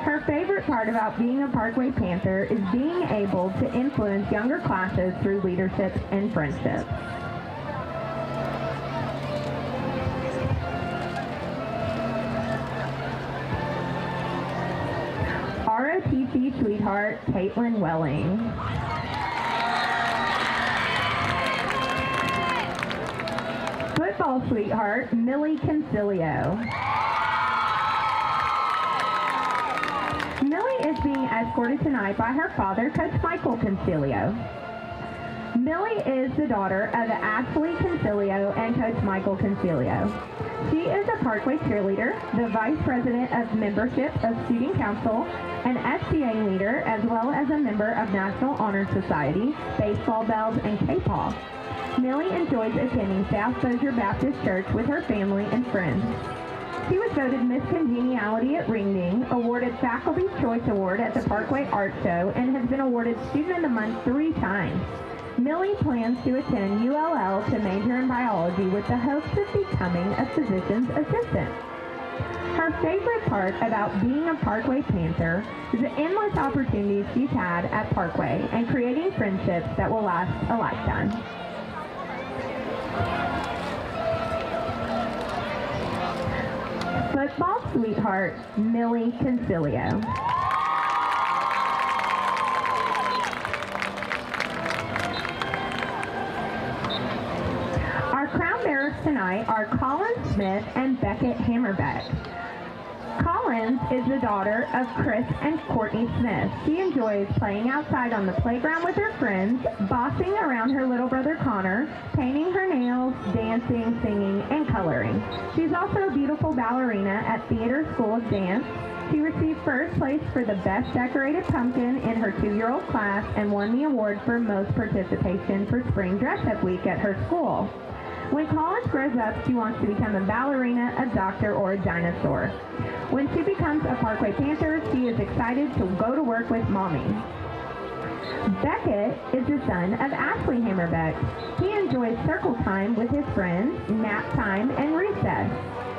Her favorite part about being a Parkway Panther is being able to influence younger classes through leadership and friendship. ROTC sweetheart, Caitlin Welling. Football sweetheart, Millie Concilio. Millie is being escorted tonight by her father, Coach Michael Concilio. Millie is the daughter of Ashley Concilio and Coach Michael Concilio. She is a Parkway cheerleader, the vice president of membership of Student Council, an SCA leader, as well as a member of National Honor Society, Baseball Bells, and K-Paw. Millie enjoys attending South Bossier Baptist Church with her family and friends. She was voted Miss Congeniality at Ring Ding, awarded Faculty Choice Award at the Parkway Art Show, and has been awarded Student of the Month 3 times. Millie plans to attend ULL to major in biology with the hopes of becoming a physician's assistant. Her favorite part about being a Parkway Panther is the endless opportunities she's had at Parkway and creating friendships that will last a lifetime. Football sweetheart, Millie Concilio. Our crown bearers tonight are Collins Smith and Beckett Hammerbeck. Collins is the daughter of Chris and Courtney Smith. She enjoys playing outside on the playground with her friends, bossing around her little brother Connor, painting her nails, dancing, singing, and coloring. She's also a beautiful ballerina at Theater School of Dance. She received first place for the Best Decorated Pumpkin in her 2-year-old class and won the award for most participation for Spring Dress-Up Week at her school. When Collins grows up, she wants to become a ballerina, a doctor, or a dinosaur. When she becomes a Parkway Panther, she is excited to go to work with Mommy. Beckett is the son of Ashley Hammerbeck. He enjoys circle time with his friends, nap time, and recess.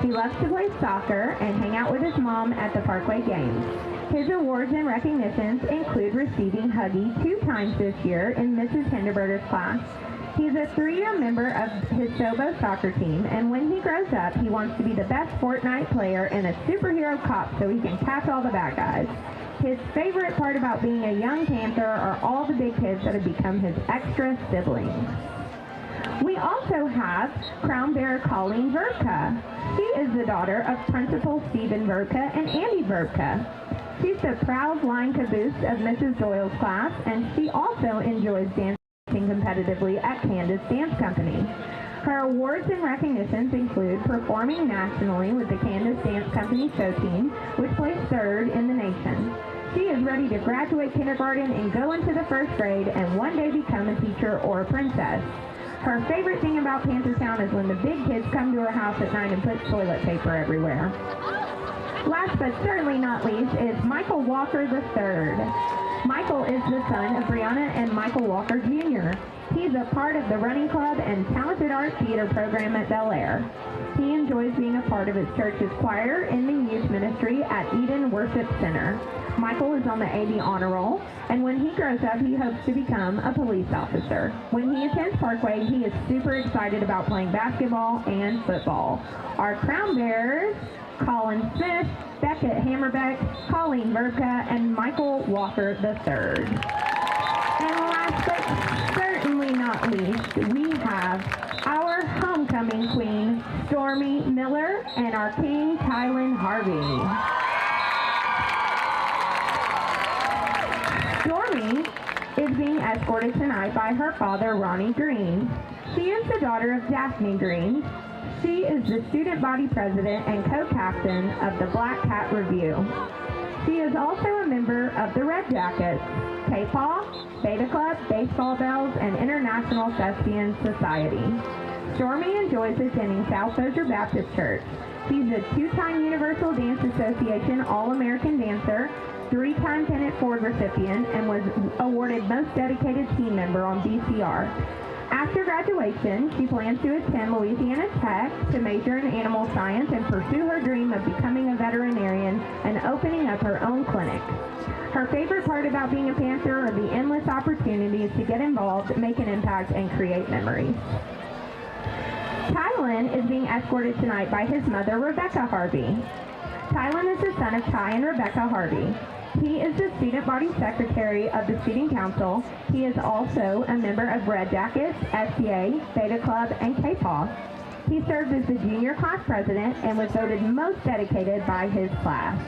He loves to play soccer and hang out with his mom at the Parkway games. His awards and recognitions include receiving Huggy 2 times this year in Mrs. Hinderberger's class. He's a 3-year member of his Sobo soccer team, and when he grows up, he wants to be the best Fortnite player and a superhero cop so he can catch all the bad guys. His favorite part about being a young Panther are all the big kids that have become his extra siblings. We also have Crown Bearer Colleen Verbka. She is the daughter of Principal Stephen Verbka and Andy Verbka. She's the proud line caboose of Mrs. Doyle's class, and she also enjoys dancing competitively at Candace Dance Company. Her awards and recognitions include performing nationally with the Candace Dance Company show team, which placed 3rd in the nation. She is ready to graduate kindergarten and go into the 1st grade and one day become a teacher or a princess. Her favorite thing about Panthertown is when the big kids come to her house at night and put toilet paper everywhere. Last but certainly not least is Michael Walker III. Michael is the son of Brianna and Michael Walker Jr. He's a part of the running club and talented art theater program at Bel Air. He enjoys being a part of his church's choir in the youth ministry at Eden Worship Center. Michael is on the AV Honor Roll, and when he grows up, he hopes to become a police officer. When he attends Parkway, he is super excited about playing basketball and football. Our crown bearers, Colin Smith, Beckett Hammerbeck, Colleen Verbka, and Michael Walker III. And last but certainly not least, we have our homecoming queen, Stormy Miller, and our king, Kylan Harvey. Stormy is being escorted tonight by her father, Ronnie Green. She is the daughter of Daphne Green. She is the student body president and co-captain of the Black Cat Review. She is also a member of the Red Jackets, K-Paw, Beta Club, Baseball Bells, and International Thespian Society. Stormy enjoys attending South Bossier Baptist Church. She's a 2-time Universal Dance Association All-American Dancer, 3-time Pennant Ford recipient, and was awarded Most Dedicated Team Member on VCR. After graduation, she plans to attend Louisiana Tech to major in animal science and pursue her dream of becoming a veterinarian and opening up her own clinic. Her favorite part about being a Panther are the endless opportunities to get involved, make an impact, and create memories. Tylen is being escorted tonight by his mother, Rebecca Harvey. Tylen is the son of Ty and Rebecca Harvey. He is the student body secretary of the student council. He is also a member of Red Jackets, SCA, Beta Club, and K-Paw. He served as the junior class president and was voted most dedicated by his class.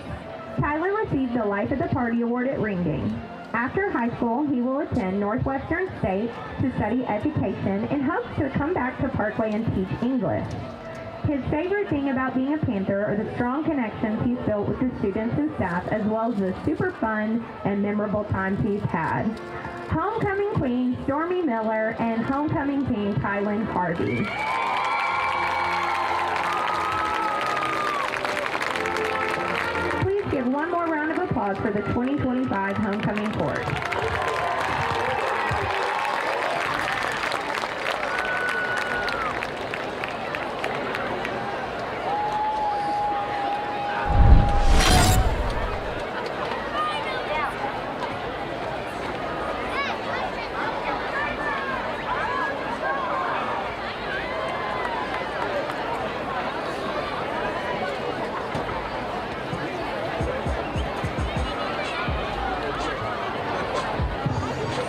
Tylen received the Life of the Party Award at Ringing. After high school, he will attend Northwestern State to study education and hopes to come back to Parkway and teach English. His favorite thing about being a Panther are the strong connections he's built with the students and staff, as well as the super fun and memorable times he's had. Homecoming Queen Stormy Miller and Homecoming King Tylen Harvey. Please give one more round of applause for the 2025 Homecoming Court.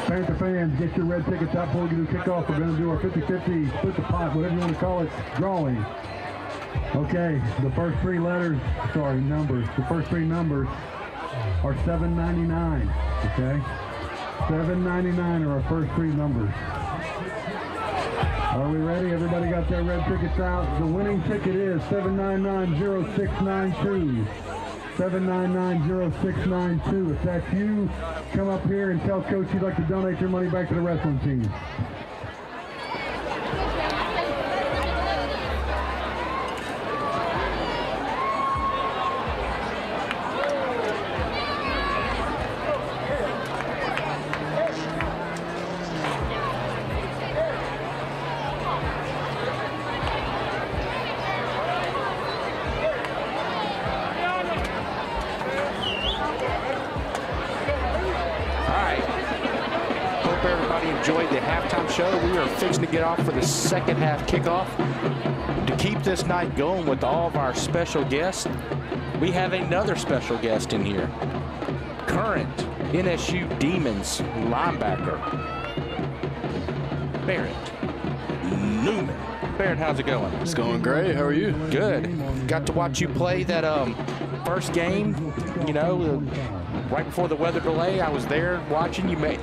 Panther fans, get your red tickets out before we do kickoff. We're going to do our 50-50, split the pot, whatever you want to call it, drawing. Okay, the first three numbers, the first three numbers are $7.99, okay? $7.99 are our first three numbers. Are we ready? Everybody got their red tickets out? The winning ticket is 7990692. 7990692. If that's you, come up here and tell Coach you'd like to donate your money back to the wrestling team. Enjoyed the halftime show. We are fixing to get off for the second half kickoff. To keep this night going with all of our special guests, we have another special guest in here. Current NSU Demons linebacker, Barrett Newman. Barrett, how's it going? It's going great. How are you? Good. Got to watch you play that first game, you know, right before the weather delay. I was there watching. You made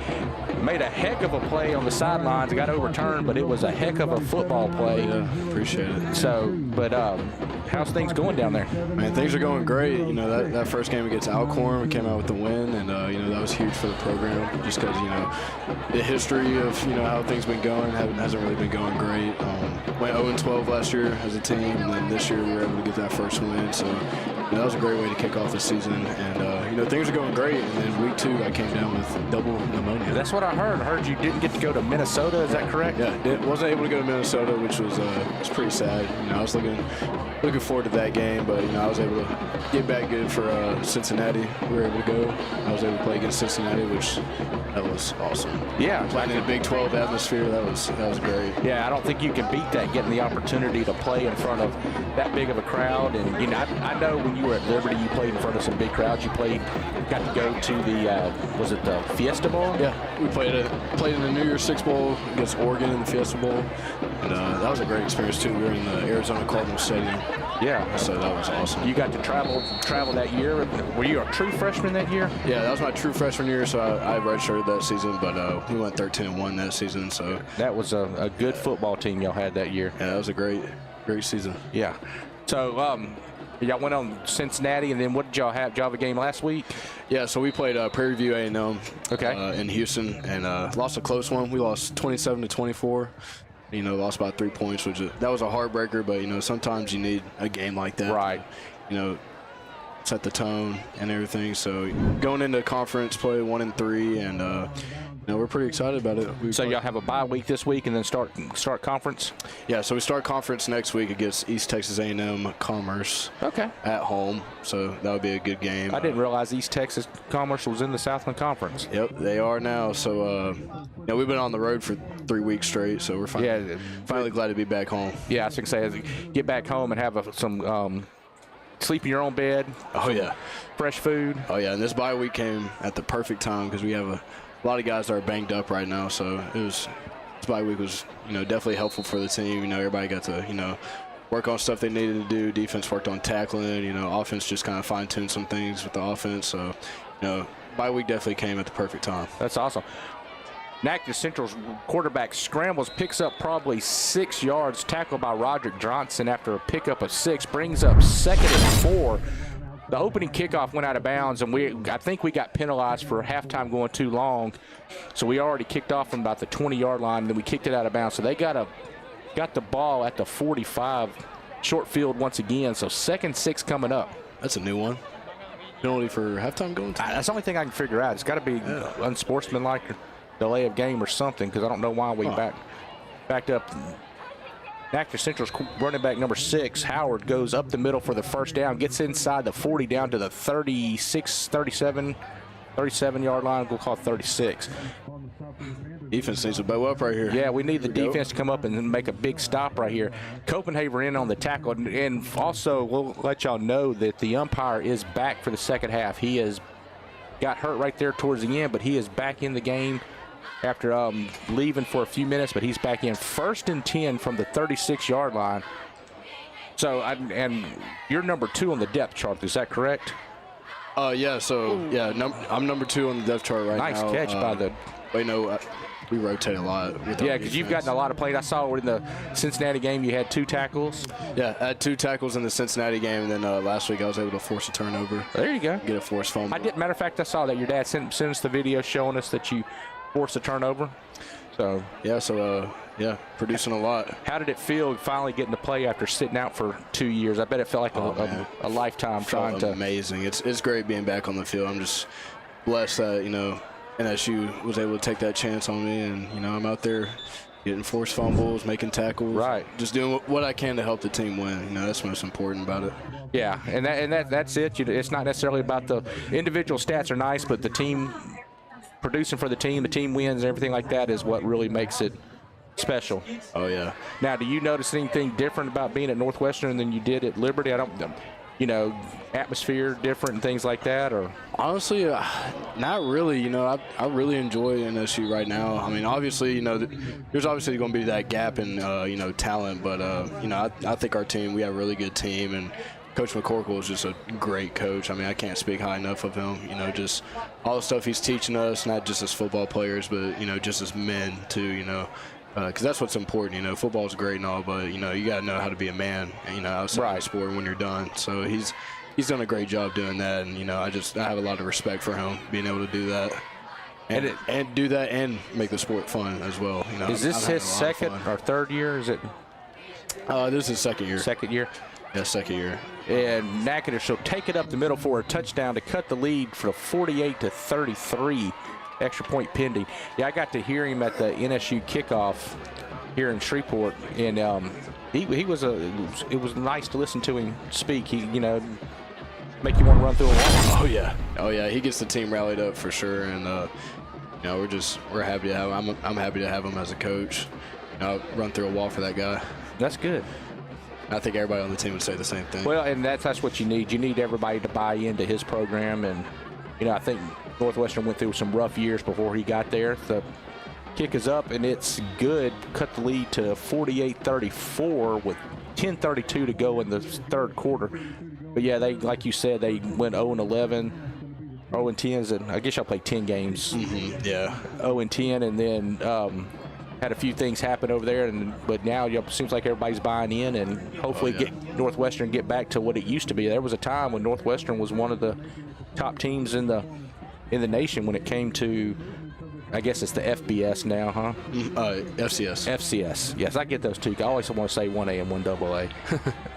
a heck of a play on the sidelines. It got overturned, but it was a heck of a football play. Yeah, appreciate it. So, but how's things going down there? Man, things are going great. You know, that first game against Alcorn, we came out with the win, and you know, that was huge for the program, just because, you know, the history of, you know, how things been going hasn't really been going great. Went 0-12 last year as a team, and then this year we were able to get that first win. So, you know, that was a great way to kick off the season, and you know, things are going great. And then week 2, I came down with double pneumonia. That's what I heard. I heard you didn't get to go to Minnesota. Is that correct? Yeah, wasn't able to go to Minnesota, which was pretty sad. You know, I was looking forward to that game, but you know, I was able to get back good for Cincinnati. We were able to go. I was able to play against Cincinnati, which that was awesome. Yeah, playing in a Big 12 atmosphere, that was great. Yeah, I don't think you can beat that, getting the opportunity to play in front of that big of a crowd. And you know, I know when you were at Liberty, you played in front of some big crowds. You got to go to the was it the Fiesta Bowl? Yeah, we played in the New Year's Six Bowl against Oregon in the Fiesta Bowl, and that was a great experience too. We were in the Arizona Cardinals Stadium. Yeah, so that was awesome. You got to travel that year. Were you a true freshman that year? Yeah, that was my true freshman year, so I redshirted that season, but we went 13-1 that season. So that was a good football team y'all had that year. Yeah, that was a great season. Yeah. So y'all went on Cincinnati, and then what did y'all have? Did y'all have a game last week? Yeah, so we played Prairie View A&M in Houston, and lost a close one. We lost 27-24. You know, lost by 3 points, that was a heartbreaker. But you know, sometimes you need a game like that. Right. You know, set the tone and everything. So going into conference play 1-3, and we're pretty excited about it. So y'all have a bye week this week and then start conference? Yeah, so we start conference next week against East Texas A&M Commerce. Okay. At home, so that would be a good game. I didn't realize East Texas Commerce was in the Southland Conference. Yep, they are now. So we've been on the road for 3 weeks straight, so we're finally glad to be back home. Yeah, I was going to say, get back home and have some sleep in your own bed. Oh, yeah. Fresh food. Oh, yeah, and this bye week came at the perfect time because we have a lot of guys that are banged up right now, so this bye week was, definitely helpful for the team. Everybody got to, work on stuff they needed to do. Defense worked on tackling. Offense just kind of fine-tuned some things with the offense. So, bye week definitely came at the perfect time. That's awesome. Natchitoches Central's quarterback scrambles, picks up probably 6 yards, tackled by Roderick Johnson after a pickup of 6, brings up 2nd and 4. The opening kickoff went out of bounds, and I think we got penalized for halftime going too long. So we already kicked off from about the 20-yard line, and then we kicked it out of bounds. So they got the ball at the 45, short field once again. So 2nd and 6 coming up. That's a new one. Penalty for halftime going too long? That's the only thing I can figure out. It's got to be unsportsmanlike or delay of game or something, because I don't know why we backed up. Natchitoches Central's running back number 6, Howard, goes up the middle for the first down, gets inside the 40 down to the 37-yard line. We'll call it 36. Defense needs to bow up right here. Yeah, we need the defense to come up and make a big stop right here. Copenhagen in on the tackle, and also we'll let y'all know that the umpire is back for the second half. He has got hurt right there towards the end, but he is back in the game after leaving for a few minutes, but he's back in. 1st and 10 from the 36-yard line. So, and you're number 2 on the depth chart, is that correct? Yeah, so, yeah, I'm number 2 on the depth chart right now. Nice catch by the... Wait, no, we rotate a lot. Yeah, because you've gotten a lot of plays. I saw in the Cincinnati game you had 2 tackles. Yeah, I had 2 tackles in the Cincinnati game, and then last week I was able to force a turnover. There you go. Get a forced fumble. Matter of fact, I saw that your dad sent us the video showing us that you forced a turnover. So yeah, producing a lot. How did it feel finally getting to play after sitting out for 2 years? I bet it felt like a lifetime trying to. Amazing. It's great being back on the field. I'm just blessed that NSU was able to take that chance on me, and I'm out there getting forced fumbles, making tackles, right? Just doing what I can to help the team win. That's most important about it. Yeah, and that's it. It's not necessarily about the individual stats are nice, but the team producing for the team wins, and everything like that is what really makes it special. Oh yeah. Now, do you notice anything different about being at Northwestern than you did at Liberty? I don't. Atmosphere different and things like that, or honestly, not really. I really enjoy NSU right now. I mean, obviously, there's obviously going to be that gap in talent, but I think our team, we have a really good team, and Coach McCorkle is just a great coach. I mean, I can't speak high enough of him. Just all the stuff he's teaching us, not just as football players, but just as men too. Because that's what's important. Football is great and all, but you got to know how to be a man. Outside the sport when you're done. So he's done a great job doing that, and I have a lot of respect for him being able to do that, and do that and make the sport fun as well. Is this his second or third year? Is it? This is second year. Second year. Yeah, second year. And Natchitoches will take it up the middle for a touchdown to cut the lead for 48-33. Extra point pending. Yeah, I got to hear him at the NSU kickoff here in Shreveport, and it was nice to listen to him speak. He, make you want to run through a wall. Oh yeah. He gets the team rallied up for sure, and we're happy to have him. I'm happy to have him as a coach. I'll run through a wall for that guy. That's good. I think everybody on the team would say the same thing. Well, and that's what you need. You need everybody to buy into his program, and I think Northwestern went through some rough years before he got there. The kick is up, and it's good. Cut the lead to 48-34 with 10:32 to go in the third quarter. But yeah, they, like you said, they went 0-11, 0-10, and I guess y'all played 10 games. Mm-hmm. Yeah. 0-10, and then had a few things happen over there, but now it seems like everybody's buying in, and hopefully get Northwestern get back to what it used to be. There was a time when Northwestern was one of the top teams in the nation when it came to, I guess it's the FBS now, huh? FCS. FCS. Yes, I get those two. I always want to say 1A and 1AA.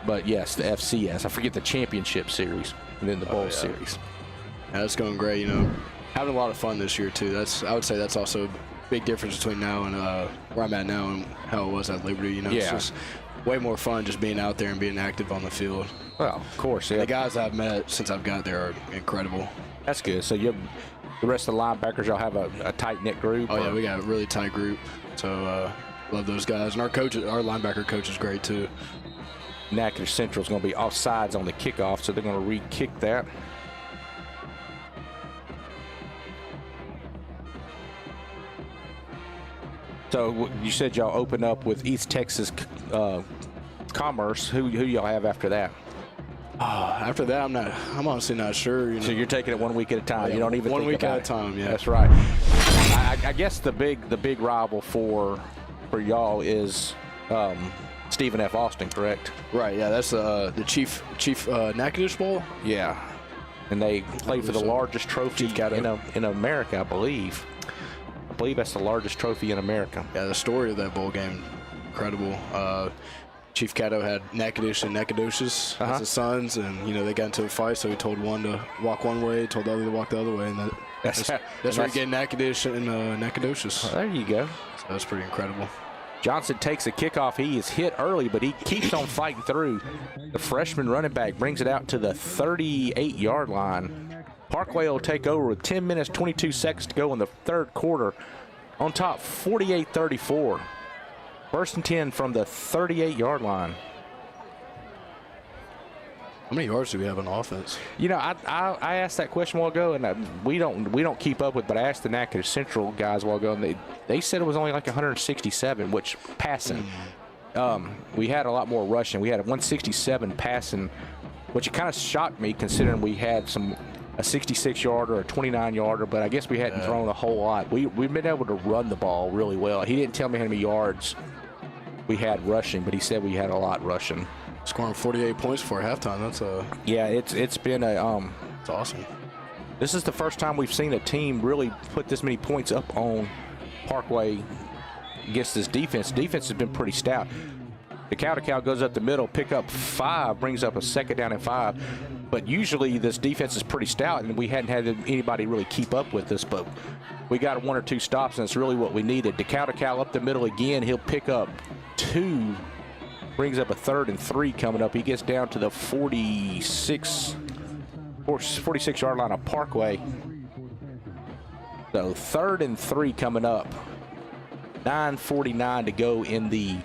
But yes, the FCS. I forget the championship series and then the bowl series. Yeah, it's going great. You know, having a lot of fun this year too. I would say that's also a big difference between now and where I'm at now and how it was at Liberty. You know, it's just way more fun just being out there and being active on the field. Well, of course. The guys I've met since I've got there are incredible. That's good. So the rest of the linebackers, y'all have a tight-knit group? Oh, yeah, we got a really tight group. So love those guys. And our linebacker coach is great too. Natchitoches Central is going to be offsides on the kickoff, so they're going to re-kick that. So you said y'all open up with East Texas Commerce. Who y'all have after that? After that, I'm honestly not sure. You know? So you're taking it 1 week at a time. Yeah, you don't even one think week about at a time. Yeah, that's right. I guess the big rival for y'all is Stephen F. Austin, correct? Right. Yeah, that's the Chief Natchitoches Bowl. Yeah, and they play for the largest trophy in America, I believe. I believe that's the largest trophy in America. Yeah, the story of that bowl game, incredible. Chief Caddo had Natchitoches and Natchitoches as his sons, and they got into a fight. So he told one to walk one way, told the other to walk the other way, and that's where you get Natchitoches and Natchitoches. Well, there you go. So that's pretty incredible. Johnson takes a kickoff. He is hit early, but he keeps on fighting through. The freshman running back brings it out to the 38-yard line. Parkway will take over with 10 minutes, 22 seconds to go in the third quarter. On top, 48-34. First and 10 from the 38-yard line. How many yards do we have on offense? I asked that question a while ago, and we don't keep up with it, but I asked the Natchitoches Central guys a while ago, and they said it was only like 167, which passing. We had a lot more rushing. We had a 167 passing, which it kind of shocked me considering we had a 66-yarder, a 29-yarder, but I guess we hadn't thrown a whole lot. We've been able to run the ball really well. He didn't tell me how many yards we had rushing, but he said we had a lot rushing. Scoring 48 points for halftime. That's it's been a it's awesome. This is the first time we've seen a team really put this many points up on Parkway against this defense. Defense has been pretty stout. The cow goes up the middle, pick up 5, brings up a second down and 5. But usually this defense is pretty stout, and we hadn't had anybody really keep up with us. But we got 1 or 2 stops, and it's really what we needed. The cow up the middle again. He'll pick up 2, brings up a 3rd and 3 coming up. He gets down to the 46-yard line of Parkway. So 3rd and 3 coming up. 9:49 to go in the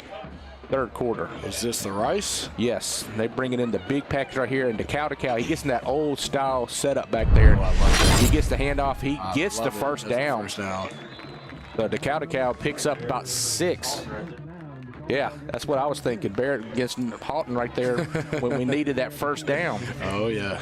third quarter. Is this the Rice? Yes. They bring it in the big package right here, and the cow. He gets in that old style setup back there. He gets the handoff. He gets the first down. So the cow picks up about 6. Yeah, that's what I was thinking. Barrett against Haughton right there when we needed that first down. Oh, yeah.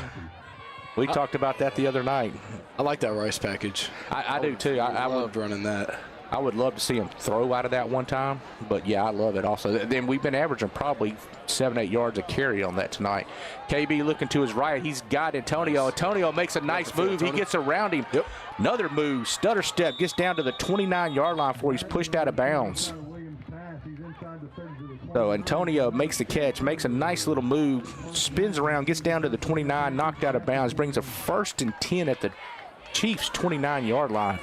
We talked about that the other night. I like that Rice package. I do, too. I loved running that. I would love to see him throw out of that one time, but yeah, I love it also. Then we've been averaging probably 7-8 yards a carry on that tonight. KB looking to his right. He's got Antonio. Antonio makes a nice move. He gets around him. Yep. Another move, stutter step, gets down to the 29-yard line before he's pushed out of bounds. So Antonio makes the catch, makes a nice little move, spins around, gets down to the 29, knocked out of bounds, brings a 1st and 10 at the Chiefs' 29-yard line.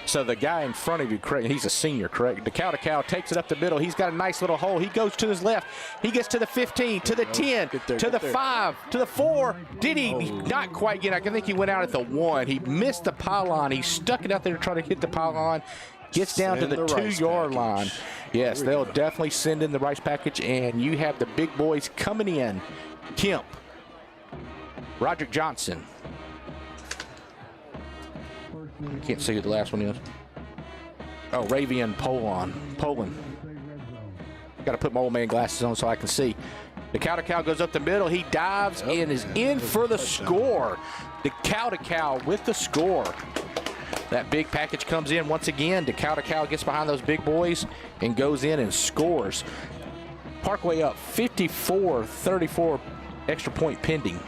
So the guy in front of you, correct, he's a senior, correct? The cow takes it up the middle. He's got a nice little hole. He goes to his left. He gets to the 15, to the 10, to the 5, to the 4. Did he? Not quite yet. I think he went out at the 1. He missed the pylon. He stuck it out there to try to hit the pylon. Gets down to the 2-yard line. Yes, they'll definitely send in the Rice package, and you have the big boys coming in. Kemp, Roderick Johnson. Can't see who the last one is. Oh, Ravian Poland. Got to put my old man glasses on so I can see. The cow goes up the middle. He dives and is in for the score. The cow with the score. That big package comes in once again. The cow gets behind those big boys and goes in and scores. Parkway up 54-34, extra point pending.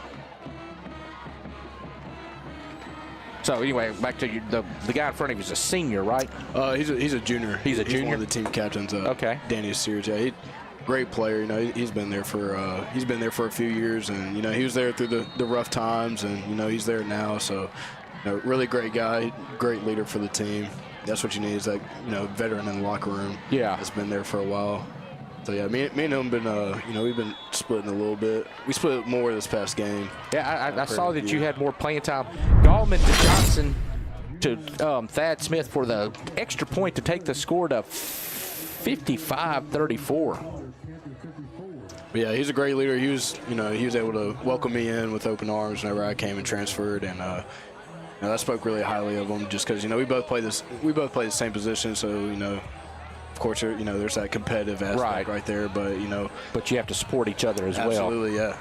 So anyway, back to you, the guy in front of you is a senior, right? He's a junior. He's a junior. One of the team captains. Okay. Danny Sears. Yeah, great player. You know, he's been there for a few years, and you know he was there through the rough times, and you know he's there now. So, you know, really great guy, great leader for the team. That's what you need, is that, you know, veteran in the locker room. Yeah. That's been there for a while. So yeah, me and him been you know, we've been splitting a little bit. We split more this past game. Yeah, I saw that you had more playing time. Gallman to Johnson to Thad Smith for the extra point to take the score to 55-34. But yeah, he's a great leader. He was able to welcome me in with open arms whenever I came and transferred, and you know, I spoke really highly of him just because, you know, we both play the same position, so, you know, of course, you know, there's that competitive aspect right there, but, you know. But you have to support each other as well. Absolutely, yeah.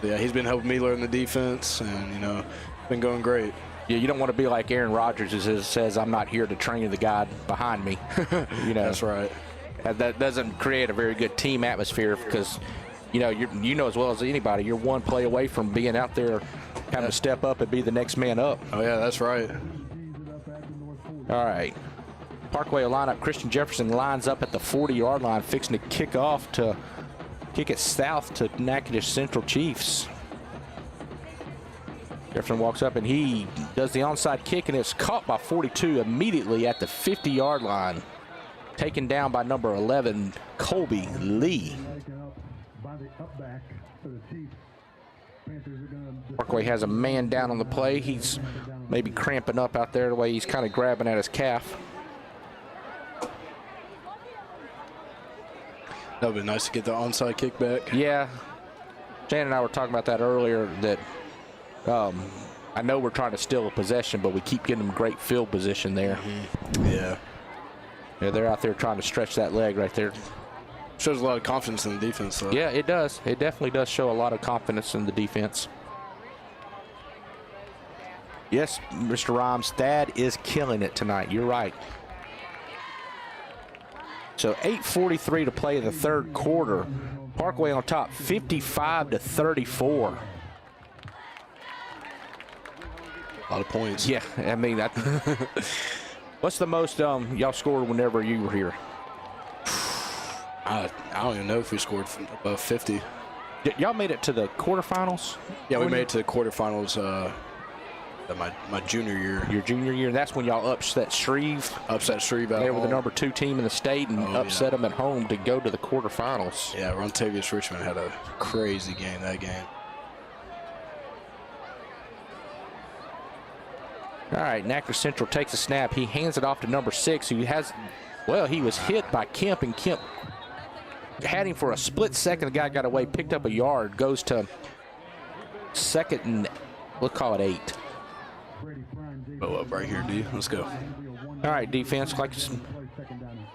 Yeah, he's been helping me learn the defense, and, you know, been going great. Yeah, you don't want to be like Aaron Rodgers, who says, I'm not here to train the guy behind me. You know. That's right. That doesn't create a very good team atmosphere because, you know, you know as well as anybody, you're one play away from being out there having to step up and be the next man up. Oh, yeah, that's right. All right. Parkway will line up. Christian Jefferson lines up at the 40-yard line, fixing to kick it south to Natchitoches Central Chiefs. Jefferson walks up and he does the onside kick, and it's caught by 42 immediately at the 50-yard line. Taken down by number 11, Colby Lee. Parkway has a man down on the play. He's maybe cramping up out there the way he's kind of grabbing at his calf. That would be nice to get the onside kick back. Yeah. Shannon and I were talking about that earlier, that I know we're trying to steal a possession, but we keep getting them great field position there. Mm-hmm. Yeah. Yeah, they're out there trying to stretch that leg right there. Shows a lot of confidence in the defense, though. Yeah, it does. It definitely does show a lot of confidence in the defense. Yes, Mr. Rhymes, Thad is killing it tonight. You're right. So 8:43 to play in the third quarter. Parkway on top, 55-34. A lot of points. Yeah, I mean, that. What's the most y'all scored whenever you were here? I don't even know if we scored above 50. Y'all made it to the quarterfinals? Yeah, we made it to the quarterfinals my junior year. Your junior year, and that's when y'all upset Shreve. Upset Shreve out. They were the number 2 team in the state and upset them at home to go to the quarterfinals. Yeah, Rontavious Richmond had a crazy game that game. All right, Natchitoches Central takes a snap. He hands it off to number 6, who has, well, he was hit by Kemp, and Kemp had him for a split second. The guy got away, picked up a yard, goes to second and we'll call it 8. Bow up right here, D. Let's go. All right, defense, like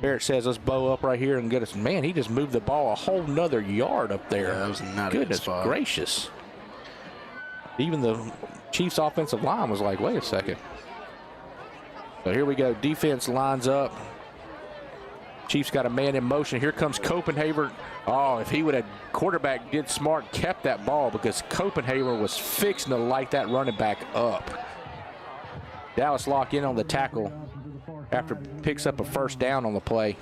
Barrett says, let's bow up right here and get us. Man, he just moved the ball a whole nother yard up there. Yeah, that was not a good spot. Goodness gracious. Even the Chiefs offensive line was like, wait a second. So here we go. Defense lines up. Chiefs got a man in motion. Here comes Copenhaver. Oh, if he would have, quarterback did smart, kept that ball, because Copenhaver was fixing to light that running back up. Dallas lock in on the tackle after picks up a first down on the play.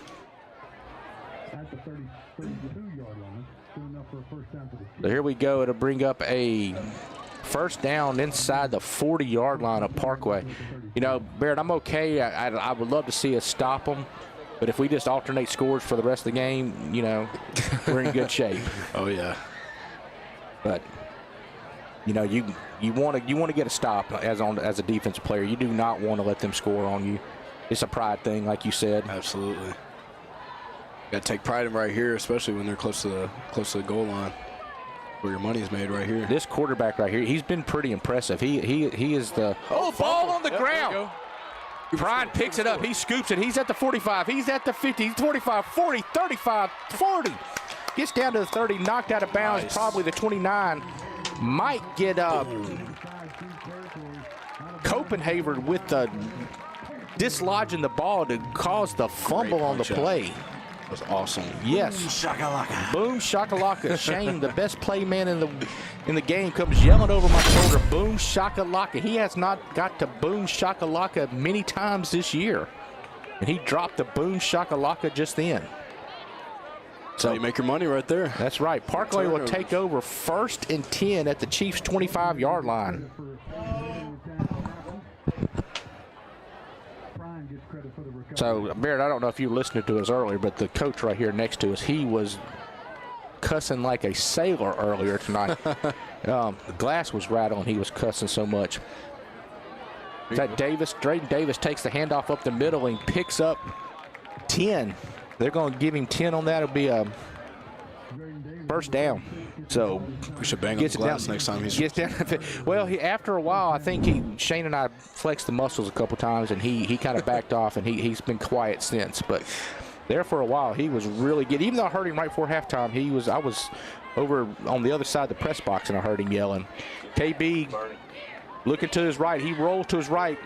So here we go. It'll bring up a first down inside the 40-yard line of Parkway. You know, Barrett, I'm okay. I would love to see us stop them. But if we just alternate scores for the rest of the game, you know, we're in good shape. Oh, yeah. But, you know, you want to get a stop as a defensive player. You do not want to let them score on you. It's a pride thing, like you said. Absolutely. Got to take pride in right here, especially when they're close to the goal line, where your money's made right here. This quarterback right here, he's been pretty impressive. He is the ball on the ground. Prine picks it up. He scoops it. He's at the 45. He's at the 50. He's 25, 40, 35, 40. Gets down to the 30, knocked out of bounds, nice. Probably the 29. Might get Copenhaver with the dislodging the ball to cause the fumble on the play. was awesome. Yes. Boom shakalaka. Boom shakalaka. Shane, the best play man in the game, comes yelling over my shoulder, boom shakalaka. He has not got to boom shakalaka many times this year. And he dropped the boom shakalaka just then. So you make your money right there. That's right. Parkway will take over 1st and 10 at the Chiefs' 25-yard line. So, Barrett, I don't know if you listened to us earlier, but the coach right here next to us, he was cussing like a sailor earlier tonight. The glass was rattling. He was cussing so much. Is that Davis? Drayden Davis takes the handoff up the middle and picks up 10. They're going to give him 10 on that. It'll be a first down. So we should bang on the glass next time he's gets down. Well, after a while, I think Shane and I flexed the muscles a couple times, and he kind of backed off, and he's been quiet since. But there for a while, he was really good. Even though I heard him right before halftime, I was over on the other side of the press box, and I heard him yelling. KB looking to his right. He rolls to his right.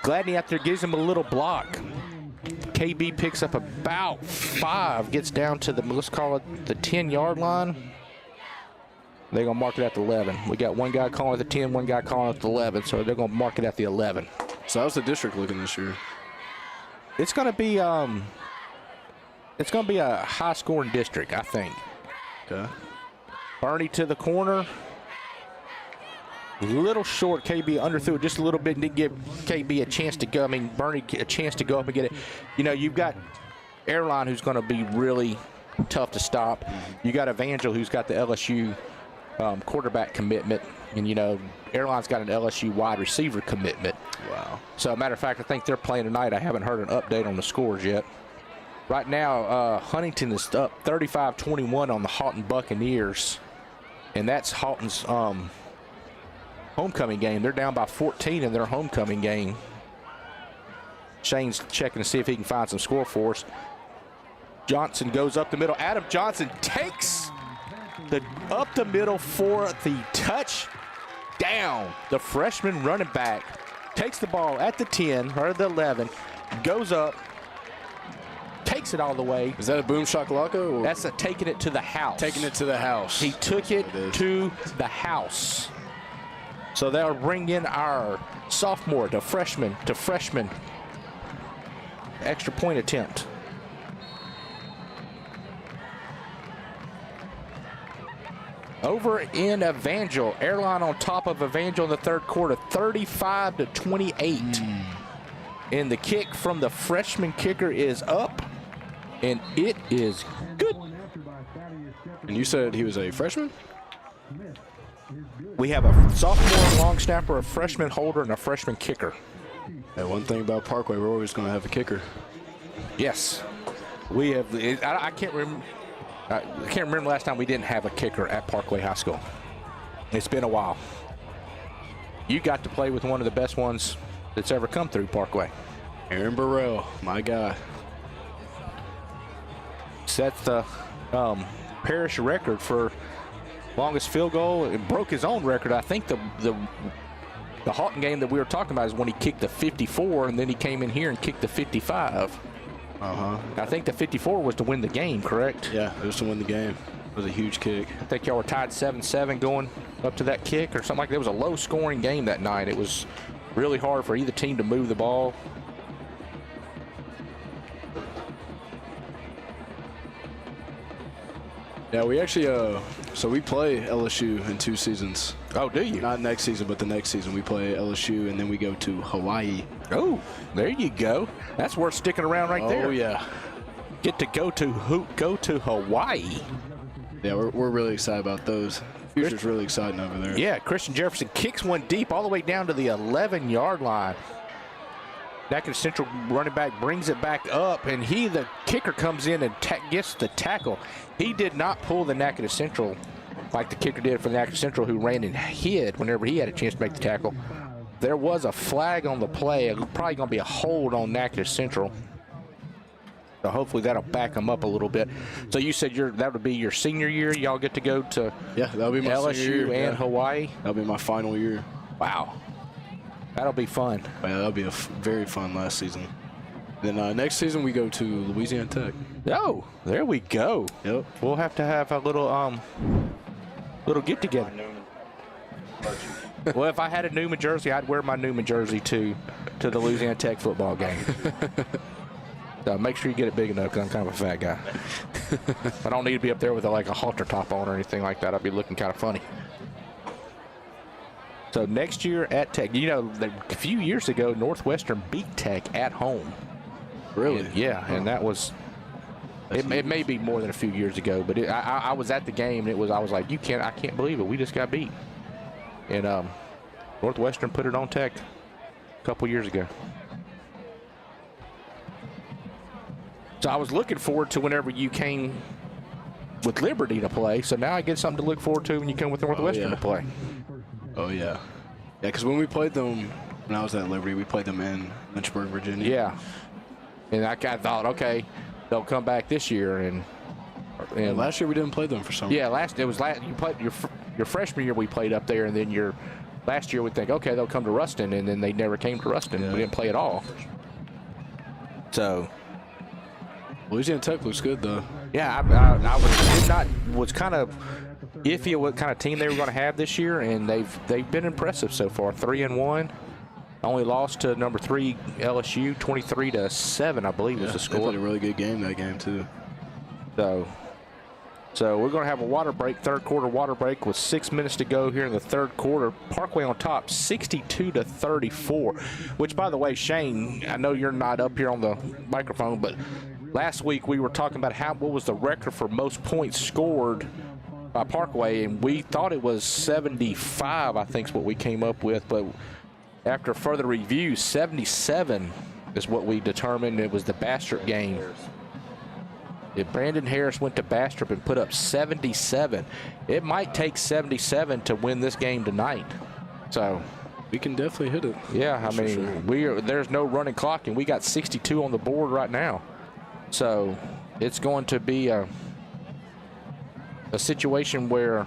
Gladney out there gives him a little block. KB picks up about 5, gets down to let's call it the 10-yard line. They're going to mark it at the 11. We got one guy calling it the 10, one guy calling it the 11, so they're going to mark it at the 11. So how's the district looking this year? It's going to be a high-scoring district, I think. Okay. Bernie to the corner. A little short. KB underthrew it just a little bit and didn't give KB a chance to go. I mean, Bernie a chance to go up and get it. You know, you've got Airline, who's going to be really tough to stop. You got Evangel, who's got the LSU quarterback commitment. And, you know, Airline's got an LSU wide receiver commitment. Wow. So, matter of fact, I think they're playing tonight. I haven't heard an update on the scores yet. Right now, Huntington is up 35-21 on the Haughton Buccaneers. And that's Haughton's homecoming game. They're down by 14 in their homecoming game. Shane's checking to see if he can find some score for us. Johnson goes up the middle. Adam Johnson takes up the middle for the touchdown. The freshman running back takes the ball at the 10 or the 11, goes up, takes it all the way. Is that a boom shakalaka? That's taking it to the house. Taking it to the house. He took it to the house. So they'll bring in our sophomore to freshman extra point attempt. Over in Evangel, Airline on top of Evangel in the third quarter, 35-28. And the kick from the freshman kicker is up, and it is good. And you said he was a freshman? We have a sophomore long snapper, a freshman holder, and a freshman kicker. Hey, one thing about Parkway, we're always going to have a kicker. Yes. We have. I can't remember. I can't remember last time we didn't have a kicker at Parkway High School. It's been a while. You got to play with one of the best ones that's ever come through Parkway. Aaron Burrell, my guy. Sets the parish record for longest field goal. It broke his own record. I think the Haughton game that we were talking about is when he kicked the 54, and then he came in here and kicked the 55. I think the 54 was to win the game, correct? Yeah, it was to win the game. It was a huge kick. I think y'all were tied 7-7 going up to that kick or something like that. It was a low-scoring game that night. It was really hard for either team to move the ball. Yeah, we actually, so we play LSU in 2 seasons. Oh, do you? Not next season, but the next season we play LSU, and then we go to Hawaii. Oh, there you go. That's worth sticking around right there. Oh, yeah. Get to go to Hawaii. Yeah, we're really excited about those. Future's really exciting over there. Yeah, Christian Jefferson kicks one deep all the way down to the 11-yard line. Natchitoches Central running back brings it back up, and the kicker comes in and gets the tackle. He did not pull the Natchitoches Central like the kicker did for the Natchitoches Central, who ran and hid whenever he had a chance to make the tackle. There was a flag on the play. Probably going to be a hold on Natchitoches Central. So hopefully that'll back them up a little bit. So you said that would be your senior year. Y'all get to go to that'll be my LSU and Hawaii. That'll be my final year. Wow. That'll be fun. Yeah, that'll be a very fun last season. Then next season we go to Louisiana Tech. Oh, there we go. Yep. We'll have to have a little get together. Well, if I had a Newman jersey, I'd wear my Newman jersey to the Louisiana Tech football game. So make sure you get it big enough, because I'm kind of a fat guy. I don't need to be up there with like a halter top on or anything like that. I'd be looking kind of funny. So next year at Tech, you know, a few years ago, Northwestern beat Tech at home. Really? And, yeah, and that was. It may be more than a few years ago, but I was at the game, and I was like, I can't believe it. We just got beat. And Northwestern put it on Tech a couple years ago. So I was looking forward to whenever you came with Liberty to play. So now I get something to look forward to when you come with Northwestern to play. Oh, yeah. Yeah, because when we played them, when I was at Liberty, we played them in Lynchburg, Virginia. Yeah. And I thought, okay, they'll come back this year. And last year we didn't play them for some reason. Yeah, you played your freshman year we played up there, and then your last year we'd think, okay, they'll come to Ruston, and then they never came to Ruston. Yeah. We didn't play at all. So Louisiana Tech looks good though. Yeah, I was kind of iffy what kind of team they were going to have this year, and they've been impressive so far. 3-1. Only lost to number 3 LSU, 23-7, I believe was the score. They played a really good game that game too. So we're going to have a water break, third quarter water break with 6 minutes to go here in the third quarter. Parkway on top, 62-34. Which, by the way, Shane, I know you're not up here on the microphone, but last week we were talking about what was the record for most points scored by Parkway, and we thought it was 75, I think is what we came up with. But after further review, 77 is what we determined. It was the Bastrop game. If Brandon Harris went to Bastrop and put up 77, it might take 77 to win this game tonight. So we can definitely hit it. Yeah, I mean, there's no running clock, and we got 62 on the board right now. So it's going to be a situation where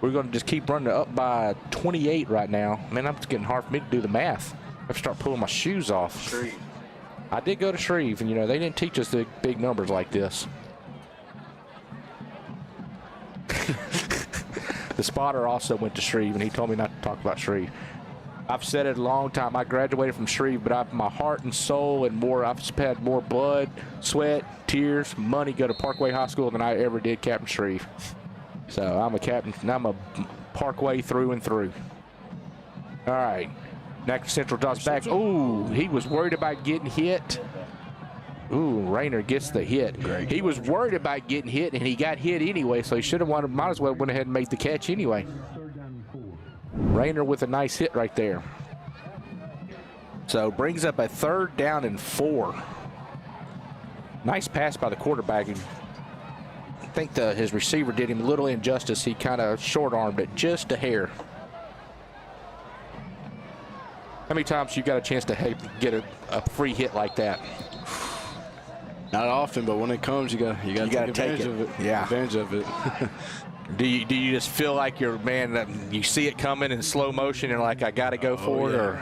we're going to just keep running it up by 28 right now. Man, it's getting hard for me to do the math. I have to start pulling my shoes off. Shreve. I did go to Shreve, and, you know, they didn't teach us the big numbers like this. The spotter also went to Shreve, and he told me not to talk about Shreve. I've said it a long time. I graduated from Shreve, but my heart and soul and I've had more blood, sweat, tears, money go to Parkway High School than I ever did Captain Shreve. So I'm a Parkway through and through. All right. Natchitoches Central drops back. Ooh, he was worried about getting hit. Ooh, Rayner gets the hit. Great. He was worried about getting hit, and he got hit anyway, so he might as well went ahead and made the catch anyway. Rayner with a nice hit right there. So brings up a 3rd down and 4. Nice pass by the quarterback. I think his receiver did him a little injustice. He kind of short-armed it just a hair. How many times you got a chance to get a free hit like that? Not often, but when it comes, you got to take advantage of it. Yeah, advantage of it. Do you just feel like you see it coming in slow motion and like I got to go for it? Or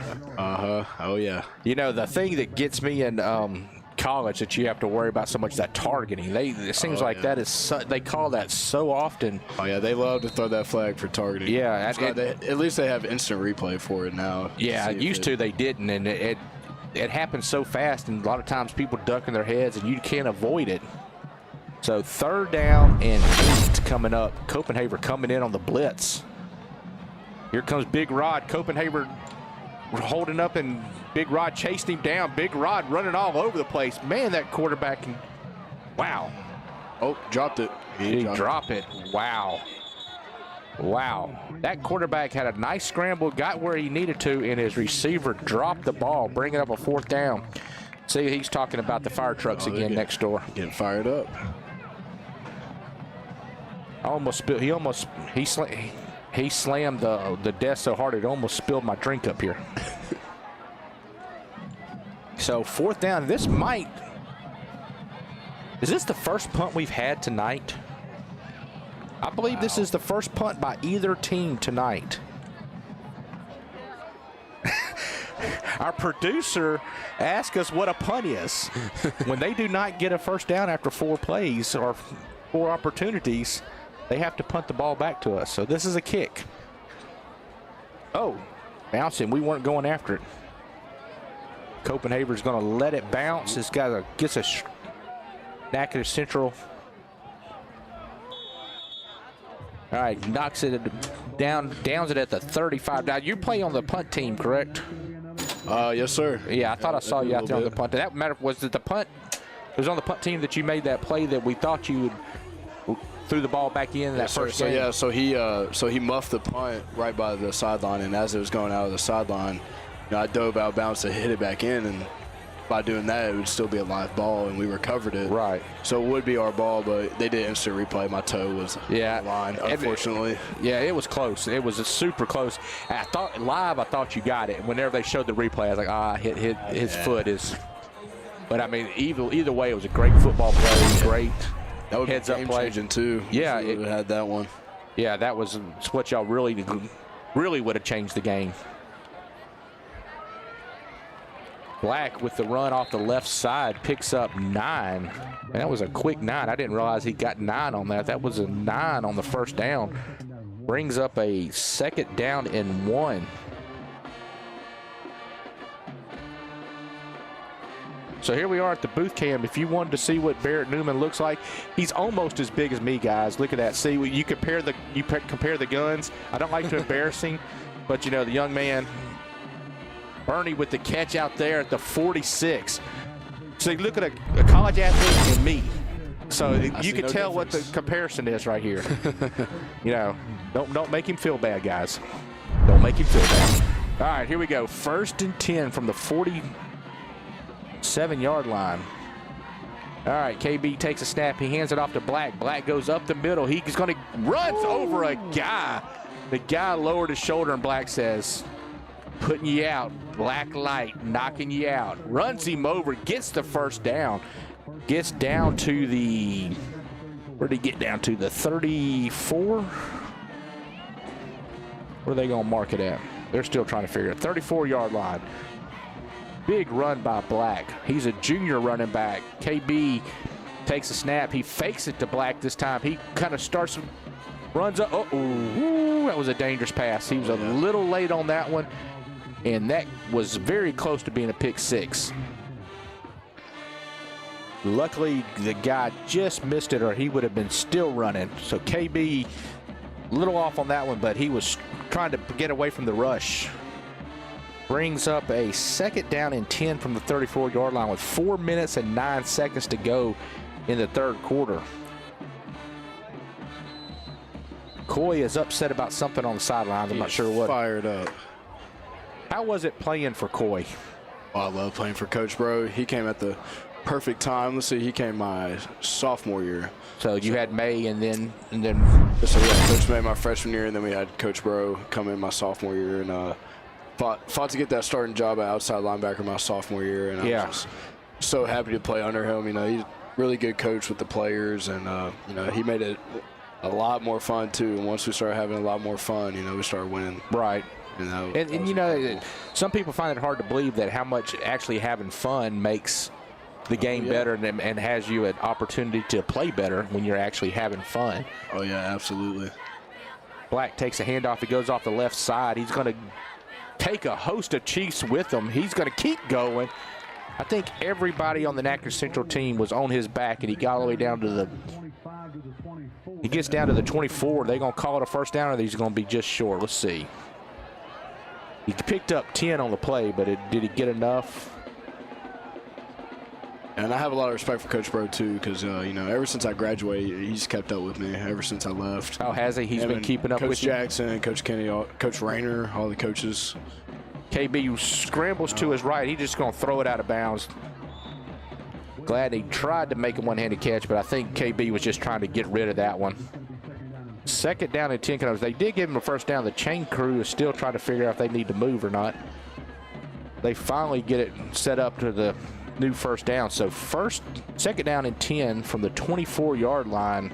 oh yeah. You know, the thing that gets me in college that you have to worry about so much is that targeting. It seems like that is they call that so often. Oh yeah, they love to throw that flag for targeting. Yeah, at least they have instant replay for it now. Yeah, used to they didn't, and it happens so fast, and a lot of times people ducking their heads, and you can't avoid it. So 3rd down and 8 coming up. Copenhagen coming in on the blitz. Here comes Big Rod. Copenhagen holding up, and Big Rod chasing him down. Big Rod running all over the place. Man, that quarterback wow. Oh, dropped it. He dropped it. Wow. Wow. That quarterback had a nice scramble, got where he needed to, and his receiver dropped the ball, bringing up a 4th down. See, he's talking about the fire trucks again next door. Getting fired up. He slammed the desk so hard it almost spilled my drink up here. So 4th down. Is this the first punt we've had tonight? I believe this is the first punt by either team tonight. Our producer asked us what a punt is. When they do not get a first down after 4 plays or 4 opportunities, they have to punt the ball back to us. So this is a kick. Oh, bouncing. We weren't going after it. Copenhagen's going to let it bounce. This guy gets a Natchitoches Central. All right, knocks it down, downs it at the 35. Now, you play on the punt team, correct? Yes, sir. Yeah, I thought I saw you out there on the punt. That matter, was it the punt? It was on the punt team that you made that play that we thought you would threw the ball back in that first game? So he muffed the punt right by the sideline, and as it was going out of the sideline, I dove out of bounds to hit it back in, and by doing that, it would still be a live ball, and we recovered it. Right. So it would be our ball, but they did instant replay. My toe was on the line, unfortunately. Yeah, it was close. It was super close. I thought you got it. Whenever they showed the replay, I was like, his foot is. But I mean, either way, it was a great football play. Great heads up play. Too. Yeah, it had that one. Yeah, that was what y'all really would have changed the game. Black with the run off the left side picks up 9. And that was a quick 9. I didn't realize he got 9 on that. That was a 9 on the first down. Brings up a 2nd down and 1. So here we are at the booth cam. If you wanted to see what Barrett Newman looks like, he's almost as big as me, guys. Look at that. See, you compare the guns. I don't like to embarrass him, but the young man, Bernie, with the catch out there at the 46. So you look at a college athlete and me. So you can tell what the comparison is right here. Don't make him feel bad, guys. Don't make him feel bad. All right, here we go. 1st and 10 from the 47-yard line. All right, KB takes a snap. He hands it off to Black. Black goes up the middle. He's going to run over a guy. The guy lowered his shoulder, and Black says, putting you out, black light, knocking you out. Runs him over, gets the first down. Gets down to the, where did he get down to? The 34? Where are they going to mark it at? They're still trying to figure it. 34-yard line. Big run by Black. He's a junior running back. KB takes a snap. He fakes it to Black this time. He kind of starts, runs up. Oh, that was a dangerous pass. He was a little late on that one. And that was very close to being a pick 6. Luckily, the guy just missed it, or he would have been still running. So KB, a little off on that one, but he was trying to get away from the rush. Brings up a 2nd down and 10 from the 34-yard line with 4 minutes and 9 seconds to go in the 3rd quarter. Coy is upset about something on the sidelines. I'm not sure what. Fired up. How was it playing for Coy? I love playing for Coach Breaux. He came at the perfect time. Let's see, he came my sophomore year. So you had May and then. So we had Coach May my freshman year, and then we had Coach Breaux come in my sophomore year, and fought to get that starting job at outside linebacker my sophomore year, and I was just so happy to play under him. He's a really good coach with the players, and he made it a lot more fun too. And once we started having a lot more fun, we started winning. Right. And some people find it hard to believe that how much actually having fun makes the game better and has you an opportunity to play better when you're actually having fun. Oh, yeah, absolutely. Black takes a handoff. He goes off the left side. He's going to take a host of Chiefs with him. He's going to keep going. I think everybody on the Natchitoches Central team was on his back, and he got all the way down to the – he gets down to the 24. Are they going to call it a first down, or he's going to be just short? Let's see. He picked up 10 on the play, but did he get enough? And I have a lot of respect for Coach Breaux, too, because, ever since I graduated, he's kept up with me ever since I left. Oh, has he? He's been keeping up with you? Coach Jackson, Coach Kenny, Coach Rayner, all the coaches. KB scrambles to his right. He's just going to throw it out of bounds. Glad he tried to make a one-handed catch, but I think KB was just trying to get rid of that one. 2nd down and 10. They did give him a first down. The chain crew is still trying to figure out if they need to move or not. They finally get it set up to the new first down. So 2nd down and 10 from the 24-yard line.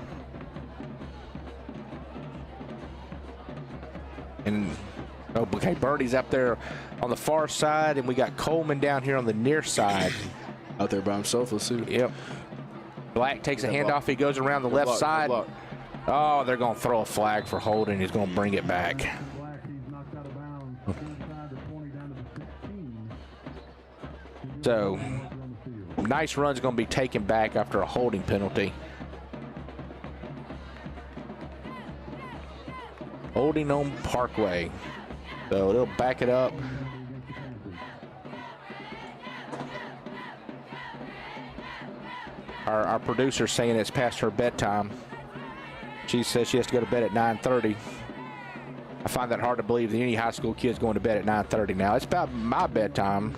And Oh, okay, Birdie's up there on the far side, and we got Coleman down here on the near side. Out there by himself, let's see. Yep. Black takes a handoff. He goes around the left side. Oh, they're going to throw a flag for holding. He's going to bring it back. So, nice run's going to be taken back after a holding penalty. Holding on Parkway. So, they'll back it up. Our producer's saying it's past her bedtime. She says she has to go to bed at 9:30. I find that hard to believe that any high school kid's going to bed at 9:30 now. It's about my bedtime.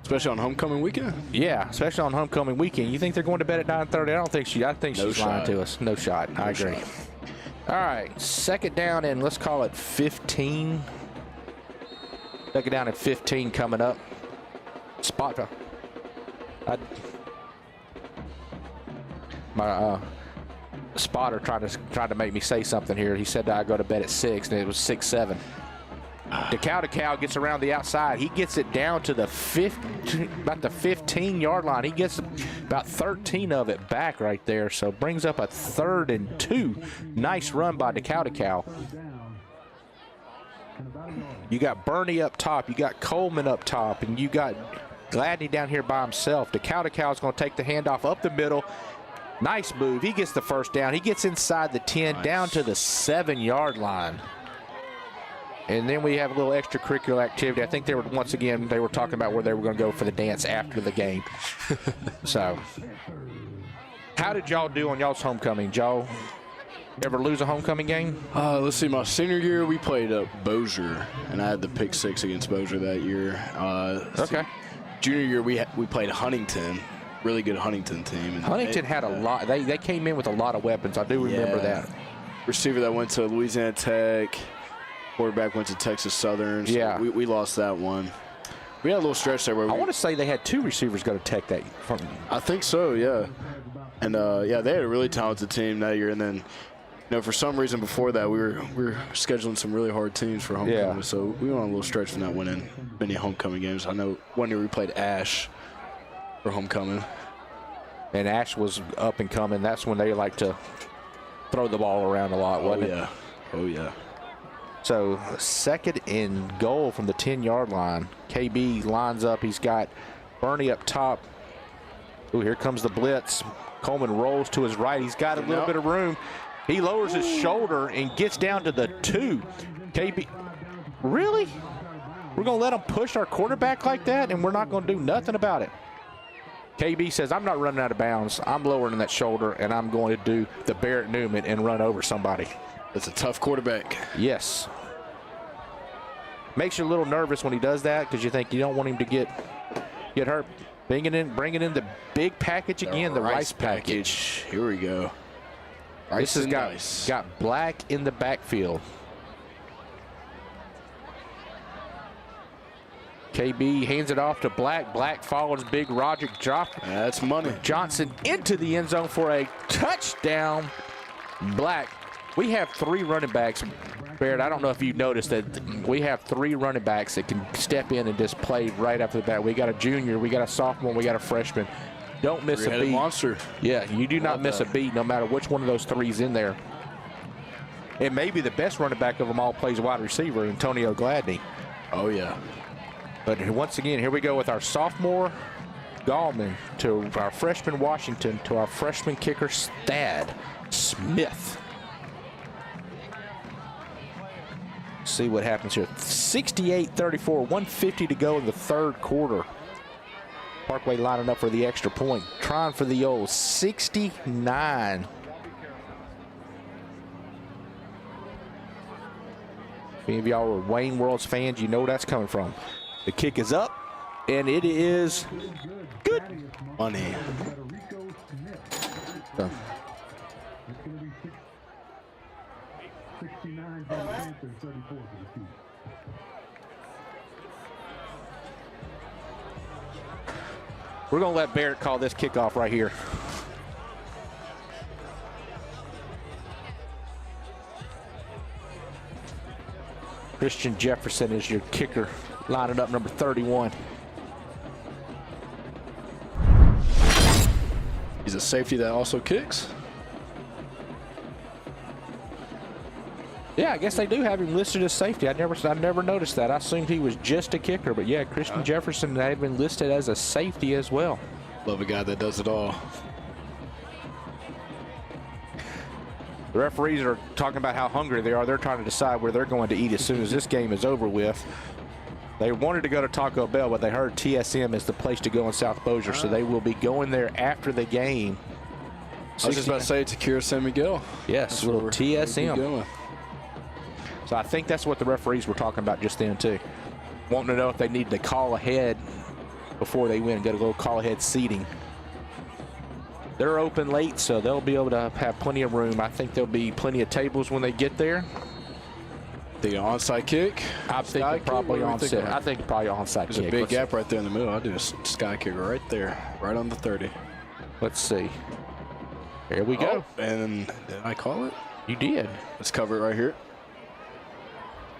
Especially on homecoming weekend? Yeah, especially on homecoming weekend. You think they're going to bed at 9:30? I think she's lying to us. No shot. I agree. All right, second down and let's call it 15. Second down and 15 coming up. Spot. My spotter tried to make me say something here. He said that I go to bed at 6, and it was 6-7. DeCal gets around the outside. He gets it down to about the 15-yard line. He gets about 13 of it back right there, so brings up a 3rd and 2. Nice run by DeCal. You got Bernie up top. You got Coleman up top, and you got Gladney down here by himself. DeCal is going to take the handoff up the middle. Nice move. He gets the first down. He gets inside the 10, down to the 7-yard line. And then we have a little extracurricular activity. I think they were talking about where they were going to go for the dance after the game. So, how did y'all do on y'all's homecoming? Y'all ever lose a homecoming game? Let's see. My senior year, we played Bossier, and I had the pick 6 against Bossier that year. Okay. Junior year, we played Huntington. Really good Huntington team. And Huntington had a lot. They came in with a lot of weapons. I do remember that. Receiver that went to Louisiana Tech. Quarterback went to Texas Southern. So yeah. We lost that one. We had a little stretch there where I want to say they had 2 receivers go to Tech that. I think so, yeah. And they had a really talented team that year. And then, for some reason before that, we were scheduling some really hard teams for homecoming. Yeah. So we went on a little stretch from not winning many homecoming games. I know one year we played Ash for homecoming. And Ash was up and coming. That's when they like to throw the ball around a lot, wasn't it? Oh, yeah. So, 2nd and goal from the 10-yard line. KB lines up. He's got Bernie up top. Ooh, here comes the blitz. Coleman rolls to his right. He's got a little bit of room. He lowers his shoulder and gets down to the 2. KB, really? We're going to let him push our quarterback like that, and we're not going to do nothing about it? KB says, I'm not running out of bounds. I'm lowering that shoulder, and I'm going to do the Barrett Newman and run over somebody. That's a tough quarterback. Yes. Makes you a little nervous when he does that because you think you don't want him to get hurt. Bringing in the big package again, the rice package. Here we go. This has got Black in the backfield. KB hands it off to Black. Black follows big Roderick That's money. Johnson into the end zone for a touchdown. Black. We have 3 running backs. Barrett, I don't know if you noticed that we have 3 running backs that can step in and just play right after the bat. We got a junior, we got a sophomore, we got a freshman. Don't miss a beat. Monster. Yeah, you do not miss a beat no matter which one of those 3's in there. And maybe the best running back of them all plays wide receiver, Antonio Gladney. Oh, yeah. But once again, here we go with our sophomore Gallman to our freshman Washington to our freshman kicker Thad Smith. See what happens here. 68-34, 150 to go in the 3rd quarter. Parkway lining up for the extra point, trying for the old 69. If any of y'all are Wayne Worlds fans, you know where that's coming from. The kick is up, and it is good. Money. So. We're going to let Barrett call this kickoff right here. Christian Jefferson is your kicker, lining up number 31. He's a safety that also kicks. Yeah, I guess they do have him listed as safety. I never noticed that. I assumed he was just a kicker, but yeah, Christian Jefferson had been listed as a safety as well. Love a guy that does it all. The referees are talking about how hungry they are. They're trying to decide where they're going to eat as soon as this game is over with. They wanted to go to Taco Bell, but they heard TSM is the place to go in South Bossier, so they will be going there after the game. I was just about to say Takira San Miguel. Yes, little TSM. So I think that's what the referees were talking about just then too. Wanting to know if they need to call ahead before they win, get a little call ahead seating. They're open late, so they'll be able to have plenty of room. I think there'll be plenty of tables when they get there. The onside kick? I think probably onside. I think probably onside kick. There's a big gap right there in the middle. I'll do a sky kick right there, right on the 30. Let's see. Here we go. And did I call it? You did. Let's cover it right here.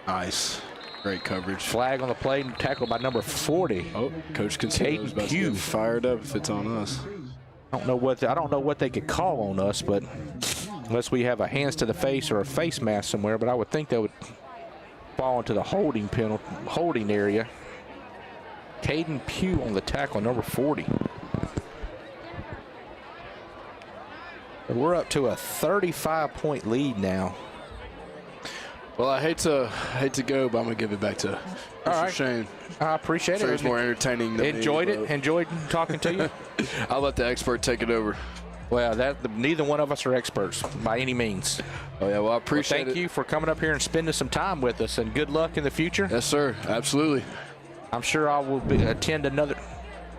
Nice. Great coverage. Flag on the play and tackled by number 40. Oh, Coach Concedo's about to get fired up if it's on us. I don't know what they could call on us, but unless we have a hands to the face or a face mask somewhere, but I would think that would fall into the holding area. Caden Pugh on the tackle, number 40. We're up to a 35-point lead now. Well, I hate to go, but I'm gonna give it back to Mr. Shane. I appreciate it. It was more entertaining than Enjoyed it. Enjoyed talking to you. I'll let the expert take it over. Well, neither one of us are experts by any means. Oh yeah, well I appreciate it. Thank you for coming up here and spending some time with us, and good luck in the future. Yes, sir. Absolutely. I'm sure I will attend another.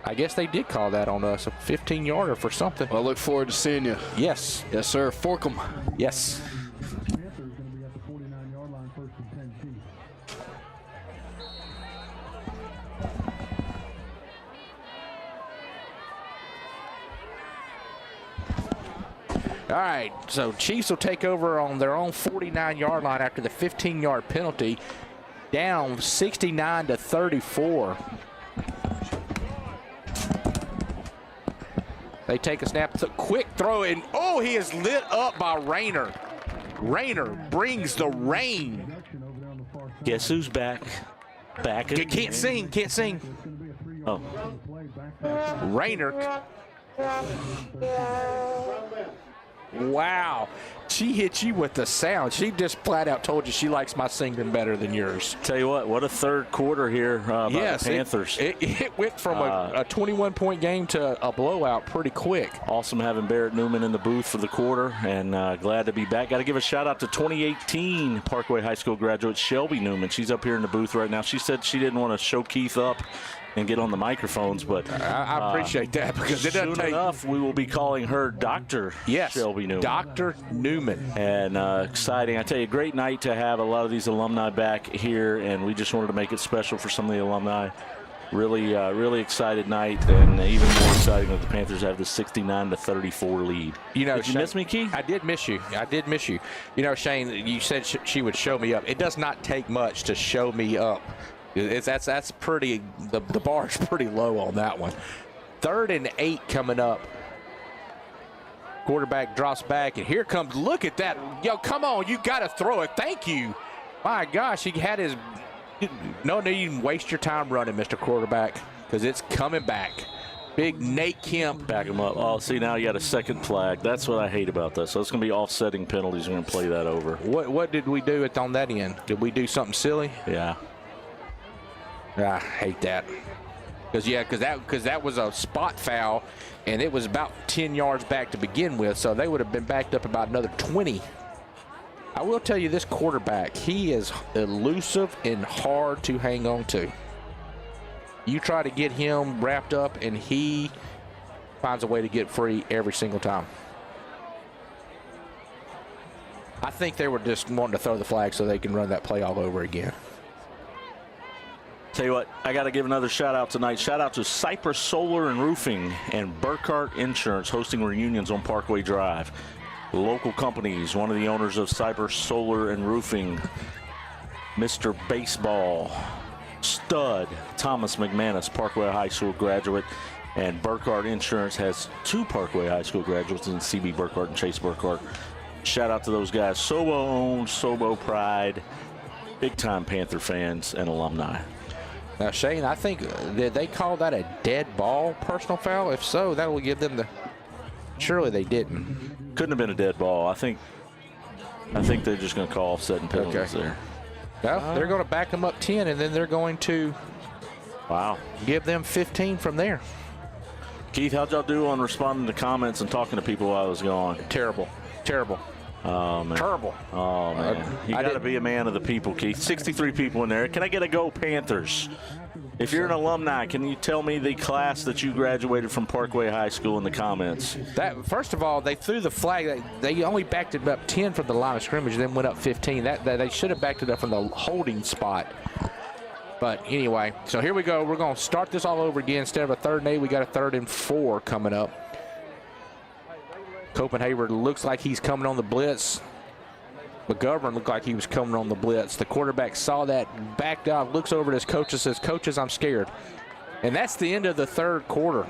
I guess they did call that on us, a 15-yarder for something. Well, I look forward to seeing you. Yes. Yes, sir. Fork 'em. Yes. All right, so Chiefs will take over on their own 49-yard line after the 15-yard penalty, down 69-34. They take a snap, it's a quick throw, and oh, he is lit up by Rayner. Rayner brings the rain. Guess who's back? Back again. Can't sing. Oh. Rayner. Wow. She hit you with the sound. She just flat out told you she likes my singing better than yours. Tell you what a third quarter here by the Panthers. It went from a 21-point game to a blowout pretty quick. Awesome having Barrett Newman in the booth for the quarter, and glad to be back. Got to give a shout-out to 2018 Parkway High School graduate Shelby Newman. She's up here in the booth right now. She said she didn't want to show Keith up and get on the microphones, but I appreciate that, because it doesn't take enough. We will be calling her Dr. Shelby Newman. Dr. Newman. And exciting. I tell you, great night to have a lot of these alumni back here, and we just wanted to make it special for some of the alumni. Really excited night, and even more exciting that the Panthers have the 69-34 lead. You know, did you miss me, Keith? I did miss you. You know, Shane, you said she would show me up. It does not take much to show me up. That's pretty. The bar's pretty low on that one. 3rd and 8 coming up. Quarterback drops back, and here comes. Look at that! Yo, come on! You got to throw it. Thank you. My gosh, he had his. No need to waste your time running, Mr. Quarterback, because it's coming back. Big Nate Kemp. Back him up. Oh, see, now you got a second flag. That's what I hate about this. So it's going to be offsetting penalties. We're going to play that over. What did we do on that end? Did we do something silly? Yeah. I hate that. Because that was a spot foul, and it was about 10 yards back to begin with, so they would have been backed up about another 20. I will tell you, this quarterback, he is elusive and hard to hang on to. You try to get him wrapped up, and he finds a way to get free every single time. I think they were just wanting to throw the flag so they can run that play all over again. Tell you what, I got to give another shout out tonight. Shout out to Cypress Solar and Roofing and Burkhart Insurance hosting reunions on Parkway Drive. Local companies, one of the owners of Cypress Solar and Roofing Mr. Baseball stud Thomas McManus, Parkway High School graduate, and Burkhardt Insurance has 2 Parkway High School graduates in CB Burkhardt and Chase Burkhardt. Shout out to those guys. Sobo owned, Sobo pride, big time Panther fans and alumni. Now, Shane, I think did they call that a dead ball personal foul? If so, that will give them the. Surely they didn't. Couldn't have been a dead ball. I think they're just going to call offsetting penalties there. No, they're going to back them up 10, and then they're going to give them 15 from there. Keith, how'd y'all do on responding to comments and talking to people while I was gone? Terrible. Oh, man. Terrible. Oh, man. You got to be a man of the people, Keith. 63 people in there. Can I get a go Panthers? If you're an alumni, can you tell me the class that you graduated from Parkway High School in the comments? That first of all, they threw the flag. They only backed it up 10 from the line of scrimmage, then went up 15. That they should have backed it up from the holding spot. But anyway, so here we go. We're going to start this all over again. Instead of a 3rd and 8, we got a 3rd and 4 coming up. Copenhagen looks like he's coming on the blitz. McGovern looked like he was coming on the blitz. The quarterback saw that, backed off, looks over at his coach and says, "Coaches, I'm scared." And that's the end of the 3rd quarter.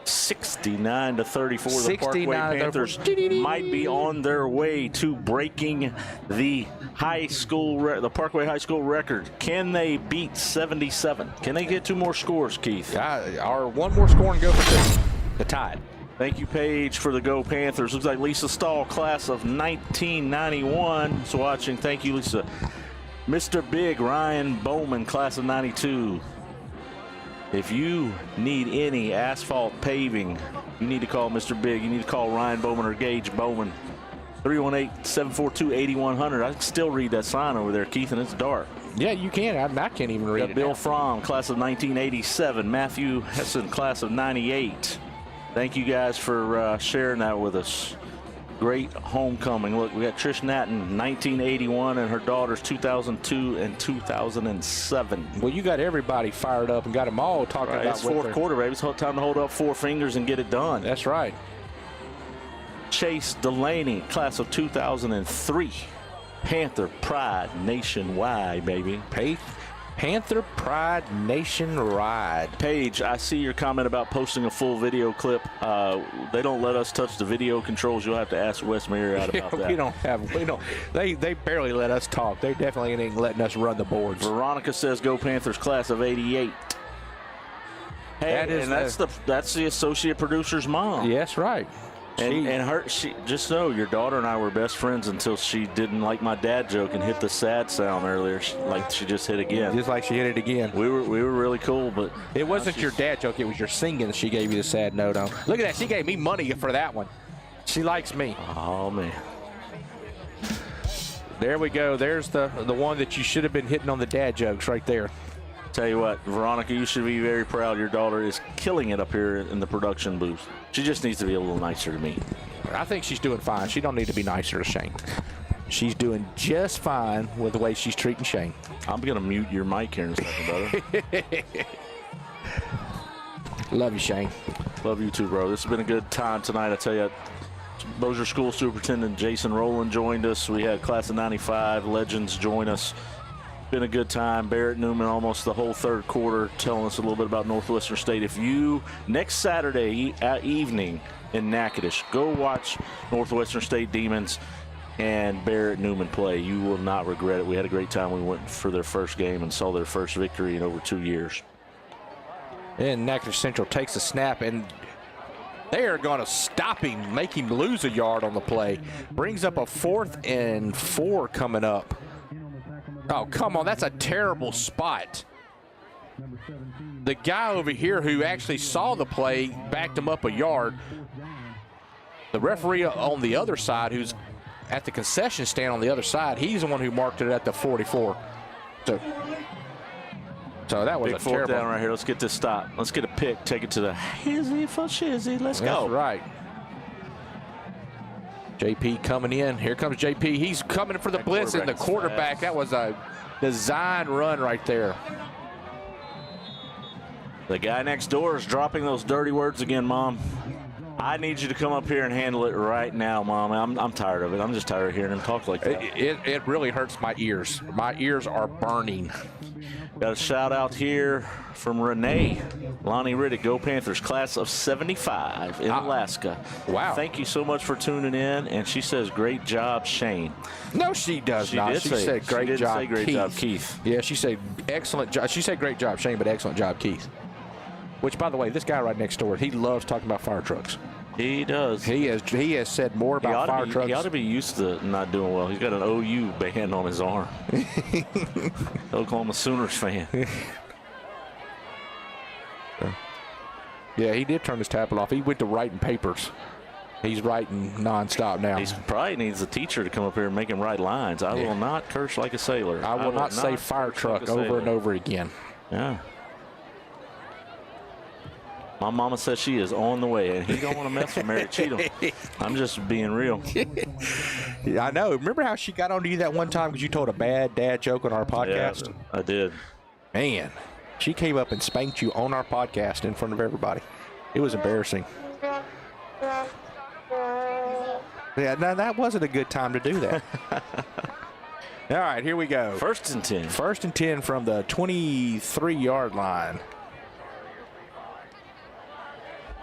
69-34. The Parkway Panthers might be on their way to breaking the the Parkway High School record. Can they beat 77? Can they get 2 more scores, Keith? Or 1 more score and go for the tie. Thank you, Paige, for the Go Panthers. Looks like Lisa Stahl, class of 1991, is watching. Thank you, Lisa. Mr. Big, Ryan Bowman, class of 92. If you need any asphalt paving, you need to call Mr. Big. You need to call Ryan Bowman or Gage Bowman. 318-742-8100. I can still read that sign over there, Keith, and it's dark. Yeah, you can. I can't even read it. Bill Fromm, class of 1987. Matthew Hessen, class of 98. Thank you guys for sharing that with us. Great homecoming. Look, we got Trish Natton, 1981, and her daughters, 2002 and 2007. Well, you got everybody fired up and got them all talking about it's 4th quarter, baby. It's time to hold up 4 fingers and get it done. That's right. Chase Delaney, class of 2003. Panther Pride nationwide, baby. Panther Pride nationwide. Paige, I see your comment about posting a full video clip. They don't let us touch the video controls. You'll have to ask Wes Marriott about that. They barely let us talk. They definitely ain't letting us run the boards. Veronica says Go Panthers, class of 88. Hey, that's the associate producer's mom. Yes, right. She just know your daughter and I were best friends until she didn't like my dad joke and hit the sad sound earlier, like she just hit again. Just like she hit it again. We were really cool, but it wasn't your dad joke. It was your singing that she gave you the sad note on. Look at that. She gave me money for that one. She likes me. Oh man. There we go. There's the one that you should have been hitting on the dad jokes right there. Tell you what, Veronica, you should be very proud. Your daughter is killing it up here in the production booth. She just needs to be a little nicer to me. I think she's doing fine. She don't need to be nicer to Shane. She's doing just fine with the way she's treating Shane. I'm going to mute your mic here in a second, brother. Love you, Shane. Love you too, bro. This has been a good time tonight. I tell you, Bossier School Superintendent Jason Rowland joined us. We had class of 95 legends join us. Been a good time. Barrett Newman almost the whole 3rd quarter telling us a little bit about Northwestern State. If you, next Saturday evening in Natchitoches, go watch Northwestern State Demons and Barrett Newman play. You will not regret it. We had a great time. We went for their first game and saw their first victory in over 2 years. And Natchitoches Central takes a snap, and they are going to stop him, make him lose a yard on the play. Brings up a 4th and 4 coming up. Oh, come on. That's a terrible spot. The guy over here who actually saw the play backed him up a yard. The referee on the other side, who's at the concession stand on the other side, he's the one who marked it at the 44. So that was big a 4th terrible down right here. Let's get this stop. Let's get a pick. Take it to the hizzy for shizzy. Let's go. That's right. JP coming in. Here comes JP. He's coming for the blitz, and the quarterback. That was a design run right there. The guy next door is dropping those dirty words again, Mom. I need you to come up here and handle it right now, Mom. I'm tired of it. I'm just tired of hearing him talk like that. It really hurts my ears. My ears are burning. Got a shout out here from Renee. Lonnie Riddick, Go Panthers, class of 75 in Alaska. Wow. Thank you so much for tuning in. And she says, great job, Shane. No, she does not. She said, great job, Keith. Yeah, she said, excellent job. She said, great job, Shane, but excellent job, Keith. Which, by the way, this guy right next door, he loves talking about fire trucks. He does. He has said more about fire trucks. He ought to be used to not doing well. He's got an OU band on his arm. Oklahoma Sooners fan. Yeah, he did turn his tablet off. He went to writing papers. He's writing nonstop now. He probably needs a teacher to come up here and make him write lines. I will not curse like a sailor. I will not say fire truck over and over again. Yeah. My mama says she is on the way, and he don't want to mess with Mary Cheatham. I'm just being real. Yeah, I know. Remember how she got on to you that one time because you told a bad dad joke on our podcast? Yeah, I did. Man, she came up and spanked you on our podcast in front of everybody. It was embarrassing. Yeah, no, that wasn't a good time to do that. All right, here we go. 1st and 10. 1st and 10 from the 23-yard line.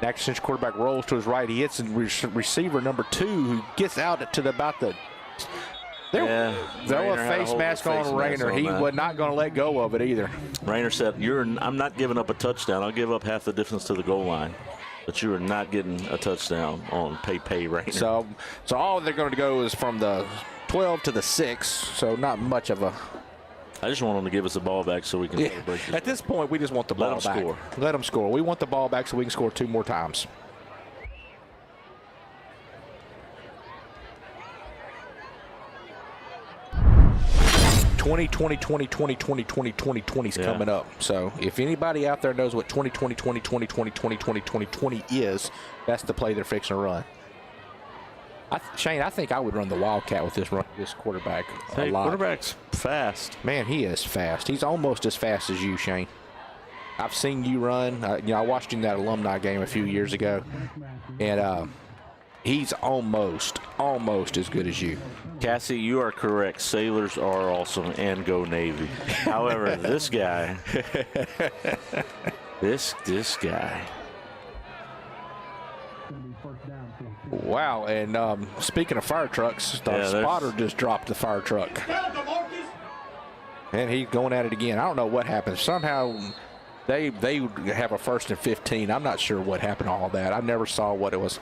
Natchitoches Central quarterback rolls to his right. He hits receiver number 2, who gets out to about the. Throw a face mask on Rayner. He was not going to let go of it either. Rayner said, I'm not giving up a touchdown. I'll give up half the distance to the goal line. But you are not getting a touchdown on pay Rayner. So all they're going to go is from the 12 to the 6. So not much of a. I just want them to give us the ball back so we can celebrate. At this point, we just want the ball back. Score. Let them score. We want the ball back so we can score 2 more times. is coming up. So if anybody out there knows what 2020 is, that's the play they're fixing to run. Shane, I think I would run the Wildcat with this quarterback a lot. Quarterback's fast. Man, he is fast. He's almost as fast as you, Shane. I've seen you run. I watched him in that alumni game a few years ago, and he's almost as good as you. Cassie, you are correct. Sailors are awesome, and go Navy. However, this guy, this guy. Wow, and speaking of fire trucks, the spotter just dropped the fire truck. And he's going at it again. I don't know what happened. Somehow they have a 1st and 15. I'm not sure what happened to all that. I never saw what it was.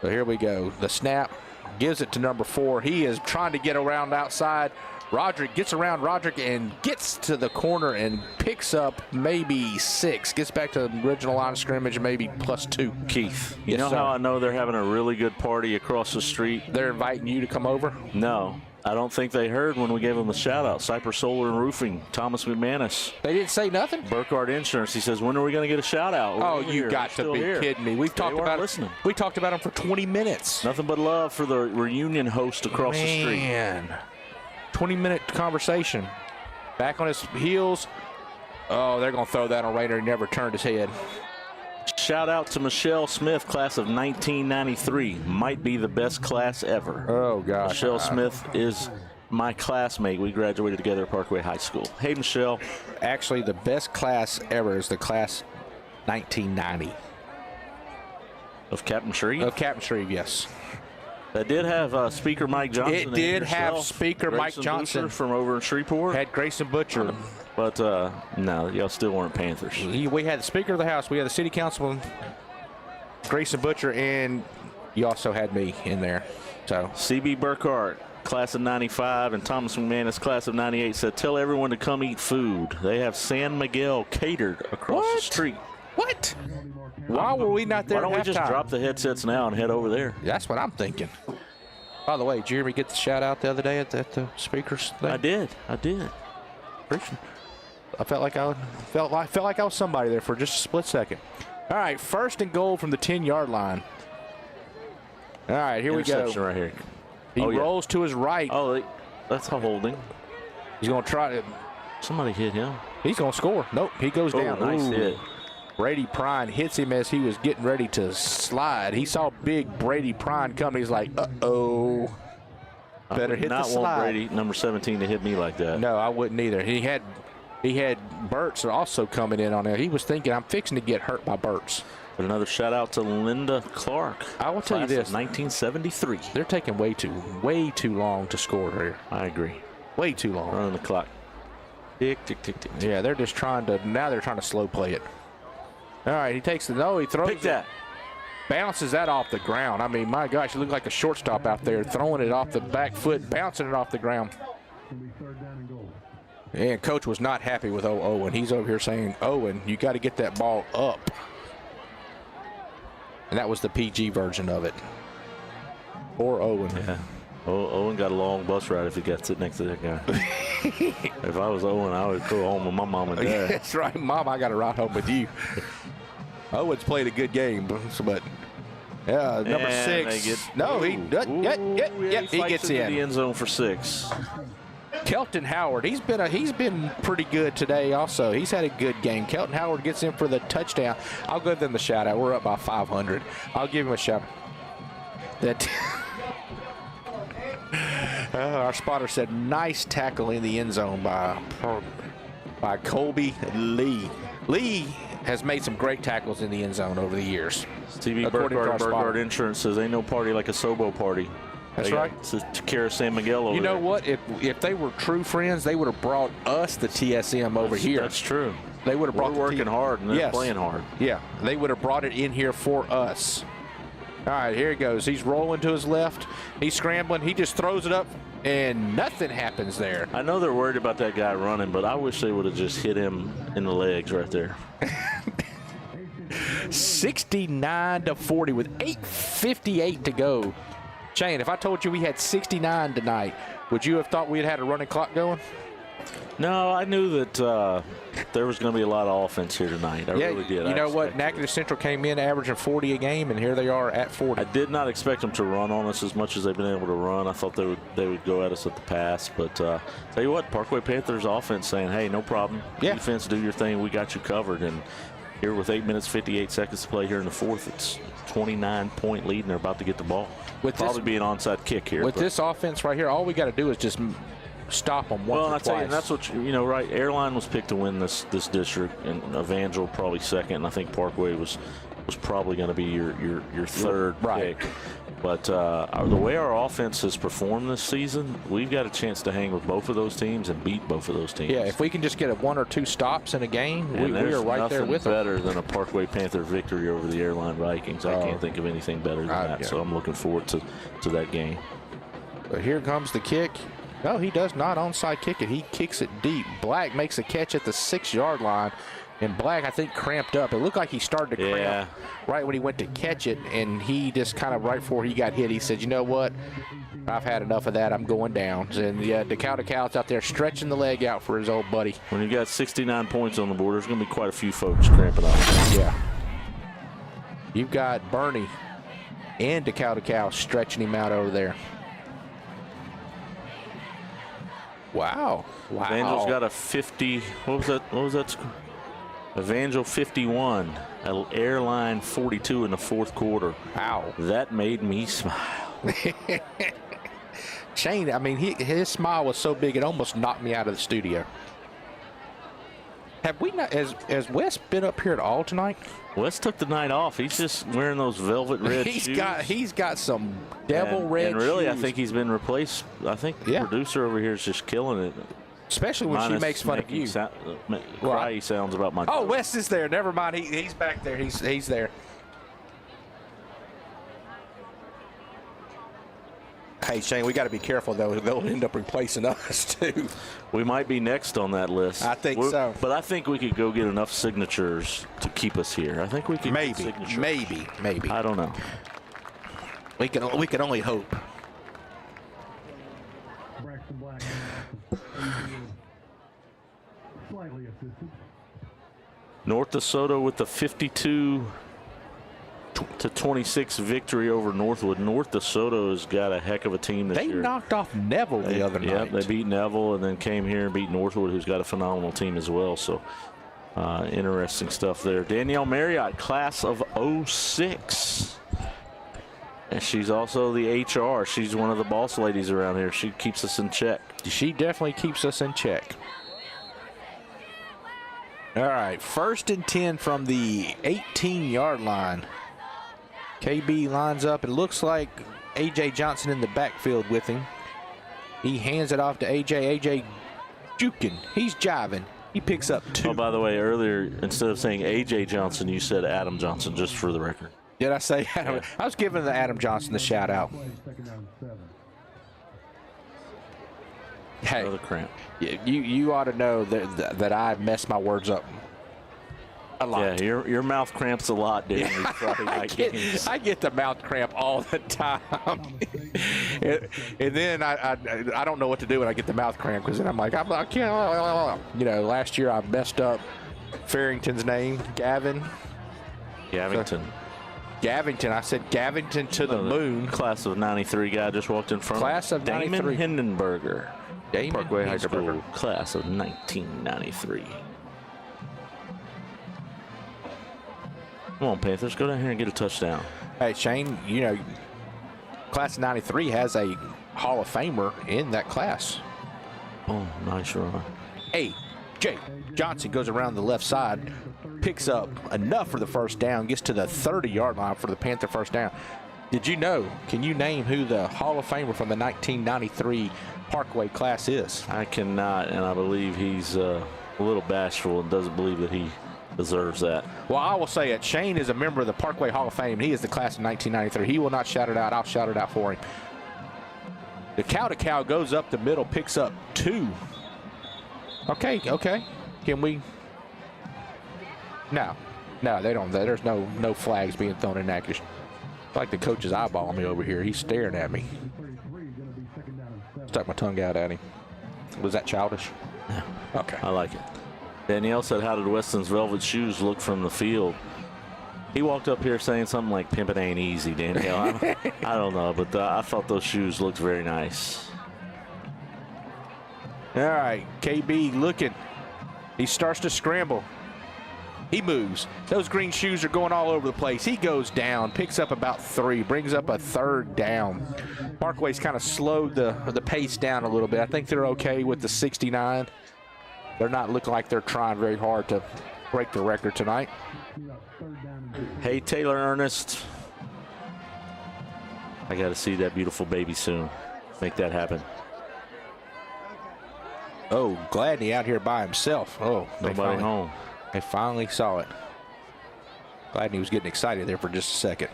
So here we go. The snap gives it to number 4. He is trying to get around outside. Roderick gets around Roderick and gets to the corner and picks up maybe 6. Gets back to the original line of scrimmage, maybe +2. Keith, you know how I know they're having a really good party across the street? They're inviting you to come over? No. I don't think they heard when we gave them a shout-out. Cypress Solar and Roofing, Thomas McManus. They didn't say nothing? Burkhardt Insurance. He says, when are we going to get a shout-out? Oh, you got to be kidding me. We've talked about listening. We talked about them for 20 minutes. Nothing but love for the reunion host across the street. Man, 20-minute conversation. Back on his heels. Oh, they're going to throw that on Rayner. He never turned his head. Shout out to Michelle Smith, class of 1993. Might be the best class ever. Oh, gosh. Michelle Smith is my classmate. We graduated together at Parkway High School. Hey, Michelle. Actually, the best class ever is the class 1990. Of Captain Shreve? Of Captain Shreve, yes. That did have Speaker Mike Johnson. It did have Speaker Mike Johnson from over in Shreveport. Had Grayson Butcher. But, no, y'all still weren't Panthers. We had the Speaker of the House. We had the City Councilman, Grayson Butcher, and you also had me in there. So C.B. Burkhardt, class of 95, and Thomas McManus, class of 98, said, tell everyone to come eat food. They have San Miguel catered across the street. What? Why were we not there? Why don't we just drop the headsets now and head over there? That's what I'm thinking. By the way, did Jeremy get the shout out the other day at the speakers thing? I did. I felt like I was somebody there for just a split second. All right, 1st and goal from the 10-yard line. All right, here we go. Interception right here. He rolls to his right. Oh, that's a holding. He's going to try to. Somebody hit him. He's going to score. Nope, he goes down. Nice hit. Brady Prine hits him as he was getting ready to slide. He saw big Brady Prine coming. He's like, uh-oh. Better hit the slide. Not want Brady, number 17, to hit me like that. No, I wouldn't either. He had Burt's also coming in on there. He was thinking, I'm fixing to get hurt by Burt's. But another shout out to Linda Clark. I will tell you this. 1973. They're taking way too long to score here. I agree. Way too long. Running the clock. Tick, tick, tick, tick. Yeah, they're just trying to, now they're trying to slow play it. All right, he takes the, no, he throws Pick that. Bounces that off the ground. I mean, my gosh, you look like a shortstop out there, throwing it off the back foot, bouncing it off the ground. And coach was not happy with Owen. He's over here saying, Owen, you got to get that ball up. And that was the PG version of it. Or Owen. Yeah. Owen got a long bus ride if he got sit next to that guy. If I was Owen, I would go home with my mom and dad. That's right, Mom, I got to ride home with you. Owen's played a good game, but yeah, number 6. No, he doesn't. He gets in the end zone for 6. Kelton Howard, he's been pretty good today also. He's had a good game. Kelton Howard gets in for the touchdown. I'll give them the shout out. We're up by 500. I'll give him a shout out. That our spotter said nice tackle in the end zone by Colby Lee. Lee has made some great tackles in the end zone over the years. Stevie Burgard Insurance says ain't no party like a Sobo party. That's right. It's Takara San Miguel over You know there. what? If they were true friends, they would have brought us the TSM over here. That's true. They would have brought. We're working hard and they're playing hard. Yeah, they would have brought it in here for us. All right, here he goes. He's rolling to his left. He's scrambling. He just throws it up, and nothing happens there. I know they're worried about that guy running, but I wish they would have just hit him in the legs right there. 69-40 with 8:58 to go. Shane, if I told you we had 69 tonight, would you have thought we had a running clock going? No, I knew that there was going to be a lot of offense here tonight. I really did. You know what? Natchitoches Central came in averaging 40 a game, and here they are at 40. I did not expect them to run on us as much as they've been able to run. I thought they would go at us at the pass. But tell you what, Parkway Panthers offense saying, hey, no problem. Yeah. Defense, do your thing. We got you covered. And here with 8 minutes, 58 seconds to play here in the fourth, it's 29-point lead, and they're about to get the ball. With probably be an onside kick here. With this offense right here, all we got to do is just stop them once or twice. Well, I tell you, that's what you know, right? Airline was picked to win this district, and Evangel probably second, and I think Parkway was probably going to be your third pick. But the way our offense has performed this season, we've got a chance to hang with both of those teams and beat both of those teams. Yeah, if we can just get 1 or 2 stops in a game, we are right there with them. better than a Parkway Panther victory over the Airline Vikings. I can't think of anything better than that. Yeah. So I'm looking forward to that game. But here comes the kick. No, he does not onside kick it. He kicks it deep. Black makes a catch at the 6-yard line. And Black, I think, cramped up. It looked like he started to cramp right when he went to catch it. And he just kind of right before he got hit, he said, you know what? I've had enough of that. I'm going down. And the Cow's out there stretching the leg out for his old buddy. When you got 69 points on the board, there's going to be quite a few folks cramping up. Yeah. You've got Bernie and Cow stretching him out over there. Wow. Evangel's got a 50. What was that? Evangel 51, Airline 42 in the fourth quarter. Wow. That made me smile. Shane, I mean, his smile was so big it almost knocked me out of the studio. Have we not, has Wes been up here at all tonight? Wes took the night off. He's just wearing those velvet red shoes. He's got some devil red and really, shoes. I think he's been replaced. I think the producer over here is just killing it. Especially when she makes fun of you. Cryy sounds about my. Oh, Wes is there. Never mind. He's back there. He's there. Hey, Shane, we got to be careful, though. They'll end up replacing us, too. We might be next on that list. I think so. But I think we could go get enough signatures to keep us here. I think we could get signatures. Maybe. I don't know. We can only hope. Slightly assisted. North DeSoto with the 52-26 victory over Northwood. North DeSoto has got a heck of a team this year. They knocked off Neville the other night. Yeah, they beat Neville and then came here and beat Northwood, who's got a phenomenal team as well. So Interesting stuff there. Danielle Marriott, class of 06. And she's also the HR. She's one of the boss ladies around here. She keeps us in check. She definitely keeps us in check. All right, 1st and 10 from the 18-yard line. KB lines up. It looks like A.J. Johnson in the backfield with him. He hands it off to A.J. A.J. juking. He's jiving. He picks up 2. Oh, by the way, earlier, instead of saying A.J. Johnson, you said Adam Johnson, just for the record. Did I say Adam? Yeah. I was giving the Adam Johnson the shout out. Hey, another cramp. You ought to know that I mess my words up a lot. Yeah, your mouth cramps a lot during these Friday night games. I get the mouth cramp all the time. and then I don't know what to do when I get the mouth cramp, because then I'm like, I can't. You know, last year I messed up Farrington's name, Gavington. Gavington. I said Gavington to the moon. Class of 93 guy just walked in front. Class of 93. Damon Hindenberger. Parkway High School, class of 1993. Come on, Panthers, go down here and get a touchdown. Hey, Shane, you know, class of 93 has a Hall of Famer in that class. Oh, nice run. A.J. Johnson goes around the left side, picks up enough for the first down, gets to the 30-yard line for the Panther first down. Did you know, can you name who the Hall of Famer from the 1993 Parkway class is? I cannot, and I believe he's a little bashful and doesn't believe that he deserves that. Well, I will say it. Shane is a member of the Parkway Hall of Fame. He is the class of 1993. He will not shout it out. I'll shout it out for him. The cow-to-cow goes up the middle, picks up 2. Okay. Can we? No, they don't. There's no flags being thrown in that. It's like the coach is eyeballing me over here. He's staring at me. Stuck my tongue out at him. Was that childish? Yeah. Okay. I like it. Danielle said, how did Weston's velvet shoes look from the field? He walked up here saying something like, pimpin' ain't easy, Danielle. I don't know, but I thought those shoes looked very nice. All right, KB looking. He starts to scramble. He moves. Those green shoes are going all over the place. He goes down, picks up about 3, brings up a 3rd down. Parkway's kind of slowed the pace down a little bit. I think they're okay with the 69. They're not looking like they're trying very hard to break the record tonight. Hey, Taylor Ernest. I got to see that beautiful baby soon. Make that happen. Oh, Gladney out here by himself. Oh, nobody home. They finally saw it. Gladney was getting excited there for just a second.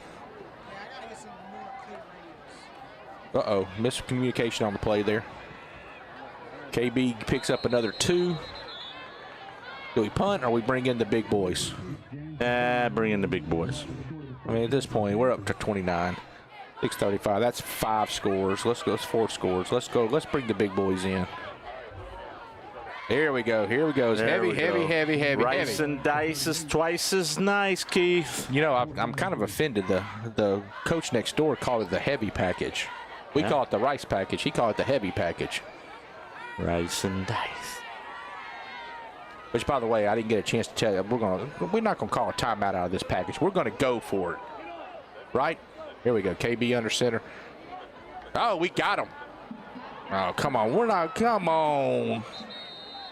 Uh-oh, miscommunication on the play there. KB picks up another 2. Do we punt or we bring in the big boys? Bring in the big boys. I mean, at this point, we're up to 29. 6:35. That's 5 scores. Let's go. 4 scores. Let's go. Let's bring the big boys in. Here we go. Here we go. It's heavy. Rice and dice is twice as nice, Keith. You know, I'm kind of offended. The coach next door called it the heavy package. We call it the rice package. He called it the heavy package. Rice and dice. Which, by the way, I didn't get a chance to tell you. We're not gonna call a timeout out of this package. We're gonna go for it. Right? Here we go. KB under center. Oh, we got him. Oh, come on. Come on.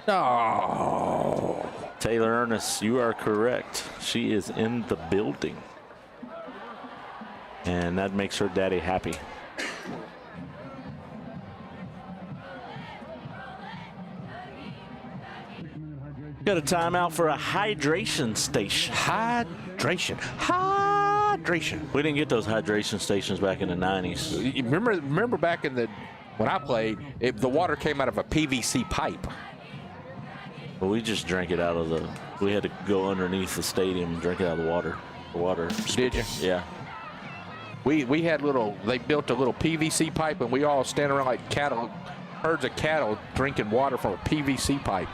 No. Taylor Ernest, you are correct. She is in the building. And that makes her daddy happy. Got a timeout for a hydration station. Hydration. We didn't get those hydration stations back in the 90s. Remember back in when I played, the water came out of a PVC pipe. Well, we just drank it out of we had to go underneath the stadium and drink it out of the water. Did you? Yeah. We had they built a little PVC pipe, and we all stand around like herds of cattle drinking water from a PVC pipe.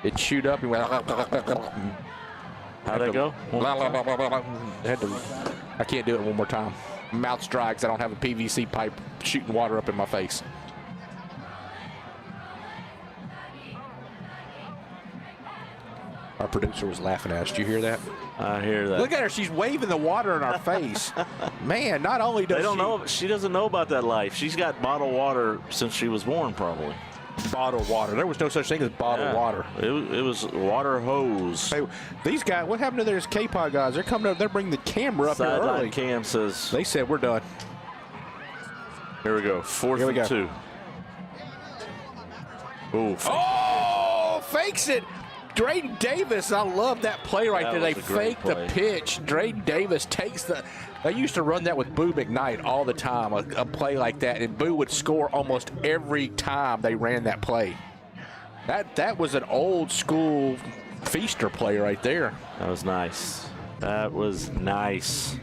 It chewed up and went. How'd that go? I can't do it one more time. Mouth's dry because I don't have a PVC pipe shooting water up in my face. Our producer was laughing at us. Did you hear that? I hear that. Look at her. She's waving the water in our face. Man, not only does she doesn't know about that life. She's got bottled water since she was born, probably. Bottled water. There was no such thing as bottled water. It was water hose. Hey, these guys, what happened to those K-Pod guys? They're coming up. They're bringing the camera up here early. Sideline cam says. They said we're done. Here we go. 4th and 2. Ooh. Oh, fakes it. Drayden Davis, I love that play right there. They fake the pitch. Drayden Davis takes the. They used to run that with Boo McKnight all the time, a play like that, and Boo would score almost every time they ran that play. That was an old school feaster play right there. That was nice. That was nice.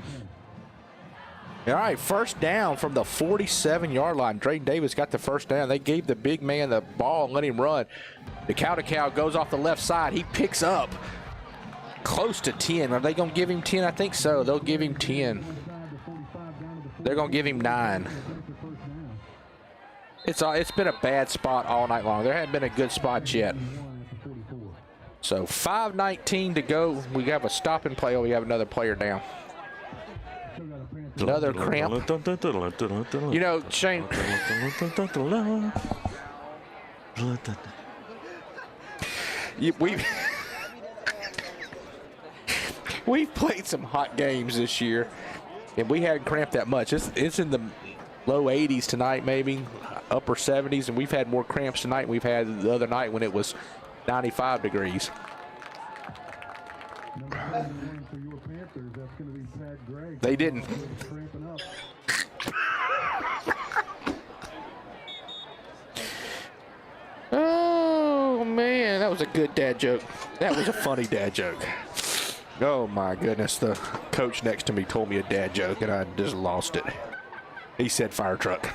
All right, first down from the 47-yard line. Drayden Davis got the first down. They gave the big man the ball and let him run. The cow-to-cow goes off the left side. He picks up close to 10. Are they going to give him 10? I think so. They'll give him 10. They're going to give him 9. It's been a bad spot all night long. There hasn't been a good spot yet. So 5:19 to go. We have a stop and play. We have another player down. Another cramp. You know, Shane. We've played some hot games this year, and we hadn't cramped that much. It's in the low 80s tonight, maybe upper 70s, and we've had more cramps tonight than we've had the other night when it was 95 degrees. They didn't. Oh, man, that was a good dad joke. That was a funny dad joke. Oh, my goodness. The coach next to me told me a dad joke, and I just lost it. He said fire truck.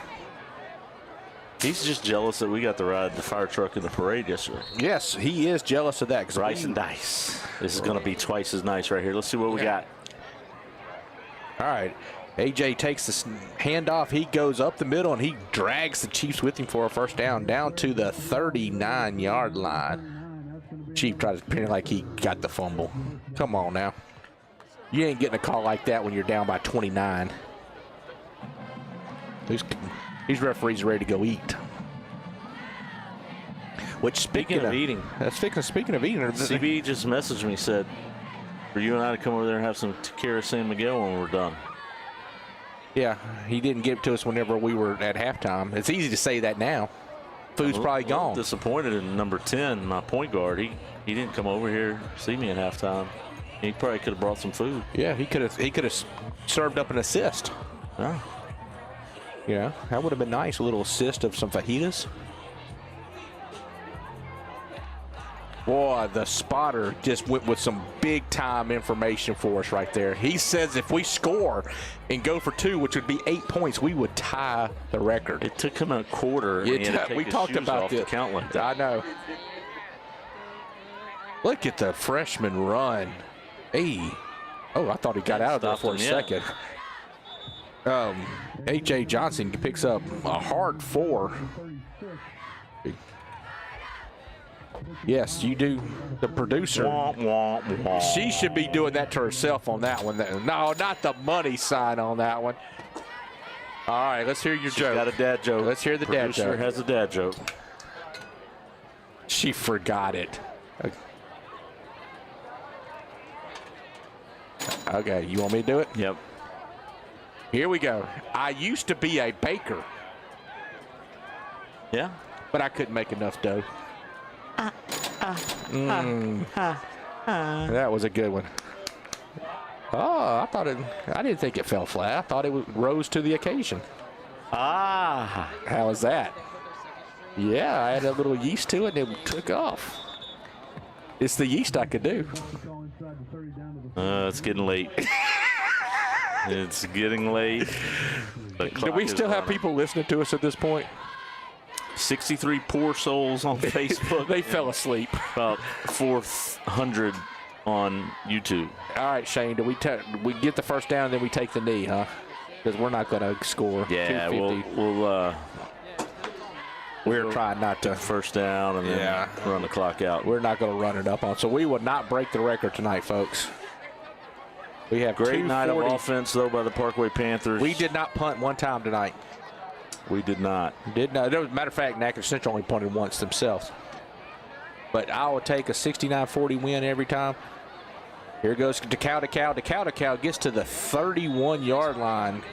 He's just jealous that we got to ride the fire truck in the parade yesterday. Yes, he is jealous of that. Rice and dice. This is going to be twice as nice right here. Let's see what we got. All right. AJ takes the handoff. He goes up the middle, and he drags the Chiefs with him for a first down to the 39-yard line. Chief tries to pretend like he got the fumble. Come on now. You ain't getting a call like that when you're down by 29. These referees are ready to go eat. Which, speaking of eating, speaking of eating, CB just messaged me, said, for you and I to come over there and have some tequila San Miguel when we're done. Yeah, he didn't give it to us whenever we were at halftime. It's easy to say that now. Food's probably gone. Disappointed in number 10, my point guard. He didn't come over here see me at halftime. He probably could have brought some food. Yeah, he could have served up an assist. Yeah. You know, that would have been nice. A little assist of some fajitas. Boy, the spotter just went with some big-time information for us right there. He says if we score and go for 2, which would be 8 points, we would tie the record. It took him a quarter. We talked about this. Count like that. I know. Look at the freshman run. Hey. Oh, I thought he got out of there for a second. A.J. Johnson picks up a hard 4. Yes, you do. The producer. She should be doing that to herself on that one. No, not the money sign on that one. All right, let's hear your joke. Got a dad joke. Let's hear the dad joke. Producer has a dad joke. She forgot it. Okay, you want me to do it? Yep. Here we go. I used to be a baker. Yeah? But I couldn't make enough dough. That was a good one. Oh, I didn't think it fell flat. I thought it rose to the occasion. How is that? Yeah, I had a little yeast to it and it took off. It's the yeast I could do. It's getting late. It's getting late. Do we still have people listening to us at this point? 63 poor souls on Facebook. They fell asleep. About 400 on YouTube. All right, Shane, do we get the first down and then we take the knee, huh? Because we're not going to score. Yeah, 250. we'll We're trying not to. First down and then run the clock out. We're not going to run it up on. So we will not break the record tonight, folks. We have great night of offense, though, by the Parkway Panthers. We did not punt one time tonight. We did not. As a matter of fact, Natchitoches Central only punted once themselves. But I will take a 69-40 win every time. Here goes DeCow gets to the 31-yard line.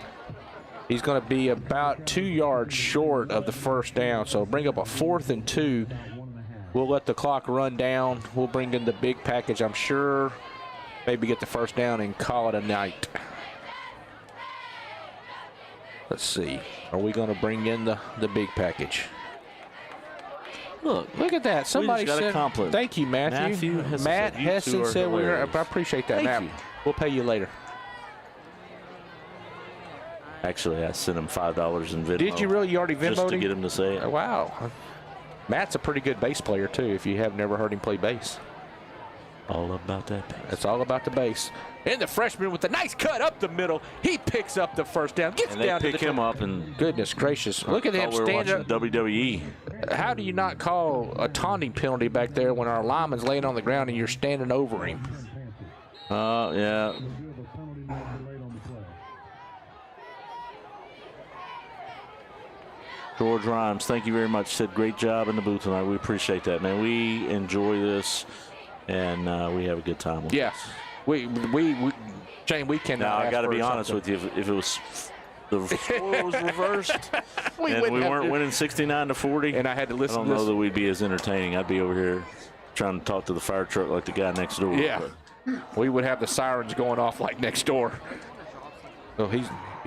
He's going to be about 2 yards short of the first down. So bring up a 4th and 2. We'll let the clock run down. We'll bring in the big package, I'm sure. Maybe get the first down and call it a night. Let's see. Are we going to bring in the big package? Look at that. Somebody got said, a compliment. Thank you, Matthew. Matt Hessen said I appreciate that, Matt. We'll pay you later. Actually, I sent him $5 in Venmo. Did you really? You already Venmo'd just to him? get him to say it. Wow. Matt's a pretty good bass player, too, if you have never heard him play bass. All about that bass. It's all about the bass. And the freshman with the nice cut up the middle. He picks up the first down. Gets and down they to pick him up. And goodness gracious. Look at him stand up. WWE. How do you not call a taunting penalty back there when our lineman's laying on the ground and you're standing over him? Yeah. George Rhymes, thank you very much. Said great job in the booth tonight. We appreciate that, man. We enjoy this, and we have a good time with Yes. Shane, we cannot. Now, I got to be honest with you. If it was the score was reversed and we weren't winning 69-40, and I had to listen, I don't know that we'd be as entertaining. I'd be over here trying to talk to the fire truck like the guy next door. Yeah. We would have the sirens going off like next door. So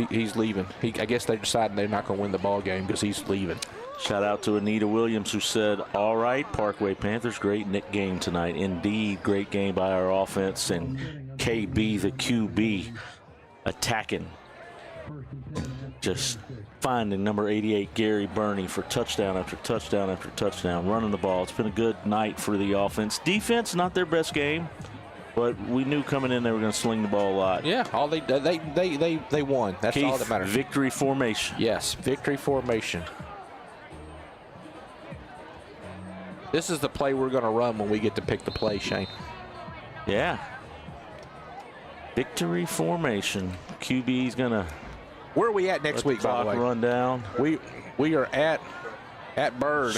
he's leaving. I guess they decided they're not going to win the ball game because he's leaving. Shout out to Anita Williams, who said, all right, Parkway Panthers, great game tonight. Indeed, great game by our offense. And KB, the QB, attacking. Just finding number 88, Gary Burney, for touchdown after touchdown after touchdown, running the ball. It's been a good night for the offense. Defense, not their best game. But we knew coming in they were going to sling the ball a lot. Yeah, all they won. That's Keith, all that matters. Victory formation. Yes, victory formation. This is the play we're going to run when we get to pick the play, Shane. Yeah. Victory formation. QB's going to. Where are we at next week, by the way? Run down. We are at Bird.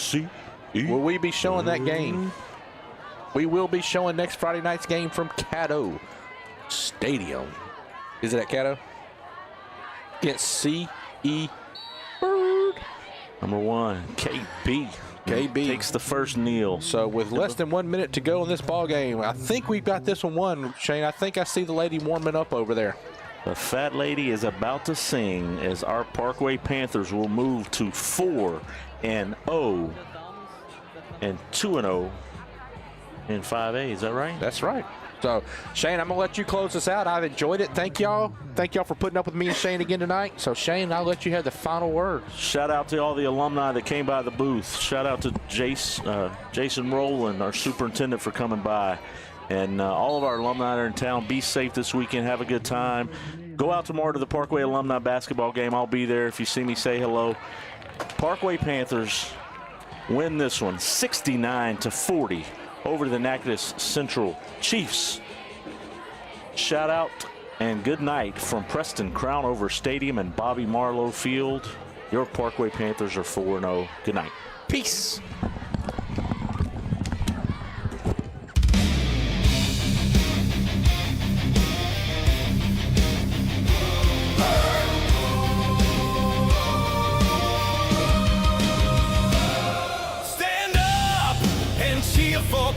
Will we be showing that game? We will be showing next Friday night's game from Caddo Stadium. Is it at Caddo? Against C.E. Bird. Number 1, KB. KB takes the first kneel. So with less than 1 minute to go in this ball game, I think we've got this one won, Shane. I think I see the lady warming up over there. The fat lady is about to sing as our Parkway Panthers will move to 4-0 and 2-0 in 5A. Is that right? That's right. So, Shane, I'm going to let you close this out. I've enjoyed it. Thank y'all. Thank y'all for putting up with me and Shane again tonight. So, Shane, I'll let you have the final word. Shout out to all the alumni that came by the booth. Shout out to Jason Rowland, our superintendent, for coming by. And all of our alumni that are in town, be safe this weekend. Have a good time. Go out tomorrow to the Parkway Alumni basketball game. I'll be there. If you see me, say hello. Parkway Panthers win this one 69-40 over the Natchitoches Central Chiefs. Shout out and good night from Preston Crownover Stadium and Bobby Marlowe Field. Your Parkway Panthers are 4-0. Good night. Peace. Stand up and cheer for